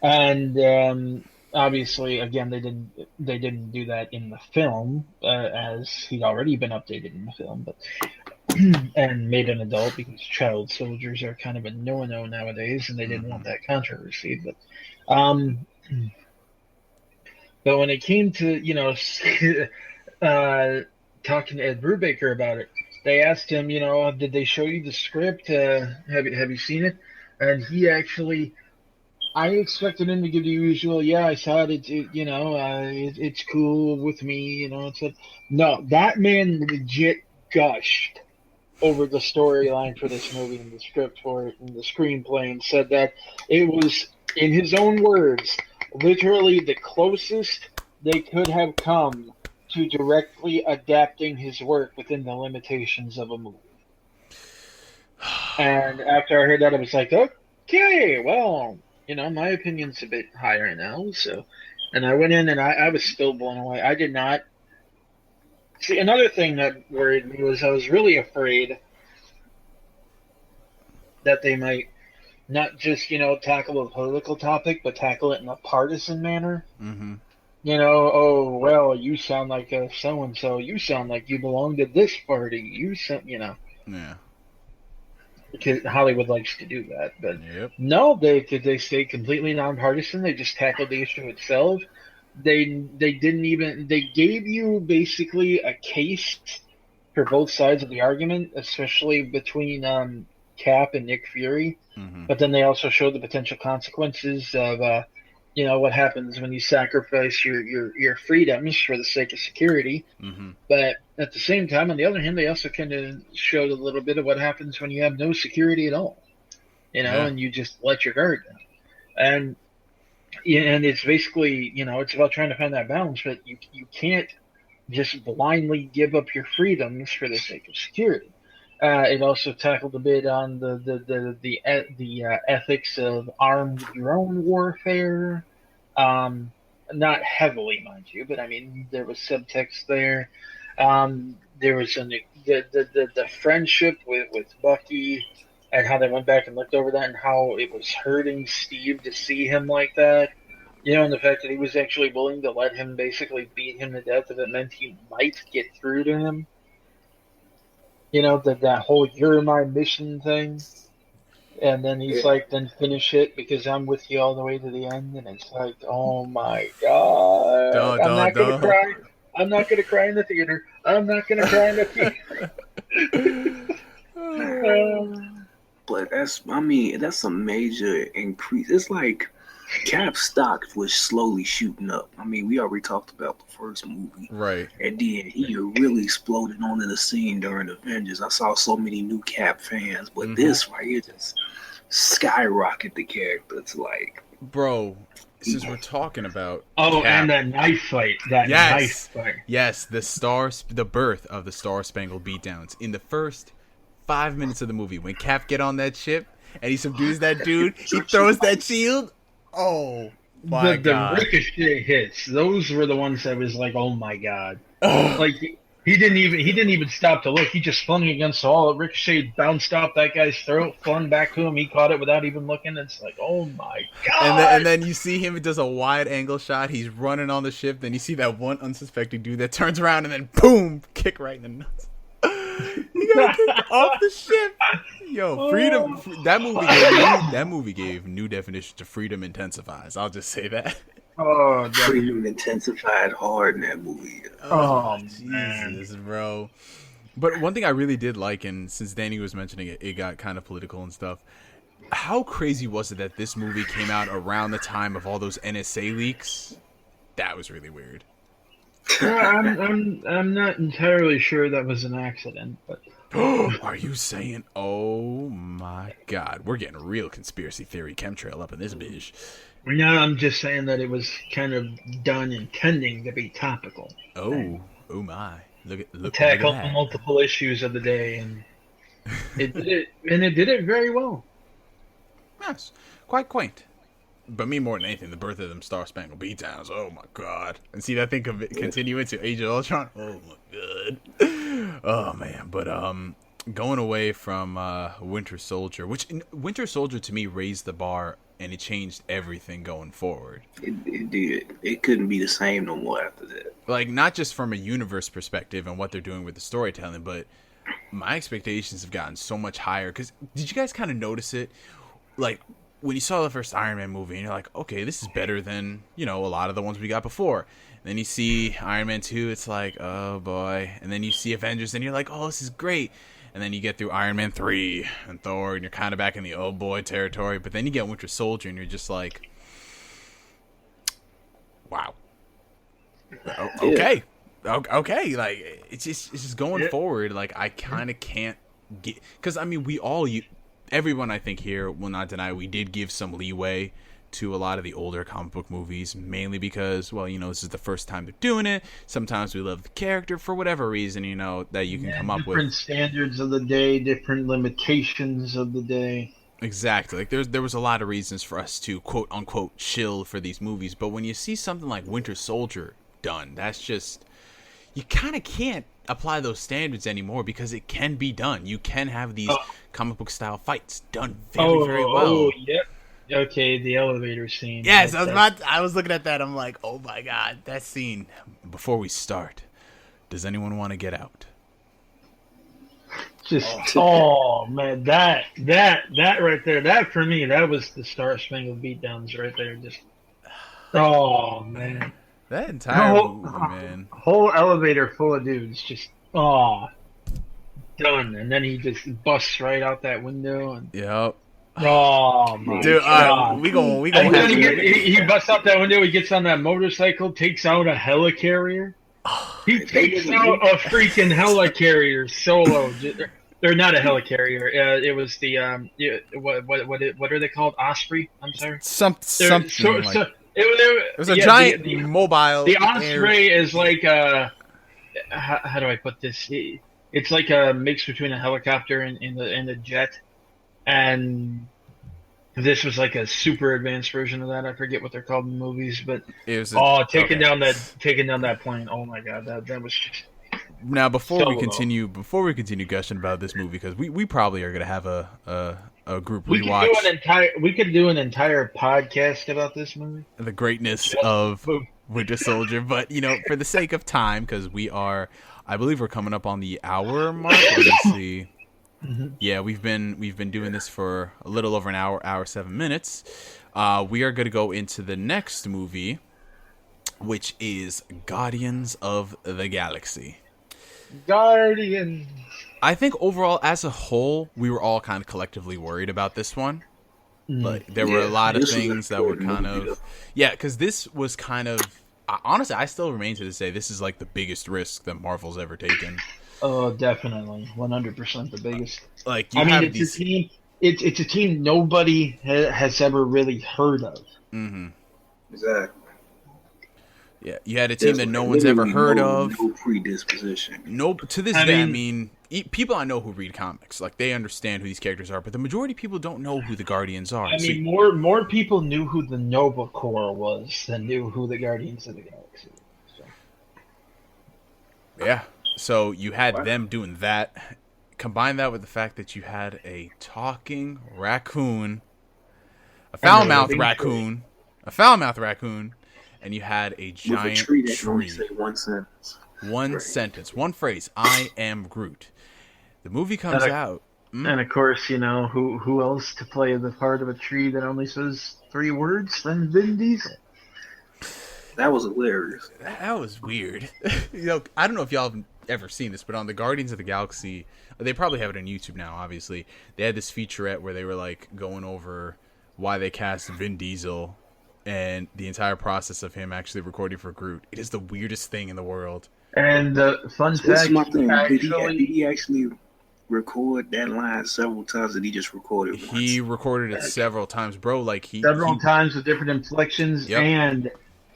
And obviously, again, they didn't do that in the film, as he'd already been updated in the film, but and made an adult, because child soldiers are kind of a no-no nowadays, and they didn't want that controversy. But when it came to talking to Ed Brubaker about it, they asked him, did they show you the script? Have you seen it? And he actually, I expected him to give the usual, yeah, I saw it, it's cool with me, no, that man legit gushed over the storyline for this movie and the script for it and the screenplay, and said that it was, in his own words, literally the closest they could have come to directly adapting his work within the limitations of a movie. And after I heard that, I was like, okay, well, my opinion's a bit higher now. So, and I went in and I was still blown away. I did not See, another thing that worried me was I was really afraid that they might not just, tackle a political topic, but tackle it in a partisan manner. Mm-hmm. Oh, well, you sound like a so-and-so. You sound like you belong to this party. Yeah. Because Hollywood likes to do that. But Yep. no, they stayed completely nonpartisan. They just tackled the issue itself. They didn't even, they gave you basically a case for both sides of the argument, especially between Cap and Nick Fury. Mm-hmm. But then they also showed the potential consequences of what happens when you sacrifice your freedoms for the sake of security. Mm-hmm. But at the same time, on the other hand, they also kind of showed a little bit of what happens when you have no security at all, and you just let your guard down. And it's basically, it's about trying to find that balance, but you can't just blindly give up your freedoms for the sake of security. It also tackled a bit on the ethics of armed drone warfare. Not heavily, mind you, but I mean there was subtext there. There was the friendship with Bucky, and how they went back and looked over that, and how it was hurting Steve to see him like that. And the fact that he was actually willing to let him basically beat him to death if it meant he might get through to him. That whole "you're my mission" thing. And then he's like, then finish it because I'm with you all the way to the end. And it's like, oh my God. I'm not going to cry. I'm not going to cry in the theater. I'm not going to cry in the theater. But that's a major increase. It's like Cap's stock was slowly shooting up. I mean, we already talked about the first movie. Right. And then he really exploded onto the scene during Avengers. I saw so many new Cap fans, but this right here just skyrocket the character. It's like, bro, since we're talking about Cap, and that knife fight. Yes, the birth of the Star Spangled Beatdowns. In the first 5 minutes of the movie, when Cap get on that ship and he subdues that dude, he throws that shield. Oh my God. The ricochet hits, those were the ones that was like, oh my God. Like he didn't even stop to look. He just flung against the wall. Ricochet bounced off that guy's throat, flung back to him. He caught it without even looking. It's like, oh my God. And then you see him, it does a wide angle shot. He's running on the ship. Then you see that one unsuspecting dude that turns around and then boom, kick right in the nuts. He got kicked off the ship. Yo, freedom. That movie gave new definition to freedom intensifies. I'll just say that. Oh, freedom intensified hard in that movie. Oh, Jesus, bro. But one thing I really did like, and since Danny was mentioning it, it got kind of political and stuff. How crazy was it that this movie came out around the time of all those NSA leaks? That was really weird. I'm not entirely sure that was an accident, but are you saying? Oh my God, we're getting a real conspiracy theory chemtrail up in this bitch. No, I'm just saying that it was kind of done intending to be topical. Oh my! Look tackle at that. Multiple issues of the day, and it did it very well. Yes, quite quaint. But me more than anything, the birth of them Star Spangled Beatdowns. Oh my God! And see that thing continue into Age of Ultron. Oh my God! Oh man! But going away from Winter Soldier, which Winter Soldier to me raised the bar and it changed everything going forward. It did. It couldn't be the same no more after that. Like not just from a universe perspective and what they're doing with the storytelling, but my expectations have gotten so much higher. Because did you guys kind of notice it? Like when you saw the first Iron Man movie and you're like, okay, this is better than, a lot of the ones we got before. And then you see Iron Man 2, it's like, oh boy. And then you see Avengers and you're like, oh, this is great. And then you get through Iron Man 3 and Thor and you're kind of back in the oh boy territory. But then you get Winter Soldier and you're just like, wow. Okay. Okay. Like, it's just going forward. Like, I kind of can't get, because I mean, everyone I think here will not deny we did give some leeway to a lot of the older comic book movies, mainly because, well, this is the first time they're doing it. Sometimes we love the character for whatever reason, that you can come up with. Different standards of the day, different limitations of the day. Exactly. Like there was a lot of reasons for us to quote unquote chill for these movies, but when you see something like Winter Soldier done, that's just, you kind of can't apply those standards anymore because it can be done. You can have these comic book style fights done very well. Oh, yep. Okay, the elevator scene. Yes, I was looking at that. I'm like, oh my god, that scene. Before we start, does anyone want to get out? Man, that right there, that for me, that was the Star Spangled Beatdowns right there. Just, man. That entire movie, man. Whole elevator full of dudes, just, done. And then he just busts right out that window. And, yep. Oh, my dude, God. we gonna and have then to... he busts out that window, he gets on that motorcycle, takes out a helicarrier. He takes out a freaking helicarrier solo. They're not a helicarrier. It was the what are they called? Osprey. I'm sorry. Something like. It was a giant mobile. The Osprey is like how do I put this? It's like a mix between a helicopter and the jet, and this was like a super advanced version of that. I forget what they're called in the movies, but taking down that plane. Oh my god, that was just. Now before we continue gushing about this movie, because we probably are gonna have a group rewatch. We could do an entire podcast about this movie. The greatness of Winter Soldier, but for the sake of time, because I believe we're coming up on the hour mark. Let's see. Mm-hmm. Yeah, we've been doing this for a little over an hour 7 minutes. We are going to go into the next movie, which is Guardians of the Galaxy. Guardians. I think overall, as a whole, we were all kind of collectively worried about this one. But there were a lot of things that were kind of... Yeah, because this was kind of... Honestly, I still remain to this day, this is like the biggest risk that Marvel's ever taken. Oh, definitely. 100% the biggest. It's a team nobody has ever really heard of. Mm-hmm. Exactly. Yeah, you had a team that no one's ever heard of. No predisposition. No, to this day, I mean, people I know who read comics, like they understand who these characters are, but the majority of people don't know who the Guardians are. I mean, more people knew who the Nova Corps was than knew who the Guardians of the Galaxy was. So. Yeah, so you had them doing that. Combine that with the fact that you had a talking raccoon, a foul-mouthed raccoon, and you had a giant tree. That only say one sentence. One sentence, one phrase. I am Groot. The movie comes out. And of course, who else to play the part of a tree that only says 3 words than Vin Diesel? That was hilarious. That was weird. I don't know if y'all have ever seen this, but on the Guardians of the Galaxy, they probably have it on YouTube now, obviously. They had this featurette where they were like going over why they cast Vin Diesel and the entire process of him actually recording for Groot. It is the weirdest thing in the world. And fun fact, did he actually record that line several times? Did he just record it once? He recorded it several times, bro. Several times with different inflections, yep. And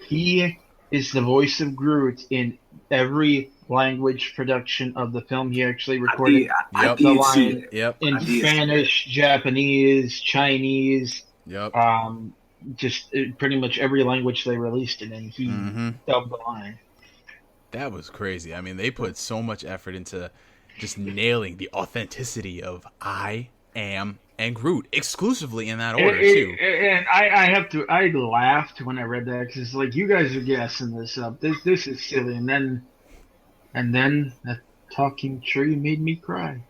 he is the voice of Groot in every language production of the film. He actually recorded the line in Spanish, Japanese, Chinese. Yep. Just pretty much every language they released it in, he dubbed the line. That was crazy. I mean, they put so much effort into just nailing the authenticity of I am and Groot exclusively in that order too. And I laughed when I read that because it's like, you guys are gassing this up. This is silly. And then that talking tree made me cry.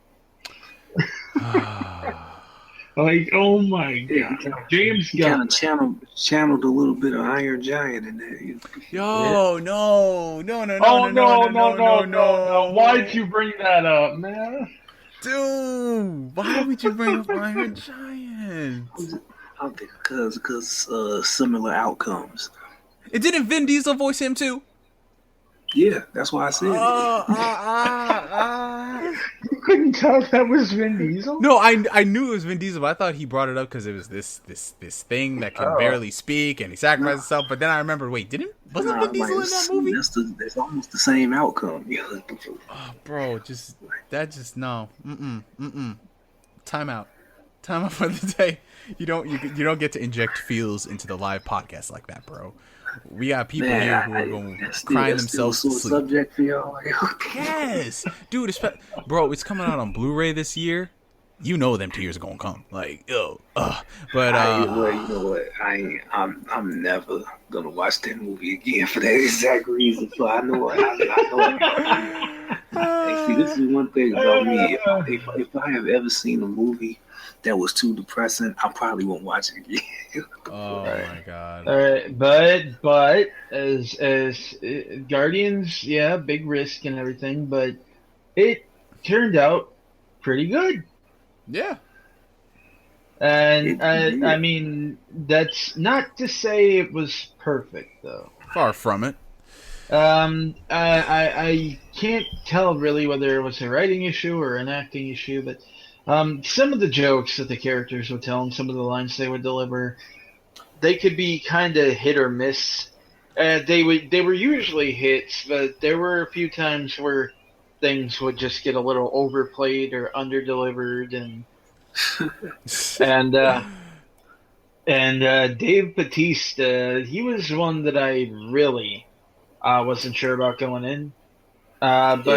Like, oh my god, James Gunn channeled a little bit of Iron Giant in there. Yo, no. Why'd you bring that up, man? Dude, why would you bring up Iron Giant? I think because similar outcomes. It didn't Vin Diesel voice him too? Yeah, that's why I said it. You couldn't tell that was Vin Diesel? No, I knew it was Vin Diesel, but I thought he brought it up because it was this thing that can barely speak and he sacrificed himself. But then I remembered, wait, wasn't Vin Diesel in that movie? That's almost the same outcome. Oh, bro, no. Time out for the day. You don't get to inject feels into the live podcast like that, bro. We got people here who are going crying themselves to sleep. Subject for y'all. Yes, dude. Bro, it's coming out on Blu-ray this year. You know them tears are gonna come. Like, yo, but you know what? I'm never gonna watch that movie again for that exact reason. So I know. See, this is one thing about me. If I have ever seen a movie that was too depressing, I probably won't watch it again. Oh my god! All right, but as Guardians, yeah, big risk and everything, but it turned out pretty good. Yeah. And I mean, that's not to say it was perfect, though. Far from it. I can't tell really whether it was a writing issue or an acting issue, but some of the jokes that the characters would tell and some of the lines they would deliver, they could be kind of hit or miss. They were usually hits, but there were a few times where things would just get a little overplayed or underdelivered, and Dave Bautista, he was one that I really wasn't sure about going in, but I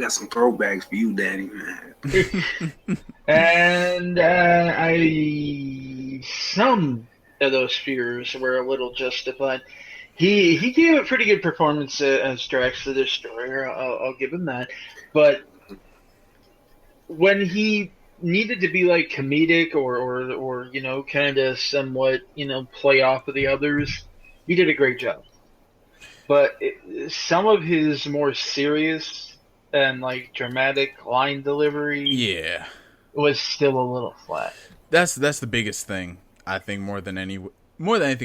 got some throwbacks for you, Danny, man. And some of those fears were a little justified. He gave a pretty good performance as Drax the Destroyer. I'll give him that. But when he needed to be like comedic or you know, kind of somewhat, you know, play off of the others, he did a great job. But some of his more serious and like dramatic line delivery, was still a little flat. That's the biggest thing, I think, more than anything.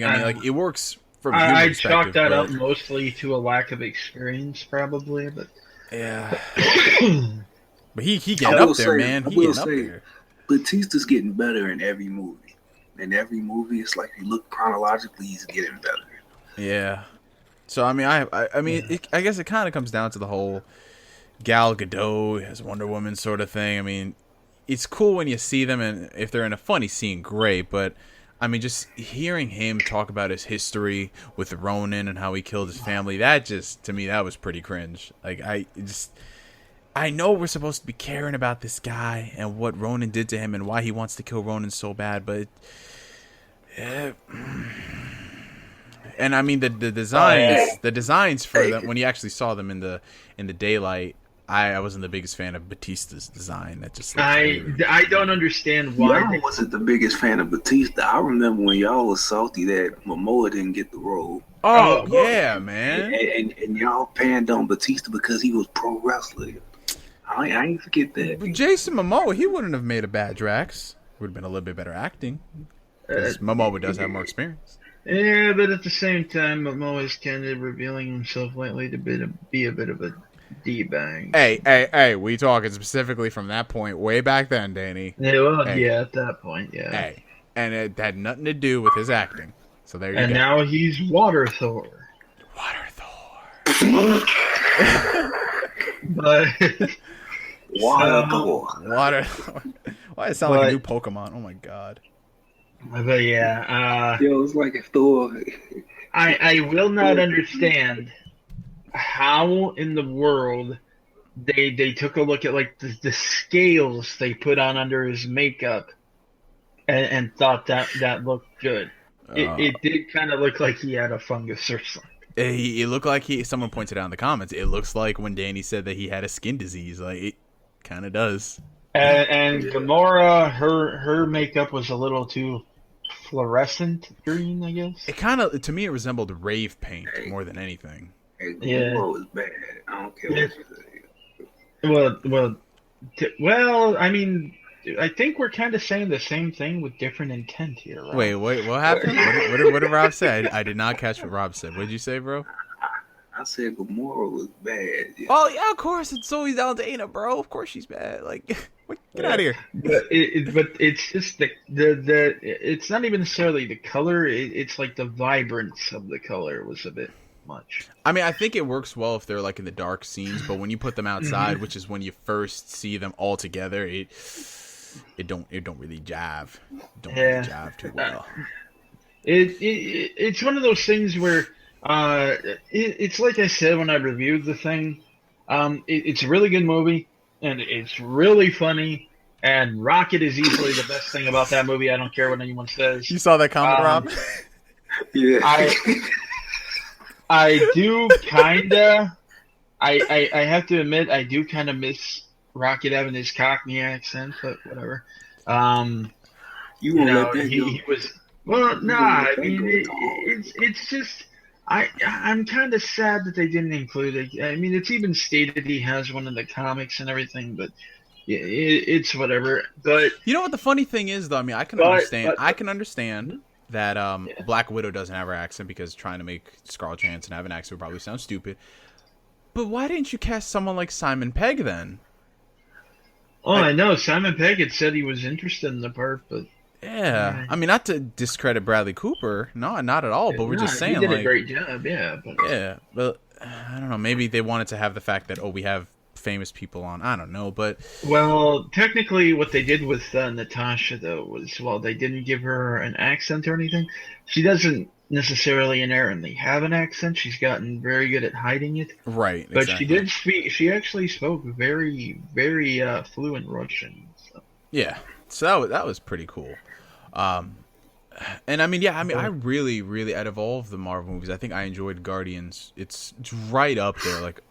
I mean, like, it works. I chalk that up mostly to a lack of experience, probably, but yeah. But he getting up there, man. He getting up there. Batista's getting better in every movie. In every movie, it's like you look chronologically, he's getting better. Yeah. So I mean, I guess it kind of comes down to the whole Gal Gadot as Wonder Woman sort of thing. I mean, it's cool when you see them, and if they're in a funny scene, great. But I mean, just hearing him talk about his history with Ronin and how he killed his family, that just, to me, that was pretty cringe. Like, I know we're supposed to be caring about this guy and what Ronin did to him and why he wants to kill Ronin so bad, but and I mean the designs for them, when you actually saw them in the daylight, I wasn't the biggest fan of Batista's design. That just I don't understand why. I wasn't the biggest fan of Batista. I remember when y'all was salty that Momoa didn't get the role. Oh yeah, man. And y'all panned on Batista because he was pro wrestler. I ain't forget that. But Jason Momoa, he wouldn't have made a bad Drax. Would have been a little bit better acting. Because Momoa does have more experience. Yeah, but at the same time, Momoa is kind of revealing himself lately to be a bit of a D-bag. Hey, we talking specifically from that point way back then, Danny. Yeah, well, yeah, at that point, yeah. Hey, and it had nothing to do with his acting. So there you go. And now he's Water Thor. Water Thor. But Water Thor. Water Thor. Why does it sound like a new Pokemon? Oh my god. But yeah, yo, it's like a Thor. I will not understand how in the world they took a look at like the scales they put on under his makeup and thought that looked good. It did kind of look like he had a fungus or something. It looked like someone pointed out in the comments, it looks like when Danny said that he had a skin disease. Like, it kind of does. And Gamora, her makeup was a little too fluorescent green, I guess. It kind of, to me, it resembled rave paint more than anything. Hey, Gamora was bad. I don't care what you say. Well, I mean, I think we're kind of saying the same thing with different intent here, right? Wait, what happened? What did Rob say? I did not catch what Rob said. What did you say, bro? I said Gamora was bad. Yeah. Oh, yeah, of course. It's always Dana, bro. Of course she's bad. Like, get out of here. But it's just the it's not even necessarily the color. It's like the vibrance of the color was a bit much. I mean, I think it works well if they're like in the dark scenes, but when you put them outside, which is when you first see them all together, it don't really jive. Really jive too well. It's one of those things where it's like I said when I reviewed the thing. It's a really good movie, and it's really funny. And Rocket is easily the best thing about that movie. I don't care what anyone says. You saw that comment, Rob? Yeah. I do kinda. I have to admit I do kind of miss Rocket having his Cockney accent, but whatever. He was. Well, nah. I mean, it's just. I'm kind of sad that they didn't include it. I mean, it's even stated he has one in the comics and everything, but it's whatever. But you know what the funny thing is, though? I mean, I can understand that Black Widow doesn't have her accent because trying to make Scarlett Johansson have an accent would probably sound stupid. But why didn't you cast someone like Simon Pegg then? Oh, I know. Simon Pegg had said he was interested in the part, but... Yeah. I mean, not to discredit Bradley Cooper. No, not at all. But we're just saying, he did a great job, yeah. But... Yeah, but I don't know. Maybe they wanted to have the fact that, we have famous people on. I don't know, but... Well, technically what they did with Natasha, though, was, well, they didn't give her an accent or anything. She doesn't necessarily inherently have an accent. She's gotten very good at hiding it. Right, but exactly. She did speak. She actually spoke very, very fluent Russian. So. Yeah, so that was pretty cool. And I mean, I really, really, out of all of the Marvel movies, I think I enjoyed Guardians. It's right up there, like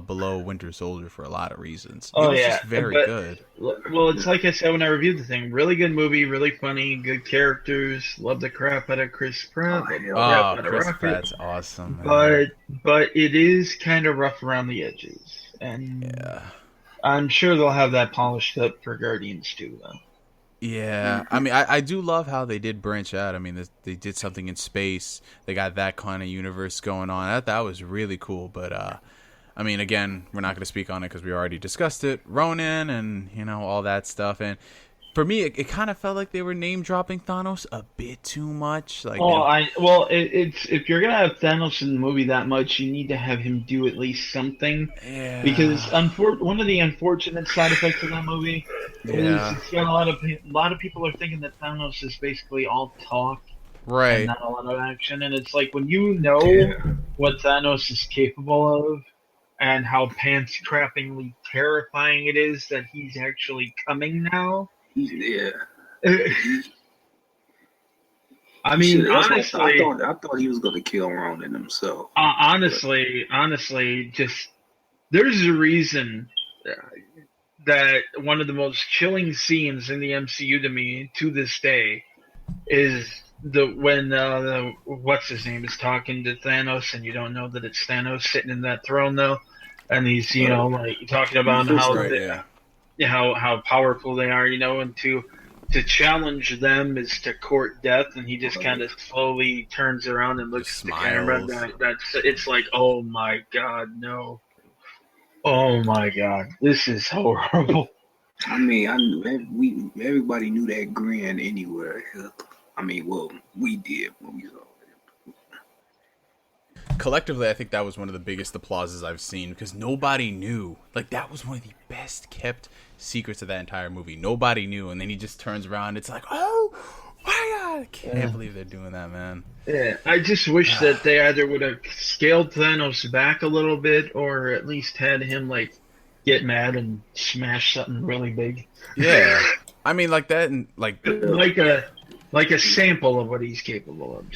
below Winter Soldier for a lot of reasons. It was just very good. Well, it's like I said when I reviewed the thing. Really good movie, really funny, good characters. Love the crap out of Chris Pratt. Chris Pratt's awesome. Man. But it is kind of rough around the edges, and yeah, I'm sure they'll have that polished up for Guardians too, though. Yeah, I mean, I do love how they did branch out. I mean, they did something in space. They got that kind of universe going on. That was really cool. But, I mean, again, we're not going to speak on it because we already discussed it. Ronin and, all that stuff. And for me, it kind of felt like they were name-dropping Thanos a bit too much. Like, it's if you're going to have Thanos in the movie that much, you need to have him do at least something. Yeah. Because one of the unfortunate side effects of that movie is it's got a lot of people are thinking that Thanos is basically all talk. Right. And not a lot of action. And it's like when you know what Thanos is capable of and how pants-crappingly terrifying it is that he's actually coming now. Yeah. I mean, honestly, I thought he was going to kill Ronan himself. Honestly, just there's a reason that one of the most chilling scenes in the MCU to me to this day is when what's his name is talking to Thanos, and you don't know that it's Thanos sitting in that throne though, and he's like talking about how powerful they are, and to challenge them is to court death, and he just kind of slowly turns around and looks at the camera. It's like, oh my god, no. Oh my god, this is horrible. I mean, everybody knew that grin anywhere. I mean, well, we did when we saw it. Collectively, I think that was one of the biggest applauses I've seen because nobody knew. Like, that was one of the best kept secrets of that entire movie. Nobody knew, and then he just turns around. It's like, oh my god, I can't believe they're doing that, man. Yeah, I just wish that they either would have scaled Thanos back a little bit, or at least had him get mad and smash something really big. Yeah, I mean, like that, and like a sample of what he's capable of.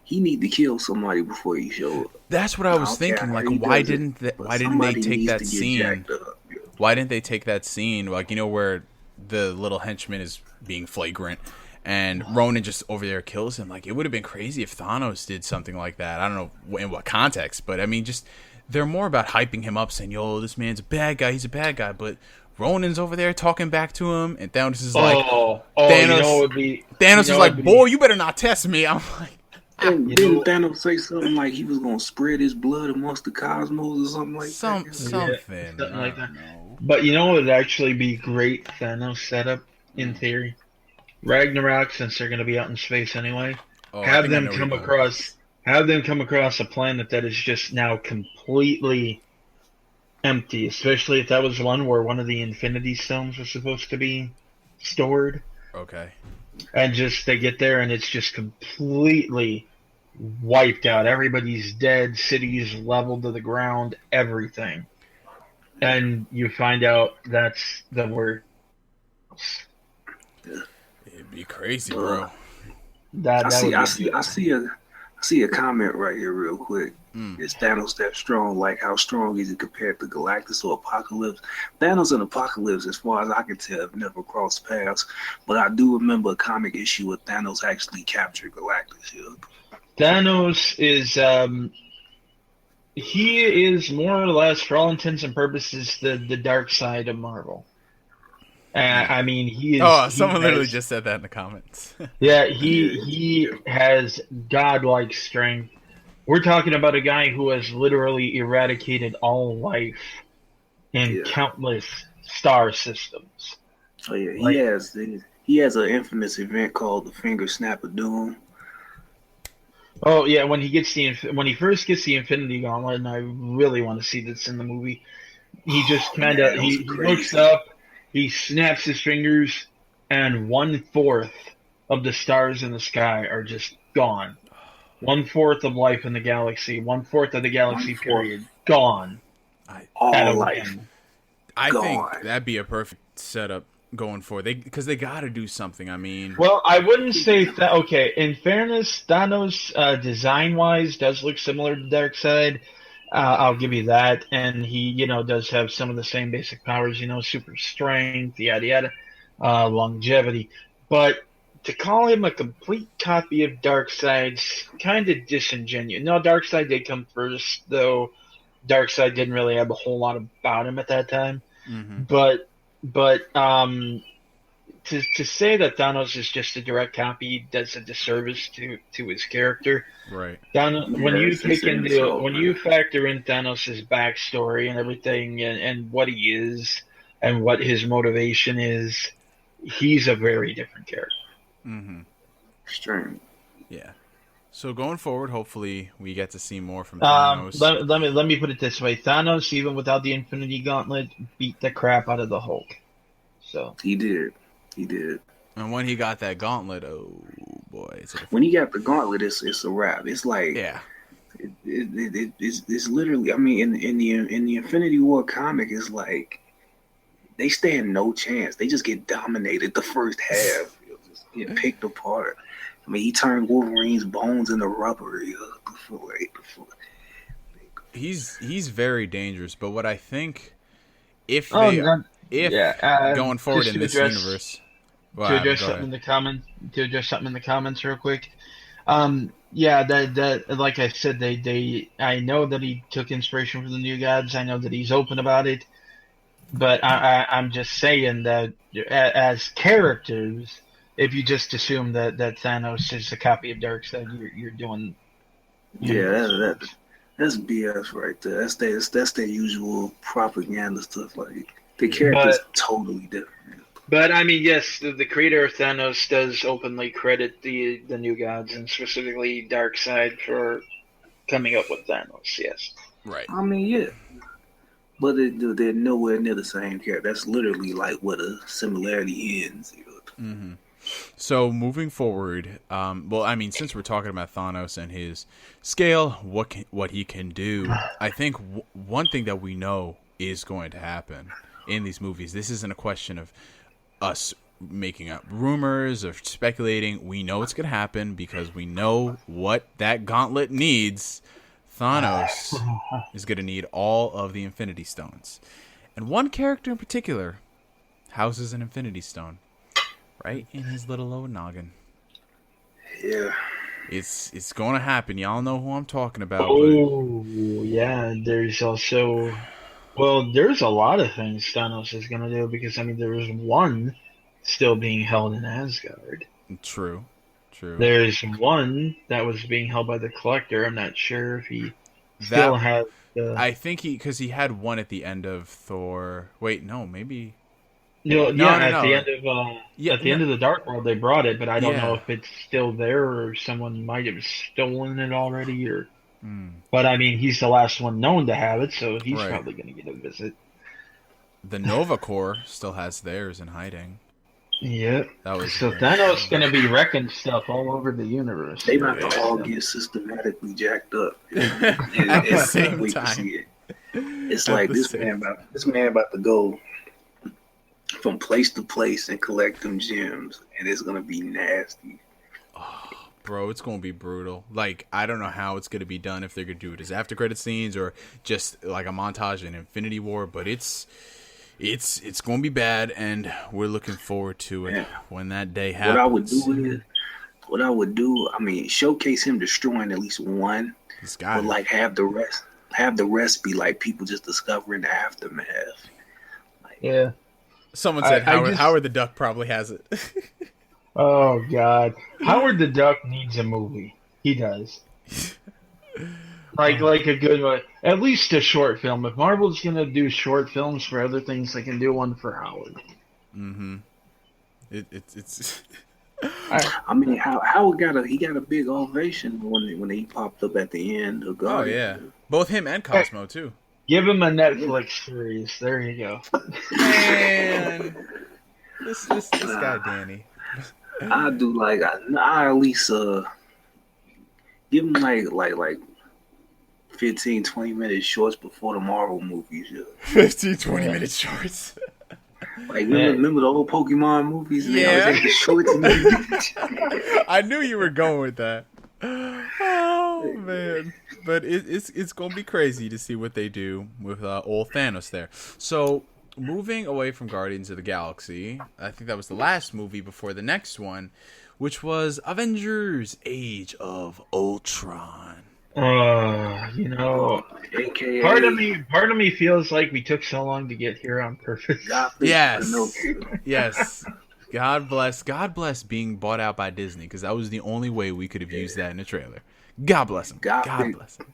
He need to kill somebody before he show up. That's what I was thinking. Like, why didn't they take that scene? Why didn't they take that scene? Like, where the little henchman is being flagrant, and Ronan just over there kills him. Like, it would have been crazy if Thanos did something like that. I don't know in what context, but I mean, just they're more about hyping him up, saying, "Yo, this man's a bad guy. He's a bad guy." But Ronan's over there talking back to him, and Thanos is like, Thanos is like, "Boy, you better not test me." I'm like. Didn't Thanos say something like he was gonna spread his blood amongst the cosmos or something like that? Something like that. But you know what would actually be great Thanos setup in theory? Ragnarok, since they're gonna be out in space anyway, have them come across a planet that is just now completely empty, especially if that was one where one of the Infinity Stones was supposed to be stored. Okay. And just they get there and it's just completely wiped out. Everybody's dead, cities leveled to the ground, everything. And you find out that's the word. It'd be crazy, bro. I see a comment right here real quick. Is Thanos that strong? Like, how strong is he compared to Galactus or Apocalypse? Thanos and Apocalypse, as far as I can tell, have never crossed paths. But I do remember a comic issue where Thanos actually captured Galactus. Yeah. Thanos is he is more or less, for all intents and purposes, the dark side of Marvel. I mean, he is. Oh, someone literally just said that in the comments. Yeah, he has godlike strength. We're talking about a guy who has literally eradicated all life in countless star systems. Oh yeah, he has an infamous event called the Finger Snap of Doom. Oh yeah, when he first gets the Infinity Gauntlet, and I really want to see this in the movie. He just he looks up, he snaps his fingers, and 1/4 of the stars in the sky are just gone. 1/4 of life in the galaxy, 1/4 of the galaxy period, gone. All life. I think that'd be a perfect setup going forward. Because they got to do something. I mean, well, I wouldn't say that. Okay, in fairness, Thanos design-wise does look similar to Darkseid. I'll give you that, and he, does have some of the same basic powers. Super strength, yada yada, longevity, but to call him a complete copy of Darkseid's kind of disingenuous. No, Darkseid did come first, though. Darkseid didn't really have a whole lot about him at that time. Mm-hmm. But to say that Thanos is just a direct copy does a disservice to his character. Right. When you factor in Thanos' backstory and everything, and what he is, and what his motivation is, he's a very different character. Mm-hmm. Extreme. Yeah. So going forward, hopefully we get to see more from Thanos. Let me put it this way: Thanos, even without the Infinity Gauntlet, beat the crap out of the Hulk. So he did. And when he got that gauntlet, oh boy! When he got the gauntlet, it's a wrap. It's like it's literally. I mean, in the Infinity War comic, it's like they stand no chance. They just get dominated the first half. Get picked apart. I mean, he turned Wolverine's bones into rubber. Before. He's very dangerous. But what I think, going forward in this universe, to address something in the comments real quick. That like I said, I know that he took inspiration from the New Gods. I know that he's open about it. But I'm just saying that as characters, if you just assume that Thanos is a copy of Darkseid, you're doing. That's BS right there. That's their usual propaganda stuff. Like the character's totally different. But I mean, yes, the creator of Thanos does openly credit the New Gods and specifically Darkseid for coming up with Thanos. Yes. Right. I mean, yeah. But they're nowhere near the same character. That's literally like where the similarity ends. Mm-hmm. So moving forward, since we're talking about Thanos and his scale, what he can do, I think one thing that we know is going to happen in these movies. This isn't a question of us making up rumors or speculating. We know it's going to happen because we know what that gauntlet needs. Thanos is going to need all of the Infinity Stones. And one character in particular houses an Infinity Stone right in his little old noggin. Yeah. It's going to happen. Y'all know who I'm talking about. Oh, yeah. There's also... Well, there's a lot of things Thanos is going to do because, I mean, there is one still being held in Asgard. True. There's one that was being held by the Collector. I'm not sure if he still has... I think because he had one at the end of Thor. Wait, no, maybe... No. At the end of the Dark World, they brought it, but I don't know if it's still there or someone might have stolen it already. But I mean, he's the last one known to have it, so he's probably going to get a visit. The Nova Corps still has theirs in hiding. Yep. That was so Thanos gonna be wrecking stuff all over the universe. They about to all get systematically jacked up. At the same wait time. to see it. It's like this man about to go from place to place and collect them gems, and it's gonna be nasty. Oh, bro, it's gonna be brutal. Like, I don't know how it's gonna be done, if they're gonna do it as after credit scenes or just like a montage in Infinity War, but it's gonna be bad, and we're looking forward to it when that day happens. What I would do, I mean, showcase him destroying at least one, but like have the rest be like people just discovering the aftermath. Like, yeah. Someone said Howard the Duck probably has it. Oh God, Howard the Duck needs a movie. He does. Like a good one, at least a short film. If Marvel's gonna do short films for other things, they can do one for Howard. Mm-hmm. It's. I mean, Howard got a big ovation when he popped up at the end of Guardians. Oh yeah, both him and Cosmo too. Give him a Netflix series. There you go. Man, this guy Danny. I do like I at least give him like 15, 20 minute shorts before the Marvel movies. 15, 20 minute shorts. Like remember the old Pokemon movies? Yeah. The shorts and I knew you were going with that. Oh man, but it's gonna be crazy to see what they do with old Thanos there. So moving away from Guardians of the Galaxy, I think that was the last movie before the next one, which was Avengers: Age of Ultron. AKA, part of me feels like we took so long to get here on purpose. Yes. God bless being bought out by Disney, because that was the only way we could have used that in a trailer. God bless him. God bless him.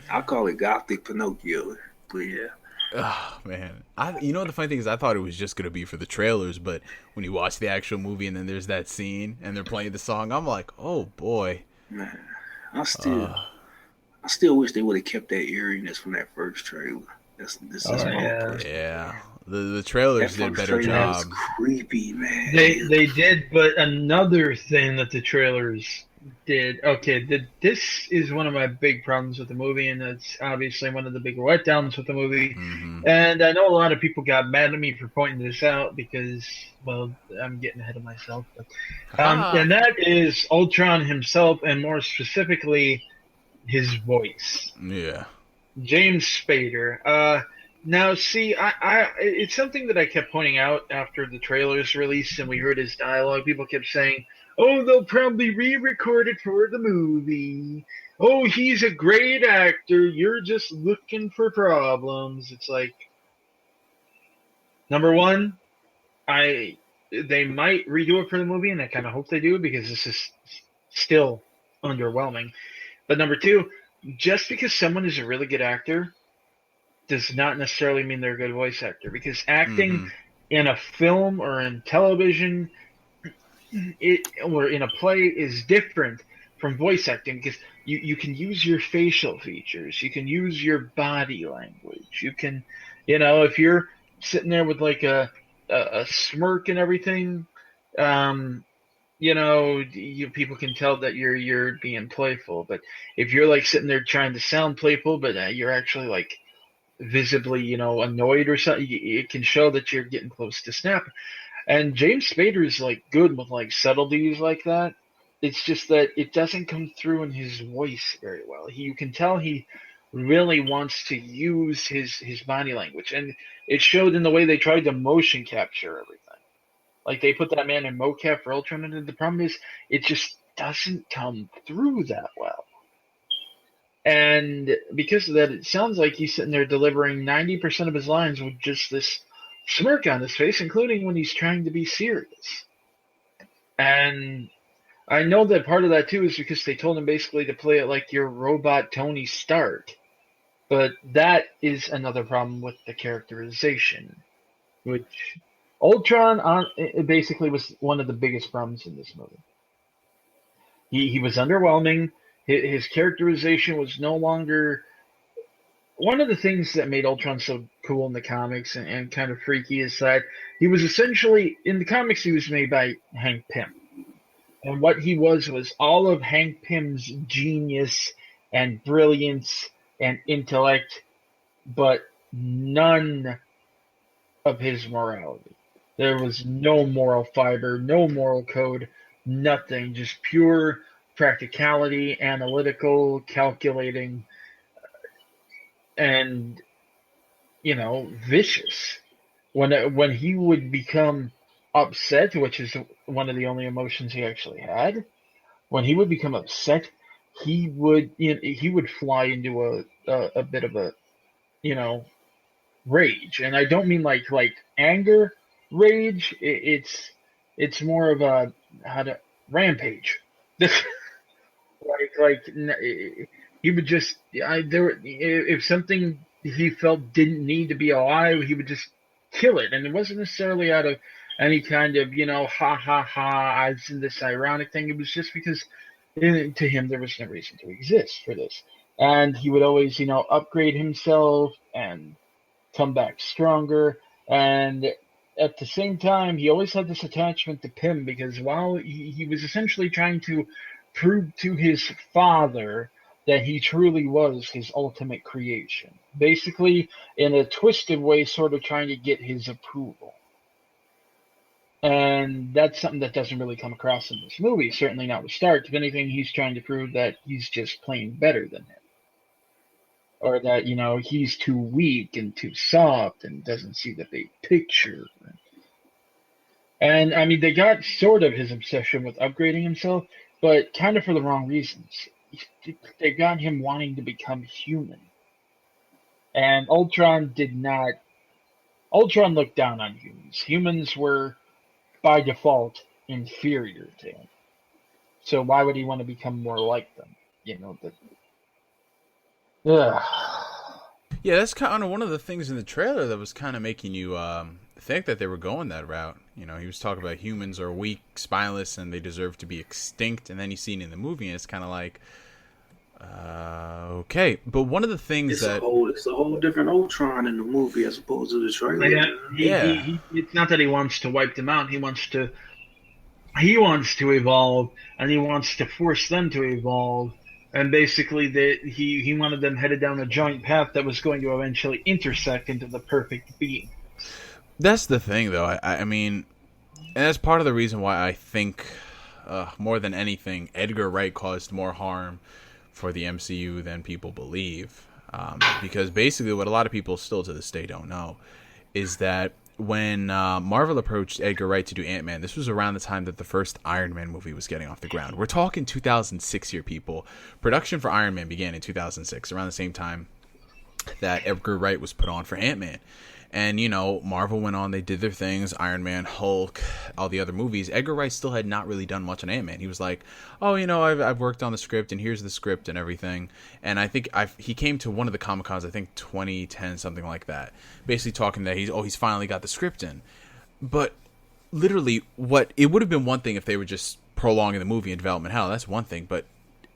I call it Gothic Pinocchio, but yeah. Oh man, the funny thing is, I thought it was just gonna be for the trailers, but when you watch the actual movie and then there's that scene and they're playing the song, I'm like, oh boy. Man, I still wish they would have kept that eeriness from that first trailer. Yeah. The trailers did a better job. Was creepy, man. They did, but another thing that the trailers did. Okay, this is one of my big problems with the movie, and it's obviously one of the big letdowns with the movie. Mm-hmm. And I know a lot of people got mad at me for pointing this out because, well, I'm getting ahead of myself. But, and that is Ultron himself, and more specifically, his voice. Yeah. James Spader. Now, see, I it's something that I kept pointing out after the trailers released and we heard his dialogue. People kept saying, oh, they'll probably re-record it for the movie. Oh, he's a great actor. You're just looking for problems. It's like, number one, they might redo it for the movie, and I kind of hope they do because this is still underwhelming. But number two, just because someone is a really good actor does not necessarily mean they're a good voice actor, because acting in a film or in television or in a play is different from voice acting, because you can use your facial features, you can use your body language, you can, if you're sitting there with like a smirk and everything, people can tell that you're being playful. But if you're like sitting there trying to sound playful, but you're actually like visibly, annoyed or something, it can show that you're getting close to snap. And James Spader is like good with like subtleties like that. It's just that it doesn't come through in his voice very well. You can tell he really wants to use his body language, and it showed in the way they tried to motion capture everything. Like, they put that man in mocap for Ultron, and the problem is it just doesn't come through that well. And because of that, it sounds like he's sitting there delivering 90% of his lines with just this smirk on his face, including when he's trying to be serious. And I know that part of that, too, is because they told him basically to play it like your robot Tony Stark. But that is another problem with the characterization, which Ultron basically was one of the biggest problems in this movie. He was underwhelming. His characterization was no longer one of the things that made Ultron so cool in the comics and kind of freaky is that he was essentially, in the comics, he was made by Hank Pym. And what he was all of Hank Pym's genius and brilliance and intellect, but none of his morality. There was no moral fiber, no moral code, nothing, just pure practicality, analytical, calculating, and, vicious. When he would become upset, which is one of the only emotions he actually had, when he would become upset, he would fly into a bit of a, rage. And I don't mean like anger rage. It's more of a rampage. He would just if something he felt didn't need to be alive, he would just kill it, and it wasn't necessarily out of any kind of ha ha ha, as in this ironic thing. It was just because to him there was no reason to exist for this, and he would always upgrade himself and come back stronger. And at the same time, he always had this attachment to Pym, because while he was essentially trying to prove to his father that he truly was his ultimate creation, basically in a twisted way, sort of trying to get his approval. And that's something that doesn't really come across in this movie, certainly not with Stark. If anything, he's trying to prove that he's just plain better than him, or that he's too weak and too soft and doesn't see the big picture. And I mean, they got sort of his obsession with upgrading himself, but kind of for the wrong reasons. They got him wanting to become human. And Ultron did not. Ultron looked down on humans. Humans were, by default, inferior to him. So why would he want to become more like them? Yeah, that's kind of one of the things in the trailer that was kind of making you think that they were going that route. He was talking about humans are weak, spineless, and they deserve to be extinct. And then you see it in the movie, and it's kind of like, okay. But one of the things it's a whole different Ultron in the movie as opposed to the trailer. It's not that he wants to wipe them out. He wants to evolve, and he wants to force them to evolve. And basically, he wanted them headed down a joint path that was going to eventually intersect into the perfect being. That's the thing, though. I mean, and that's part of the reason why I think, more than anything, Edgar Wright caused more harm for the MCU than people believe. Because basically what a lot of people still to this day don't know is that when Marvel approached Edgar Wright to do Ant-Man, this was around the time that the first Iron Man movie was getting off the ground. We're talking 2006 here, people. Production for Iron Man began in 2006, around the same time that Edgar Wright was put on for Ant-Man. And, Marvel went on, they did their things, Iron Man, Hulk, all the other movies. Edgar Wright still had not really done much on Ant-Man. He was like, oh, I've worked on the script, and here's the script and everything. And I think he came to one of the Comic-Cons, I think 2010, something like that, basically talking that he's finally got the script in. But literally, it would have been one thing if they were just prolonging the movie in development hell. That's one thing. But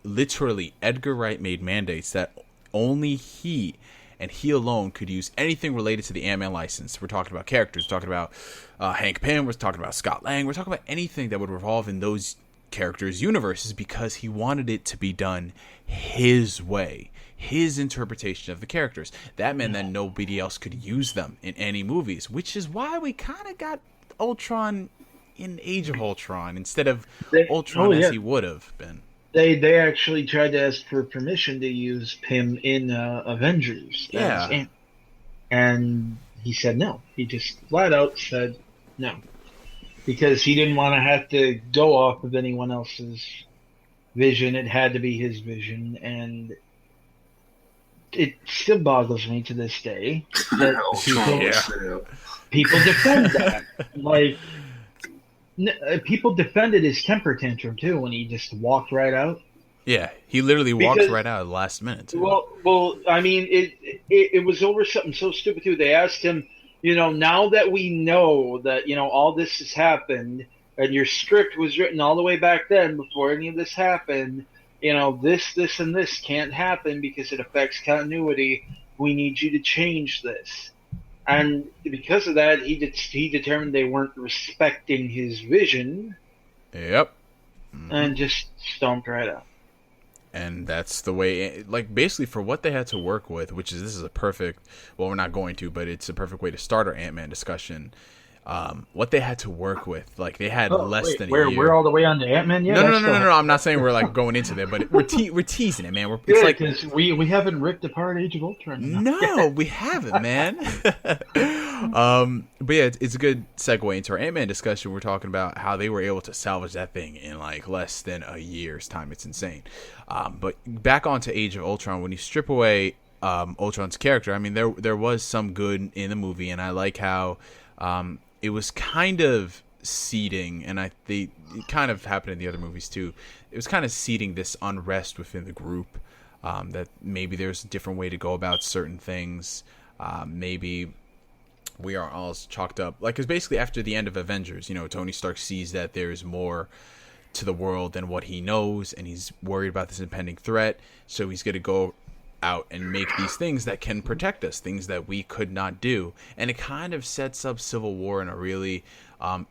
literally, Edgar Wright made mandates that only he and he alone could use anything related to the Ant-Man license. We're talking about characters. We're talking about Hank Pym. We're talking about Scott Lang. We're talking about anything that would revolve in those characters' universes, because he wanted it to be done his way, his interpretation of the characters. That meant that nobody else could use them in any movies, which is why we kind of got Ultron in Age of Ultron instead of Ultron as he would have been. They actually tried to ask for permission to use Pym in Avengers. Yeah. And he said no. He just flat out said no. Because he didn't want to have to go off of anyone else's vision. It had to be his vision. And it still boggles me to this day that people defend that. Like, people defended his temper tantrum too when he just walked right out. Yeah, he literally walked right out at the last minute. Too. Well, I mean, it was over something so stupid too. They asked him, now that we know that all this has happened, and your script was written all the way back then before any of this happened, this, and this can't happen because it affects continuity. we need you to change this. And because of that, he determined they weren't respecting his vision. Yep. And just stomped right out. And that's the way, like, basically for what they had to work with, which is, this is a perfect, well, we're not going to, but it's a perfect way to start our Ant-Man discussion. What they had to work with, like, they had less than a year. We're all the way on to Ant-Man yet? No. I'm not saying we're, like, going into there, but we're teasing it, man. It's like, because we haven't ripped apart Age of Ultron. No, we haven't, man. But yeah, it's a good segue into our Ant-Man discussion. We're talking about how they were able to salvage that thing in, like, less than a year's time. It's insane. But back onto Age of Ultron, when you strip away Ultron's character, I mean, there was some good in the movie, and I like how it was kind of seeding, and it kind of happened in the other movies too. It was kind of seeding this unrest within the group, that maybe there's a different way to go about certain things. Maybe we are all chalked up, like, because basically after the end of Avengers, you know, Tony Stark sees that there's more to the world than what he knows, and he's worried about this impending threat, so he's going to go out and make these things that can protect us, things that we could not do. And it kind of sets up Civil War in a really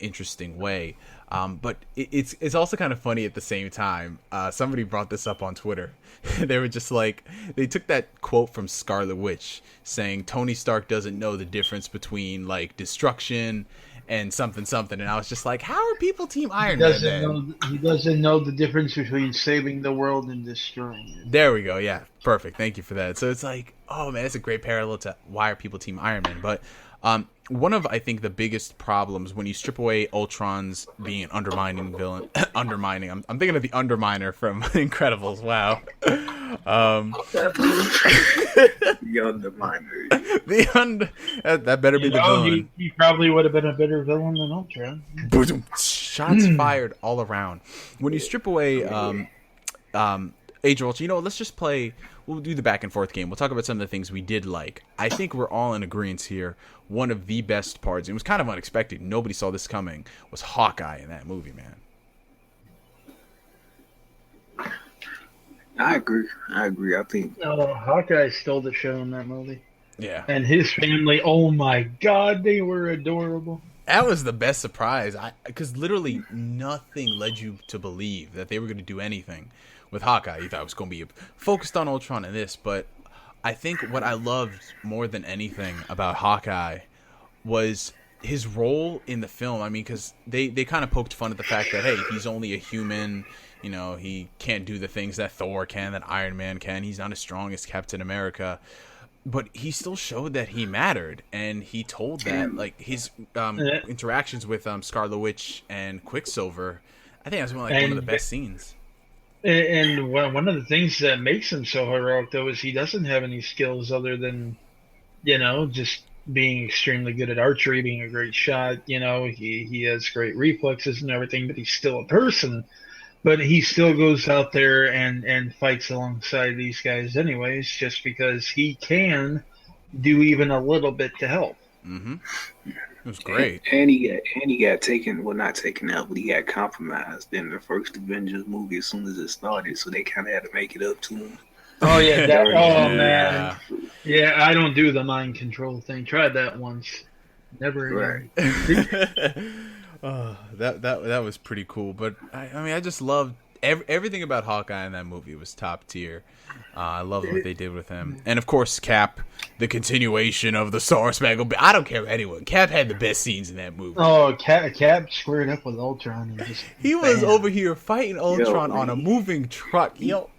interesting way. But it's also kind of funny at the same time. Somebody brought this up on Twitter. They were just like, they took that quote from Scarlet Witch saying Tony Stark doesn't know the difference between, like, destruction and something, and I was just like, how are people Team Iron Man? He doesn't know the difference between saving the world and destroying it. There we go. Yeah, perfect. Thank you for that. So it's like, oh man, it's a great parallel to why are people Team Iron Man. But one of, I think, the biggest problems when you strip away Ultron's being an undermining villain, I'm thinking of the Underminer from Incredibles. Wow. The Underminer. That better be the villain. He probably would have been a better villain than Ultron. Shots fired all around. When you strip away Age of Ultron, you know, let's just play. We'll do the back and forth game. We'll talk about some of the things we did like. I think we're all in agreement here. One of the best parts, it was kind of unexpected, nobody saw this coming, was Hawkeye in that movie, man. I agree. I think Hawkeye stole the show in that movie. Yeah. And his family, oh my God, they were adorable. That was the best surprise. Because literally nothing led you to believe that they were going to do anything with Hawkeye. You thought it was going to be focused on Ultron and this, but I think what I loved more than anything about Hawkeye was his role in the film. I mean, because they kind of poked fun at the fact that, hey, he's only a human. You know, he can't do the things that Thor can, that Iron Man can. He's not as strong as Captain America. But he still showed that he mattered. And he told that, like, his interactions with Scarlet Witch and Quicksilver, I think that's one of the best scenes. And one of the things that makes him so heroic, though, is he doesn't have any skills other than, you know, just being extremely good at archery, being a great shot. You know, he has great reflexes and everything, but he's still a person. But he still goes out there and fights alongside these guys anyways, just because he can do even a little bit to help. Mm-hmm. It was great. And he got taken, well, not taken out, but he got compromised in the first Avengers movie as soon as it started, so they kind of had to make it up to him. Oh, yeah. Man. Yeah, I don't do the mind control thing. Tried that once. Never again. Right. That was pretty cool. But, I mean, I just loved everything about Hawkeye in that movie was top tier. I love what they did with him. And, of course, Cap, the continuation of the Star Spangled. I don't care anyone. Cap had the best scenes in that movie. Oh, Cap squared up with Ultron. And he was over here fighting Ultron on a moving truck. Yo,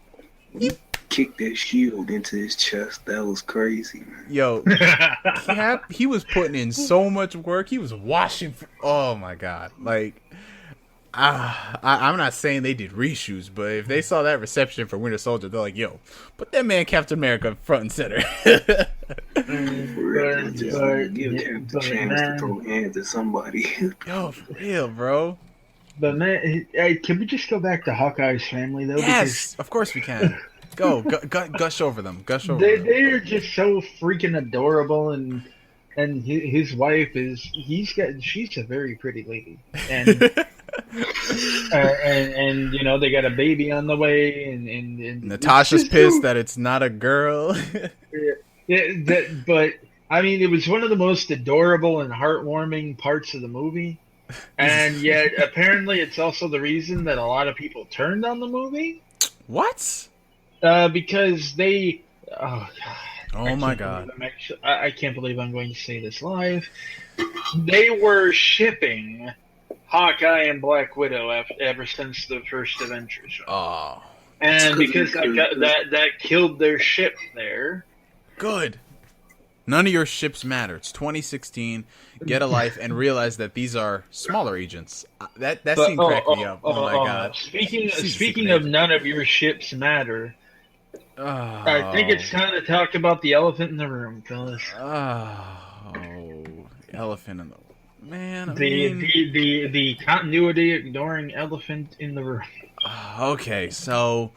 he kicked that shield into his chest. That was crazy, man. Yo, Cap, he was putting in so much work. He was washing. Oh, my God. Like, I'm not saying they did reshoots, but if they saw that reception for Winter Soldier, they're like, yo, put that man Captain America front and center. Give Cap the chance to throw hands at somebody. Yo, for real, bro. But man, can we just go back to Hawkeye's family, though? Yes, of course we can. Go, gush over them. They're just so freaking adorable, and his wife she's a very pretty lady, and and you know they got a baby on the way, and Natasha's pissed that it's not a girl. But I mean, it was one of the most adorable and heartwarming parts of the movie, and yet apparently it's also the reason that a lot of people turned on the movie. What? Because they. Oh God. Oh my God. I can't believe I'm going to say this live. They were shipping Hawkeye and Black Widow ever since the first Avengers. Oh. And because that killed their ship there. Good. None of your ships matter. It's 2016. Get a life and realize that these are smaller agents. That scene cracked me up. Oh my God. Speaking of none of your ships matter, I think it's time to talk about the elephant in the room, fellas. Oh, elephant in the man. The continuity ignoring elephant in the room. Okay, so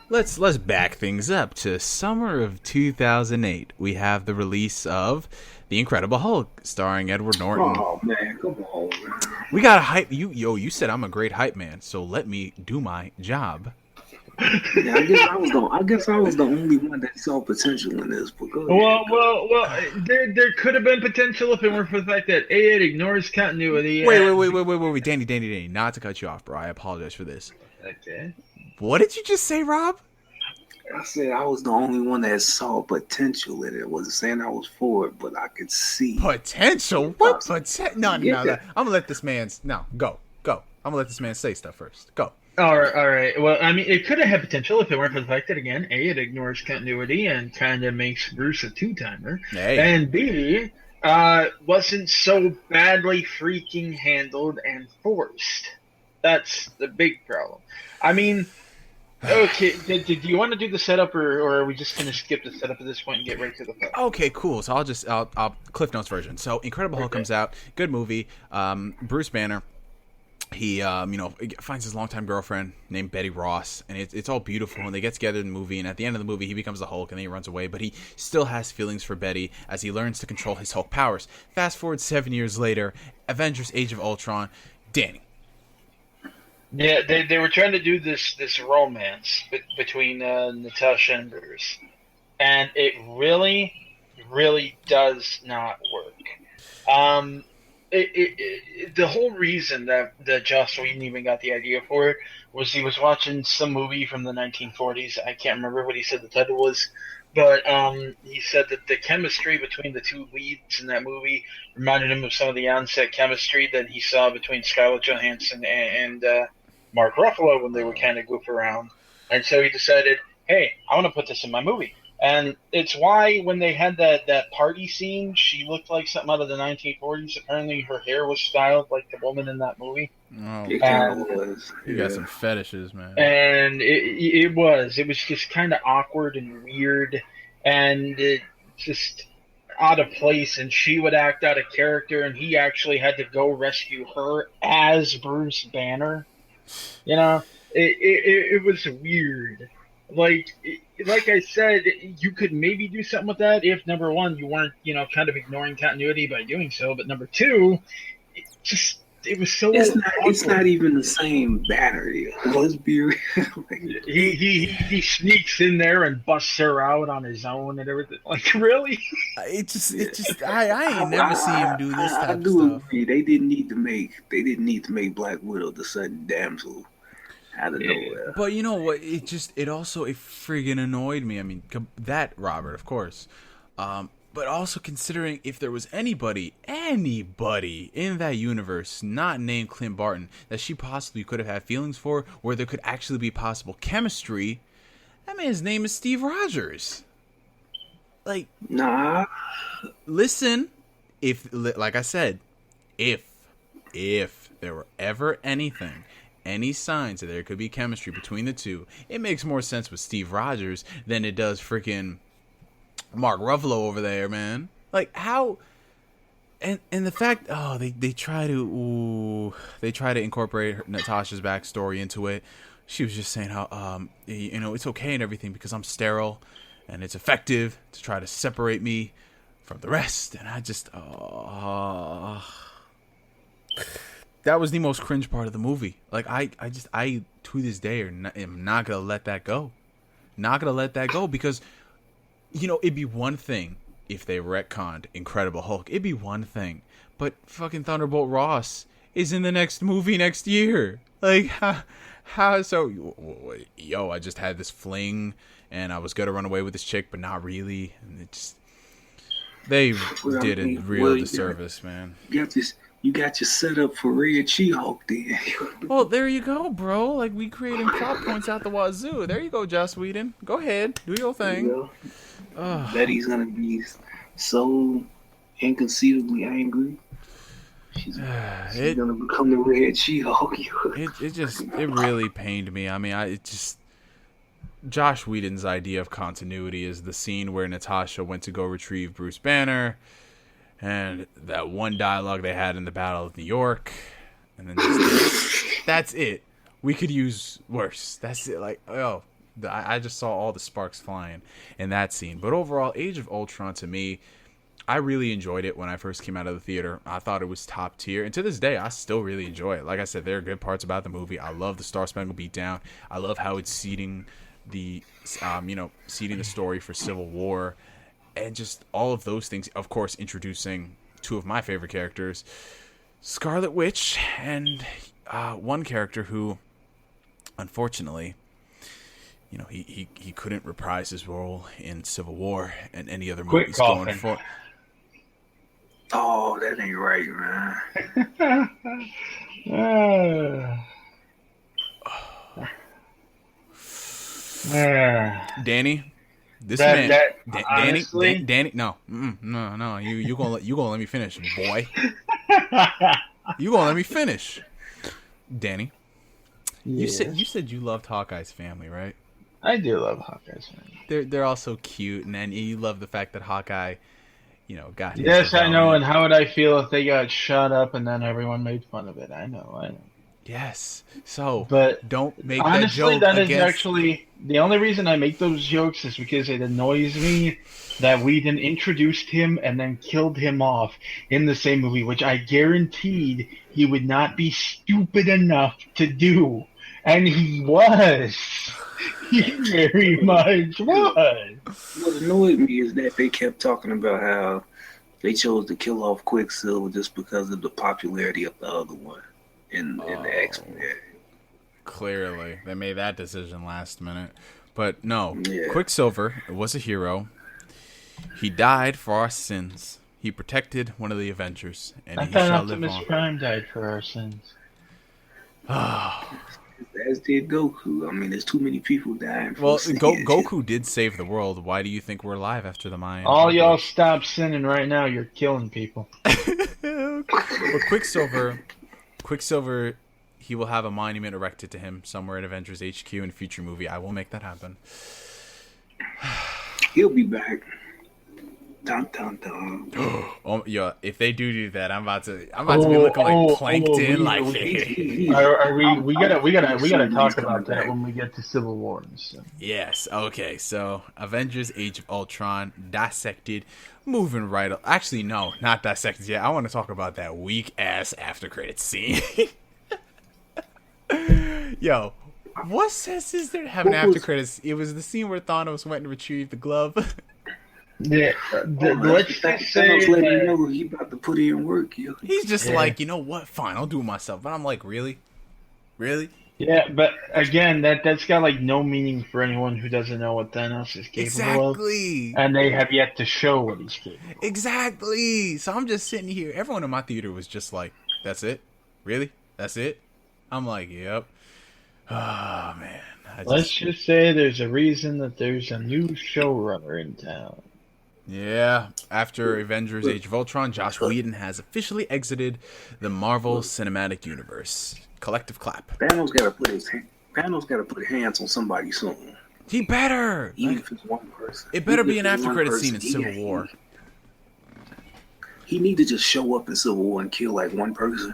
let's back things up to summer of 2008. We have the release of The Incredible Hulk, starring Edward Norton. Oh man, come on, man. We got a hype. You said I'm a great hype man, so let me do my job. Yeah, I guess I was the only one that saw potential in this. But well, there could have been potential if it weren't for the fact that it ignores continuity. Wait, Danny, not to cut you off, bro. I apologize for this. Okay. What did you just say, Rob? I said I was the only one that saw potential in it. I wasn't saying I was for it, but I could see potential. What potential? No. I'm gonna let this man. Go. I'm gonna let this man say stuff first. Go. All right. Well, I mean, it could have had potential if it weren't for the fact that, again, A, it ignores continuity and kind of makes Bruce a two-timer. Hey. And B, wasn't so badly freaking handled and forced. That's the big problem. I mean, okay, do you want to do the setup, or are we just going to skip the setup at this point and get right to the part? Okay, cool. So I'll Cliff Notes version. So Incredible Hulk comes out. Good movie. Bruce Banner. He, finds his longtime girlfriend named Betty Ross, and it's all beautiful, and they get together in the movie, and at the end of the movie, he becomes the Hulk, and then he runs away, but he still has feelings for Betty as he learns to control his Hulk powers. Fast forward 7 years later, Avengers Age of Ultron. Danny. Yeah, they were trying to do this romance between Natasha and Bruce, and it really, really does not work. The whole reason that Joss Whedon even got the idea for it was he was watching some movie from the 1940s. I can't remember what he said the title was, but he said that the chemistry between the two leads in that movie reminded him of some of the on-set chemistry that he saw between Scarlett Johansson and Mark Ruffalo when they would kind of goof around. And so he decided, hey, I want to put this in my movie. And it's why when they had that party scene, she looked like something out of the 1940s. Apparently her hair was styled like the woman in that movie. Oh, it kind of was. You got some fetishes, man. And it was just kind of awkward and weird, and it just out of place. And she would act out of character, and he actually had to go rescue her as Bruce Banner. You know, it was weird. Like I said, you could maybe do something with that if, number one, you weren't, kind of ignoring continuity by doing so. But number two, it was so. It's not even the same Banner. Let's be real. He sneaks in there and busts her out on his own and everything. Like, really? I ain't never seen him do this type of stuff. Agree. They didn't need to make Black Widow the sudden damsel out of nowhere. But you know what? It friggin' annoyed me. I mean, that Robert, of course. But also considering if there was anybody in that universe not named Clint Barton that she possibly could have had feelings for, where there could actually be possible chemistry, that man's name is Steve Rogers. Like, nah. Listen, like I said, if there were ever any signs that there could be chemistry between the two, it makes more sense with Steve Rogers than it does freaking Mark Ruffalo over there, man. Like, how? And the fact, they try to incorporate Natasha's backstory into it. She was just saying how it's okay and everything because I'm sterile and it's effective to try to separate me from the rest. And I just that was the most cringe part of the movie. Like, I to this day am not gonna let that go. Not gonna let that go because it'd be one thing if they retconned Incredible Hulk. It'd be one thing. But fucking Thunderbolt Ross is in the next movie next year. Like, how so? Yo, I just had this fling, and I was gonna run away with this chick, but not really. And it just, they did a real disservice, man. You got your setup for Red She-Hulk then. Well, there you go, bro. Like, we creating plot points out the wazoo. There you go, Joss Whedon. Go ahead, do your thing. Betty's gonna be so inconceivably angry. She's gonna become the Red She-Hulk. It really pained me. I mean, Josh Whedon's idea of continuity is the scene where Natasha went to go retrieve Bruce Banner, and that one dialogue they had in the Battle of New York, and then that's it. We could use worse. That's it. Like, I just saw all the sparks flying in that scene. But overall, Age of Ultron, to me, I really enjoyed it when I first came out of the theater. I thought it was top tier. And to this day, I still really enjoy it. Like I said, there are good parts about the movie. I love the Star Spangled Beatdown. I love how it's seeding the story for Civil War. And just all of those things. Of course, introducing two of my favorite characters, Scarlet Witch, and one character who, unfortunately, he couldn't reprise his role in Civil War and any other movies going forward. Oh, that ain't right, man. Danny, Danny, no, you gonna let me finish, boy. You gonna let me finish, Danny. Yeah. You said you loved Hawkeye's family, right? I do love Hawkeye's family. They're all so cute, and then you love the fact that Hawkeye, got his Yes, I know. And how would I feel if they got shot up and then everyone made fun of it? I know. Yes. So, but don't make honestly, that joke. Is actually the only reason I make those jokes is because it annoys me that Whedon introduced him and then killed him off in the same movie, which I guaranteed he would not be stupid enough to do, and he was. He very much was. What annoyed me is that they kept talking about how they chose to kill off Quicksilver just because of the popularity of the other one in the X-Men. Clearly, they made that decision last minute. But no, Quicksilver was a hero. He died for our sins. He protected one of the Avengers, and he shall live on. Optimus Prime died for our sins. As did Goku. I mean, there's too many people dying. Well, Goku did save the world. Why do you think we're alive after the Mayan? All y'all stop sinning right now. You're killing people. But Quicksilver, he will have a monument erected to him somewhere at Avengers HQ in a future movie. I will make that happen. He'll be back. Dun, dun, dun. Oh yeah! If they do that, I'm about to be looking like Plankton. We gotta talk about that when we get to Civil War and stuff. Yes. Okay. So Avengers: Age of Ultron dissected. Moving right. Actually, no, not dissected yet. I want to talk about that weak ass after credits scene. Yo, what sense is there to have an after credits? It was the scene where Thanos went and retrieved the glove. Yeah, let's just say let me know he about to put in work. Yo. He's just like, you know what? Fine, I'll do it myself. But I'm like, really? Yeah, but again, that's got like no meaning for anyone who doesn't know what Thanos is capable of. And they have yet to show what he's capable of. Exactly. So I'm just sitting here. Everyone in my theater was just like, "That's it? Really? That's it?" I'm like, "Yep." Oh man. Let's just say there's a reason that there's a new showrunner in town. Yeah, after Avengers: Age of Ultron, Joss Whedon has officially exited the Marvel Cinematic Universe. Collective clap. Thanos got to put hands on somebody soon. He better. Even if it's one person. It better be an after-credit scene in Civil War. He need to just show up in Civil War and kill like one person.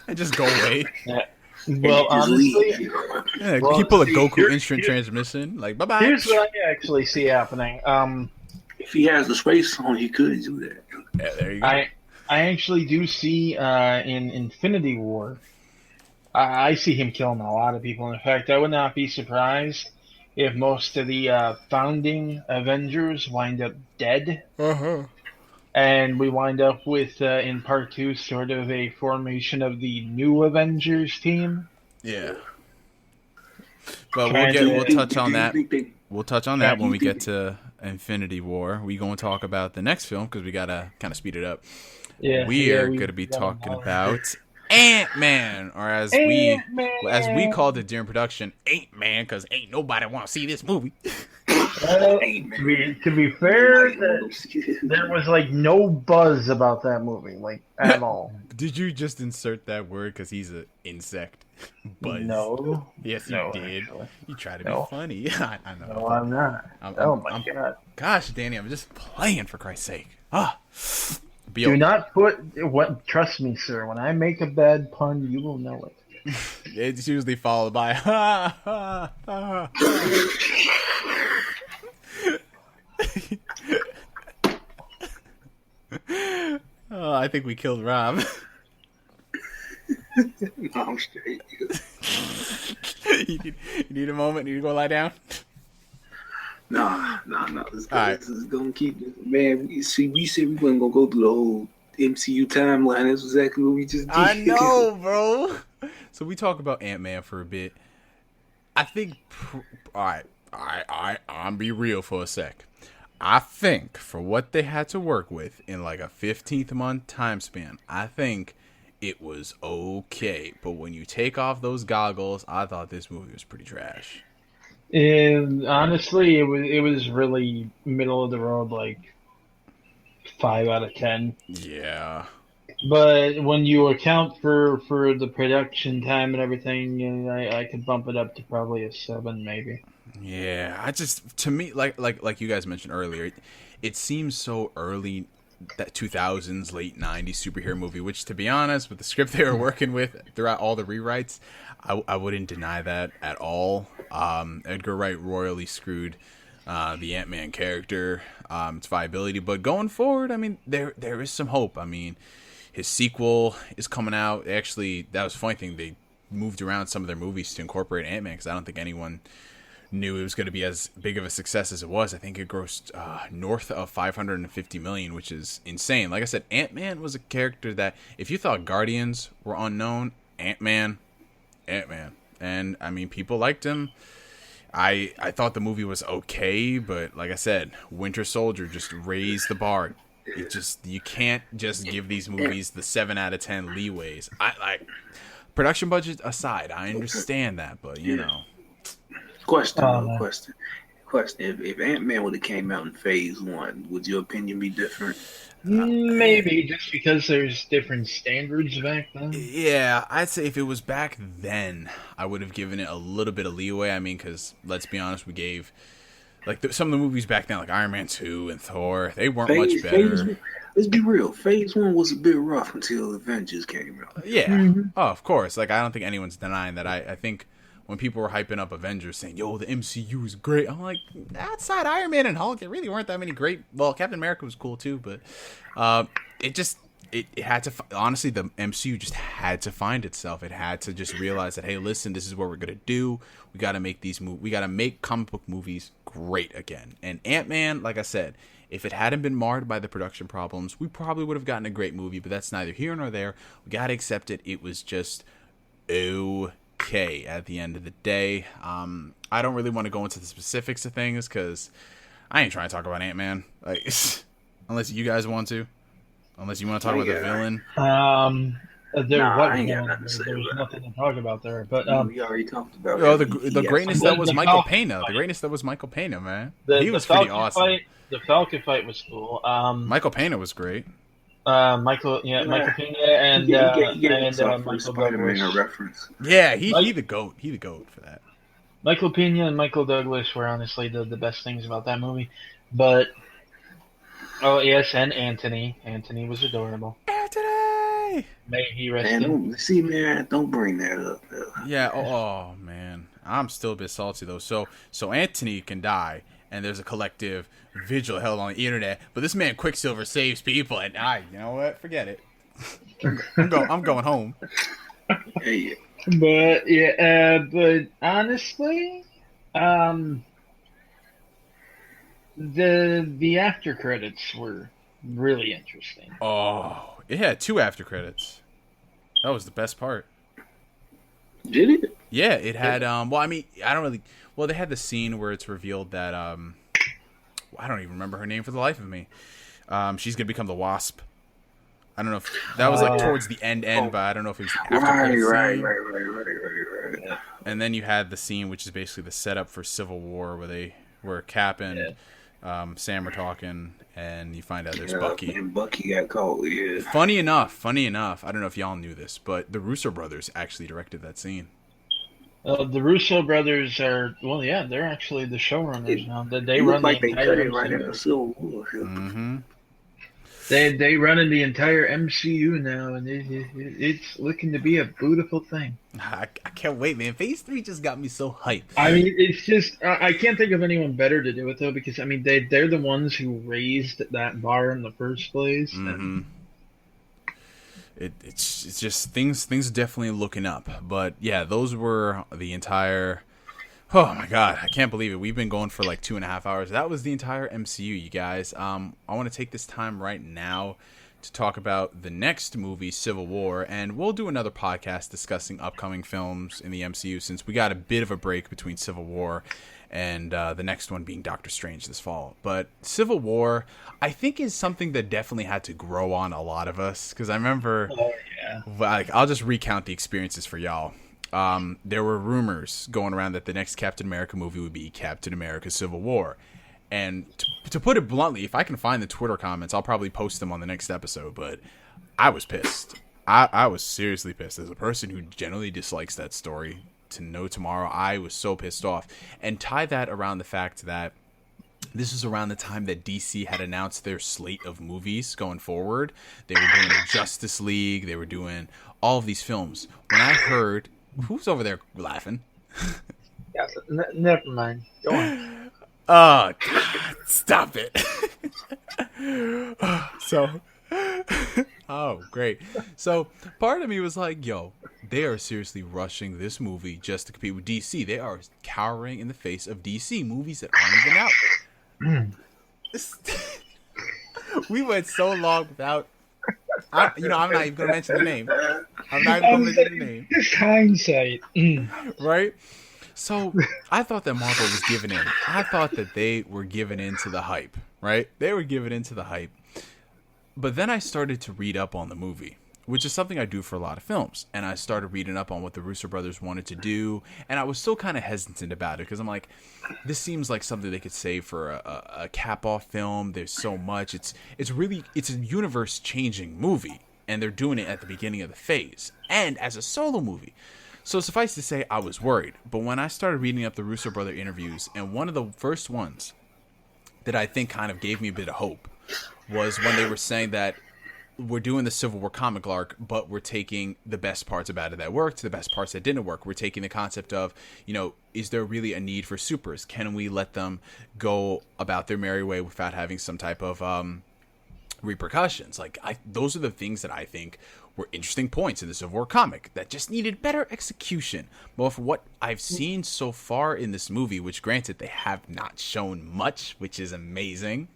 And just go away. Yeah. Well, honestly, he pull a Goku instant transmission. Like, bye-bye. Here's what I actually see happening. If he has the space on, he could do that. Yeah, there you go. I actually do see in Infinity War, I see him killing a lot of people. In fact, I would not be surprised if most of the founding Avengers wind up dead, and we wind up with in part 2 sort of a formation of the new Avengers team. Yeah. But we'll touch on that. We'll touch on that when we get to Infinity War. We going to talk about the next film because we got to kind of speed it up. Yeah, we are going to be talking about Ant-Man, or as we called it during production, Ant-Man, because ain't nobody want to see this movie. To be fair, there was like no buzz about that movie, like at all. Did you just insert that word because he's an insect? Buzz. No. Yes, you did. Actually. You try to be funny. I know. No, I'm not. Oh my god. Gosh, Danny, I'm just playing for Christ's sake. Do not put what. Trust me, sir. When I make a bad pun, you will know it. It's usually followed by Oh, I think we killed Rob. No, I'm straight. You need a moment? Need to go lie down? No. This is gonna keep this. Man, we said we weren't gonna go through the whole MCU timeline. That's exactly what we just did. I know, bro. So we talk about Ant-Man for a bit. I think. All right. I'm be real for a sec. I think for what they had to work with in like a 15th month time span, I think it was okay. But when you take off those goggles, I thought this movie was pretty trash. And honestly, it was really middle of the road, like 5 out of 10. Yeah. But when you account for the production time and everything, I could bump it up to probably a 7, maybe. Yeah, to me, like you guys mentioned earlier, it seems so early, that 2000s, late 90s superhero movie, which, to be honest, with the script they were working with throughout all the rewrites, I wouldn't deny that at all. Edgar Wright royally screwed the Ant-Man character, its viability, but going forward, I mean, there is some hope. I mean, his sequel is coming out. Actually, that was a funny thing. They moved around some of their movies to incorporate Ant-Man because I don't think anyone knew it was going to be as big of a success as it was. I think it grossed north of $550 million, which is insane. Like I said, Ant-Man was a character that, if you thought Guardians were unknown, Ant-Man. And, I mean, people liked him. I thought the movie was okay, but like I said, Winter Soldier just raised the bar. You can't just give these movies the 7 out of 10 leeways. Production budget aside, I understand that, but you know. Question. If Ant-Man would have came out in Phase 1, would your opinion be different? Maybe, just because there's different standards back then. Yeah, I'd say if it was back then, I would have given it a little bit of leeway. I mean, because let's be honest, we gave some of the movies back then, like Iron Man 2 and Thor, they weren't much better. Let's be real. Phase 1 was a bit rough until Avengers came out. Yeah. Mm-hmm. Oh, of course. I don't think anyone's denying that. I think when people were hyping up Avengers, saying, yo, the MCU is great, I'm like, outside Iron Man and Hulk, it really weren't that many great. Well, Captain America was cool too, but it had to, honestly, the MCU just had to find itself. It had to just realize that, hey, listen, this is what we're going to do. We got to make we got to make comic book movies great again. And Ant-Man, like I said, if it hadn't been marred by the production problems, we probably would have gotten a great movie, but that's neither here nor there. We got to accept it. It was just okay at the end of the day. I don't really want to go into the specifics of things because I ain't trying to talk about Ant-Man, unless you guys want to. Unless you want to talk about the villain. There's nothing to talk about there. But we already talked about the greatness that was Michael Pena. The greatness that was Michael Pena, man. He was pretty awesome. The Falcon fight was cool. Michael Pena was great. Michael Pena and Michael Douglas. Reference. Yeah, he the GOAT. He the GOAT for that. Michael Pena and Michael Douglas were honestly the best things about that movie. But yes, and Anthony. Anthony was adorable. Anthony! May he rest in peace. See, man, don't bring that up. Yeah, oh, man. I'm still a bit salty, though. So Anthony can die, and there's a collective vigil held on the internet, but this man Quicksilver saves people, and you know what? Forget it. I'm going home. Hey. But honestly, The after credits were really interesting. Oh, it had 2 after credits. That was the best part. Did it? Yeah, it had. Well, I mean, I don't really. Well, they had the scene where it's revealed that I don't even remember her name for the life of me. She's gonna become the Wasp. I don't know if that was like towards the end, but I don't know if it was after Right. Yeah. And then you had the scene, which is basically the setup for Civil War, where Cap and Sam are talking, and you find out there's Bucky. And Bucky got caught. Yeah. Funny enough, I don't know if y'all knew this, but the Russo brothers actually directed that scene. The Russo brothers are they're actually the showrunners now. They run the entire right in the Civil War. Mm-hmm. They run in the entire MCU now, and it's looking to be a beautiful thing. I can't wait, man. Phase 3 just got me so hyped. I mean, it's just I can't think of anyone better to do it though, because I mean they're the ones who raised that bar in the first place. Mm-hmm. It's just things are definitely looking up. But yeah, those were the entire. Oh my god, I can't believe it. We've been going for like 2.5 hours. That was the entire MCU, you guys. I want to take this time right now to talk about the next movie, Civil War, and we'll do another podcast discussing upcoming films in the MCU since we got a bit of a break between Civil War and the next one being Doctor Strange this fall. But Civil War, I think, is something that definitely had to grow on a lot of us, because I remember, like, I'll just recount the experiences for y'all. There were rumors going around that the next Captain America movie would be Captain America Civil War. And to put it bluntly, if I can find the Twitter comments, I'll probably post them on the next episode. But I was pissed. I was seriously pissed. As a person who generally dislikes that story, to know tomorrow, I was so pissed off. And tie that around the fact that this is around the time that DC had announced their slate of movies going forward. They were doing the Justice League. They were doing all of these films. When I heard... Who's over there laughing? Yeah, never mind. Go on. Oh, God, stop it. Oh, great. So part of me was like, yo, they are seriously rushing this movie just to compete with DC. They are cowering in the face of DC movies that aren't even out. We went so long without... I'm not even going to mention the name. I'm not even going to mention the name. Just hindsight. Right? So, I thought that Marvel was giving in. I thought that they were giving in to the hype, right? They were giving in to the hype. But then I started to read up on the movie, which is something I do for a lot of films. And I started reading up on what the Russo brothers wanted to do. And I was still kind of hesitant about it because I'm like, this seems like something they could save for a cap-off film. There's so much. It's a universe-changing movie. And they're doing it at the beginning of the phase. And as a solo movie. So suffice to say, I was worried. But when I started reading up the Russo brother interviews, and one of the first ones that I think kind of gave me a bit of hope was when they were saying that we're doing the Civil War comic arc, but we're taking the best parts about it that worked, the best parts that didn't work. We're taking the concept of, is there really a need for supers? Can we let them go about their merry way without having some type of repercussions? Those are the things that I think were interesting points in the Civil War comic that just needed better execution. But for what I've seen so far in this movie, which granted they have not shown much, which is amazing,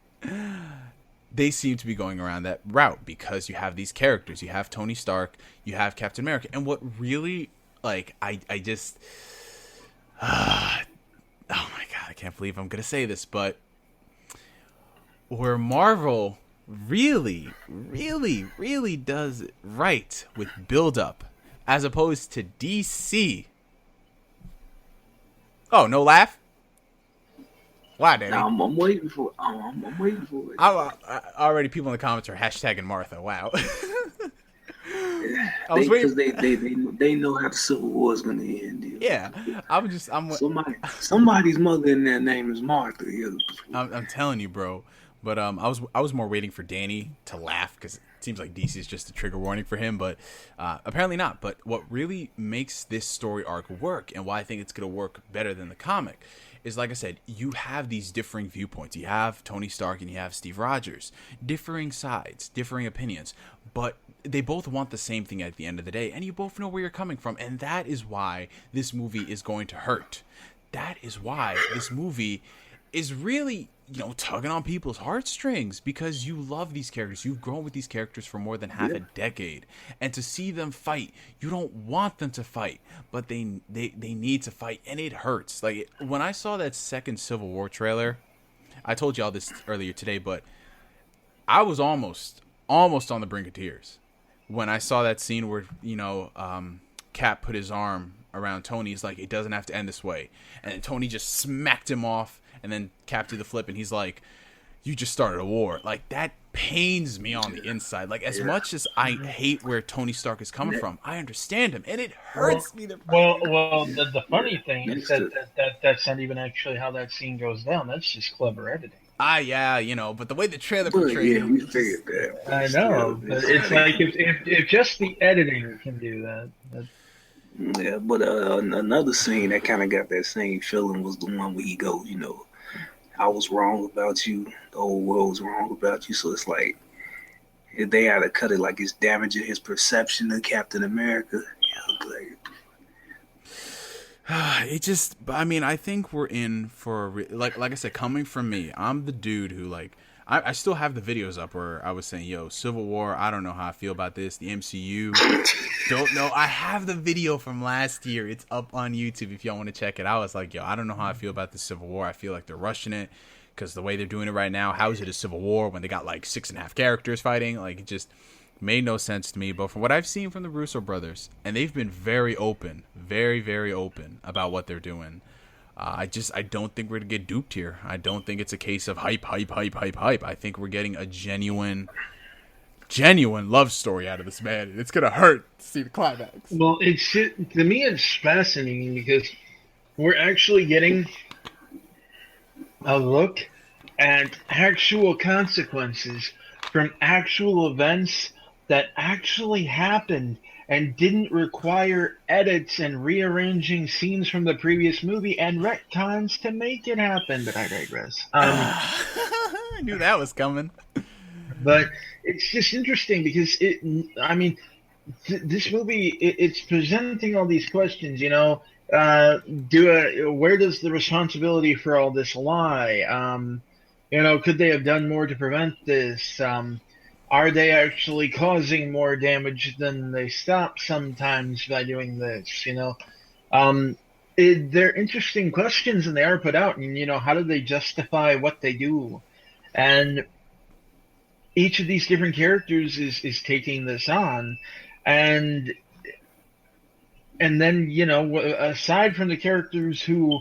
they seem to be going around that route because you have these characters. You have Tony Stark, you have Captain America, and what really, oh my God, I can't believe I'm going to say this, but where Marvel really, really, really does it right with buildup, as opposed to DC. Oh, no laugh? Why, Danny? No, I'm waiting for it. I'm waiting for it. Already, people in the comments are hashtagging Martha. Wow. I was waiting because they know how the Civil War is going to end. Yeah, somebody's mother in their name is Martha. I'm telling you, bro. But I was more waiting for Danny to laugh because it seems like DC is just a trigger warning for him, but apparently not. But what really makes this story arc work and why I think it's going to work better than the comic is, like I said, you have these differing viewpoints. You have Tony Stark and you have Steve Rogers. Differing sides, differing opinions, but they both want the same thing at the end of the day, and you both know where you're coming from, and that is why this movie is going to hurt. That is why this movie is really, tugging on people's heartstrings because you love these characters. You've grown with these characters for more than half a decade. And to see them fight, you don't want them to fight, but they need to fight, and it hurts. Like, when I saw that second Civil War trailer, I told y'all this earlier today, but I was almost on the brink of tears when I saw that scene where, Cap put his arm around Tony. He's like, it doesn't have to end this way. And then Tony just smacked him off, and then Cap did the flip, and he's like, you just started a war. Like, that pains me on the inside. Like, as much as I hate where Tony Stark is coming from, I understand him, and it hurts me. The funny thing is that's not even actually how that scene goes down. That's just clever editing. But the way the trailer portrayed it. We figured that. I know, but it's like if just the editing can do that. Yeah, but another scene that kind of got that same feeling was the one where he goes, I was wrong about you, the whole world was wrong about you. So it's like, if they had to cut it like it's damaging his perception of Captain America. I think we're in for like I said, coming from me, I'm the dude who I still have the videos up where I was saying, Civil War, I don't know how I feel about this. The MCU, don't know. I have the video from last year. It's up on YouTube if y'all want to check it out. It's like, I don't know how I feel about the Civil War. I feel like they're rushing it because the way they're doing it right now, how is it a Civil War when they got 6.5 characters fighting? Like, it just made no sense to me. But from what I've seen from the Russo brothers, and they've been very open, very, very open about what they're doing. I don't think we're going to get duped here. I don't think it's a case of hype. I think we're getting a genuine love story out of this man. And it's going to hurt to see the climax. Well, to me, it's fascinating because we're actually getting a look at actual consequences from actual events that actually happened and didn't require edits and rearranging scenes from the previous movie and retcons to make it happen. But I digress. I knew that was coming. But it's just interesting because this movie, it's presenting all these questions, where does the responsibility for all this lie? Could they have done more to prevent this? Are they actually causing more damage than they stop sometimes by doing this? They're interesting questions, and they are put out. And how do they justify what they do? And each of these different characters is taking this on, and then aside from the characters who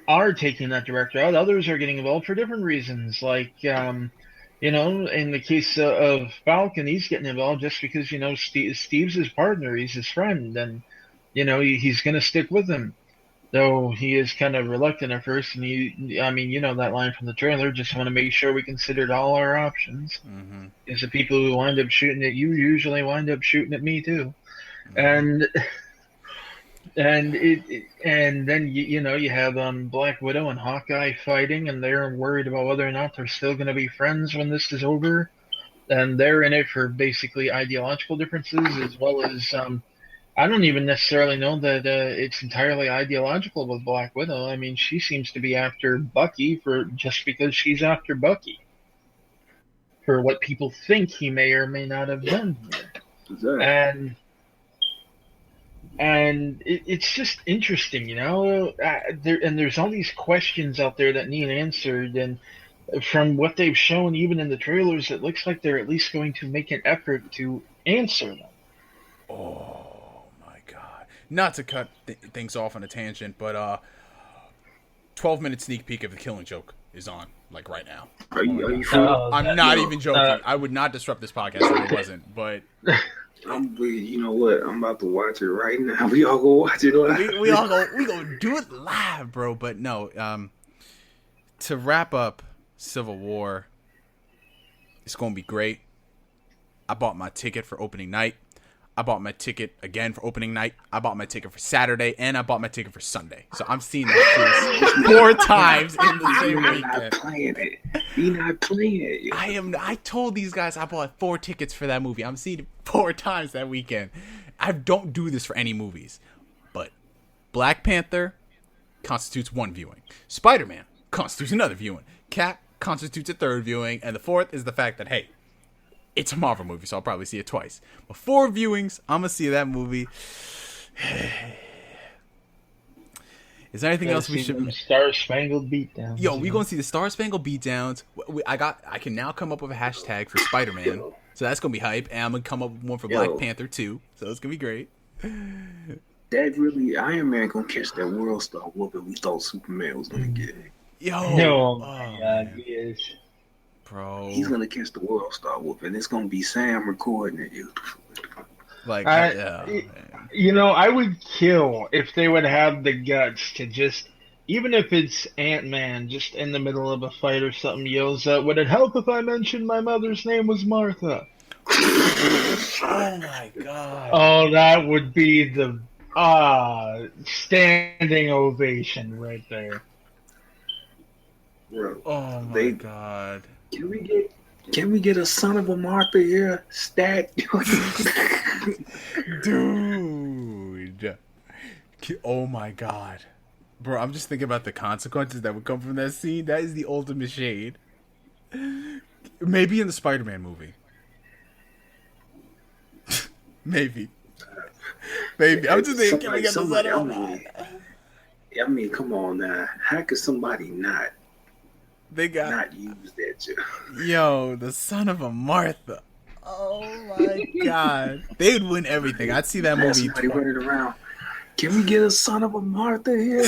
are taking that direct route, others are getting involved for different reasons, like. In the case of Falcon, he's getting involved just because, Steve's his partner, he's his friend, and, he's going to stick with him. Though he is kind of reluctant at first, and that line from the trailer, just want to make sure we considered all our options. Mm-hmm. Because the people who wind up shooting at you usually wind up shooting at me too. Mm-hmm. And then you have Black Widow and Hawkeye fighting, and they're worried about whether or not they're still going to be friends when this is over, and they're in it for basically ideological differences as well as I don't even necessarily know that it's entirely ideological with Black Widow. I mean, she seems to be after Bucky just because she's after Bucky for what people think he may or may not have done here. Exactly. And it's just interesting, there's all these questions out there that need answered, and from what they've shown, even in the trailers, it looks like they're at least going to make an effort to answer them. Oh my God! Not to cut things off on a tangent, but 12-minute sneak peek of The Killing Joke is on right now. Are you sure? I'm not even joking. I would not disrupt this podcast if it wasn't, but. You know what? I'm about to watch it right now. We all go watch it live. we go do it live, bro. But no, to wrap up Civil War, it's gonna be great. I bought my ticket for opening night. I bought my ticket again for opening night. I bought my ticket for Saturday, and I bought my ticket for Sunday. So I'm seeing that 4 times in the same weekend. You're not playing it. I told these guys I bought 4 tickets for that movie. I'm seeing it 4 times that weekend. I don't do this for any movies, but Black Panther constitutes 1 viewing. Spider-Man constitutes another viewing. Cap constitutes a third viewing, and the fourth is the fact that, hey, it's a Marvel movie, so I'll probably see it twice. But 4 viewings, I'm gonna see that movie. Is there anything else we should? Star Spangled Beatdowns. Yo, we gonna see the Star Spangled Beatdowns. I can now come up with a hashtag for Spider-Man, so that's gonna be hype. And I'm gonna come up with one for Black Panther too, so it's gonna be great. That really, Iron Man gonna catch that world star whooping we thought Superman was gonna get. Yo, no, my God, he is. Bro, he's gonna catch the world star whooping. It's gonna be Sam recording it. Like, you know, I would kill if they would have the guts to just, even if it's Ant-Man, just in the middle of a fight or something, yells out, "Would it help if I mentioned my mother's name was Martha?" Oh my God! Oh, that would be the standing ovation right there. Bro, oh my God! Can we get a son of a Martha here? Stat. Dude. Oh my God. Bro, I'm just thinking about the consequences that would come from that scene. That is the ultimate shade. Maybe in the Spider-Man movie. Maybe. I'm just thinking, can we get the son of a Martha? I mean, come on now. How could somebody not use that shit? Yo, the son of a Martha. Oh my God. They would win everything. I'd see that movie. Somebody running around. Can we get a son of a Martha here?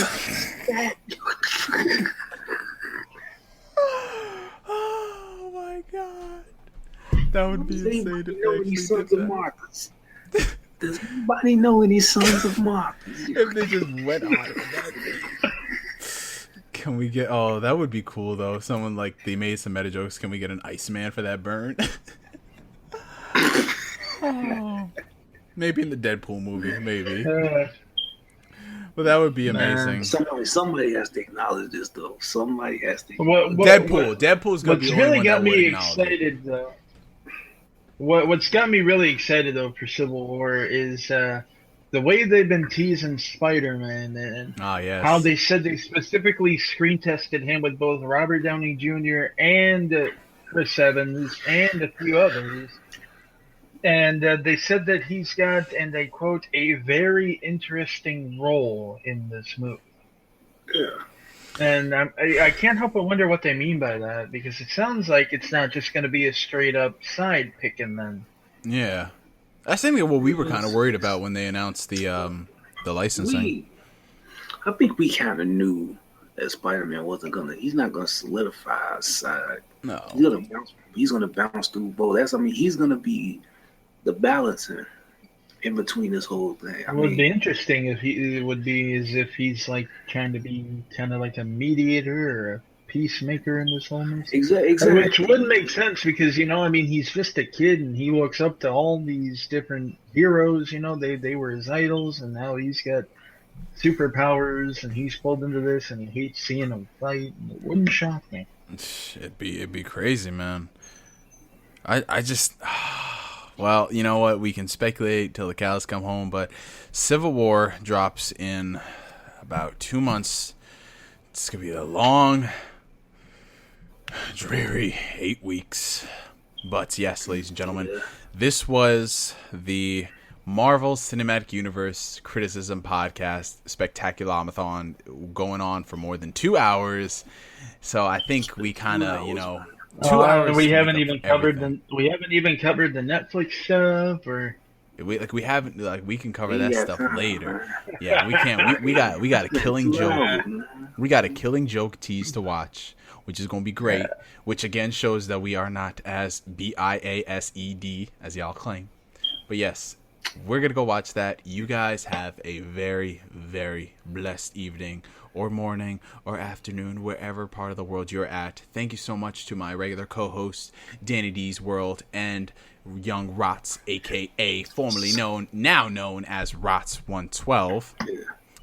Oh my God. That would be insane if they actually sons of Marthas. Does anybody know any sons of Marthas? If they just went on it. Can we get... Oh, that would be cool, though. Someone, like, they made some meta jokes. Can we get an Iceman for that burn? Oh. Maybe in the Deadpool movie. Maybe. But that would be amazing. Somebody has to acknowledge this, though. Somebody has to. Deadpool's going to be the only one that would acknowledge excited, though. What's got me really excited, though, for Civil War is... the way they've been teasing Spider-Man and how they said they specifically screen tested him with both Robert Downey Jr. and Chris Evans and a few others. And they said that he's got, and I quote, "a very interesting role in this movie." Yeah. And I can't help but wonder what they mean by that, because it sounds like it's not just going to be a straight-up side picking then. Yeah. That's something what we were kind of worried about when they announced the licensing. I think we kind of knew that Spider-Man he's not gonna solidify his side. No. He's gonna bounce through both. He's gonna be the balancing in between this whole thing. It would be interesting if he's like trying to be kind of like a mediator or a peacemaker in this almost. Exactly. Which would make sense because, he's just a kid and he looks up to all these different heroes, they were his idols, and now he's got superpowers and he's pulled into this and he hates seeing them fight. It wouldn't shock me. It'd be crazy, man. I just well, you know what? We can speculate till the cows come home, but Civil War drops in about 2 months. It's gonna be a long, dreary 8 weeks. But yes, ladies and gentlemen, this was the Marvel Cinematic Universe Criticism Podcast Spectacular-mathon, going on for more than 2 hours. So I think we kind of, 2 hours. We haven't even covered the Netflix stuff, or we can cover that stuff later. Yeah, we can't. We got a killing joke. We got a killing joke tease to watch, which is going to be great. Which again shows that we are not as BIASED as y'all claim. But yes, we're gonna go watch that. You guys have a very, very blessed evening or morning or afternoon, wherever part of the world you're at. Thank you so much to my regular co-hosts, DannyDsWorld and Young Rots, aka formerly now known as Rots112.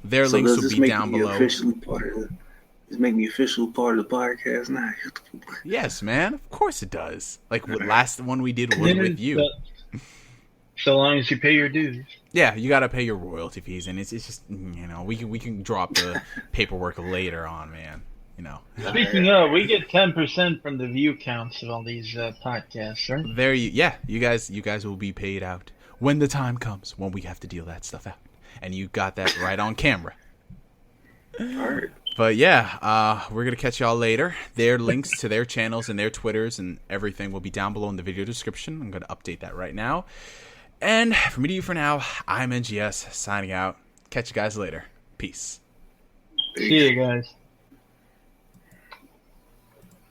Their links will be down below. Does make me official part of the podcast now? Yes, man. Of course it does. Like the last one we did was with you. So long as you pay your dues. Yeah, you gotta pay your royalty fees, and it's just we can drop the paperwork later on, man. you know. Speaking of, we get 10% from the view counts of all these podcasts, right? You guys will be paid out when the time comes when we have to deal that stuff out, and you got that right on camera. All right. But yeah, we're gonna catch y'all later. Their links to their channels and their Twitters and everything will be down below in the video description. I'm gonna update that right now. And from me to you for now, I'm NGS signing out. Catch you guys later. Peace. See you guys.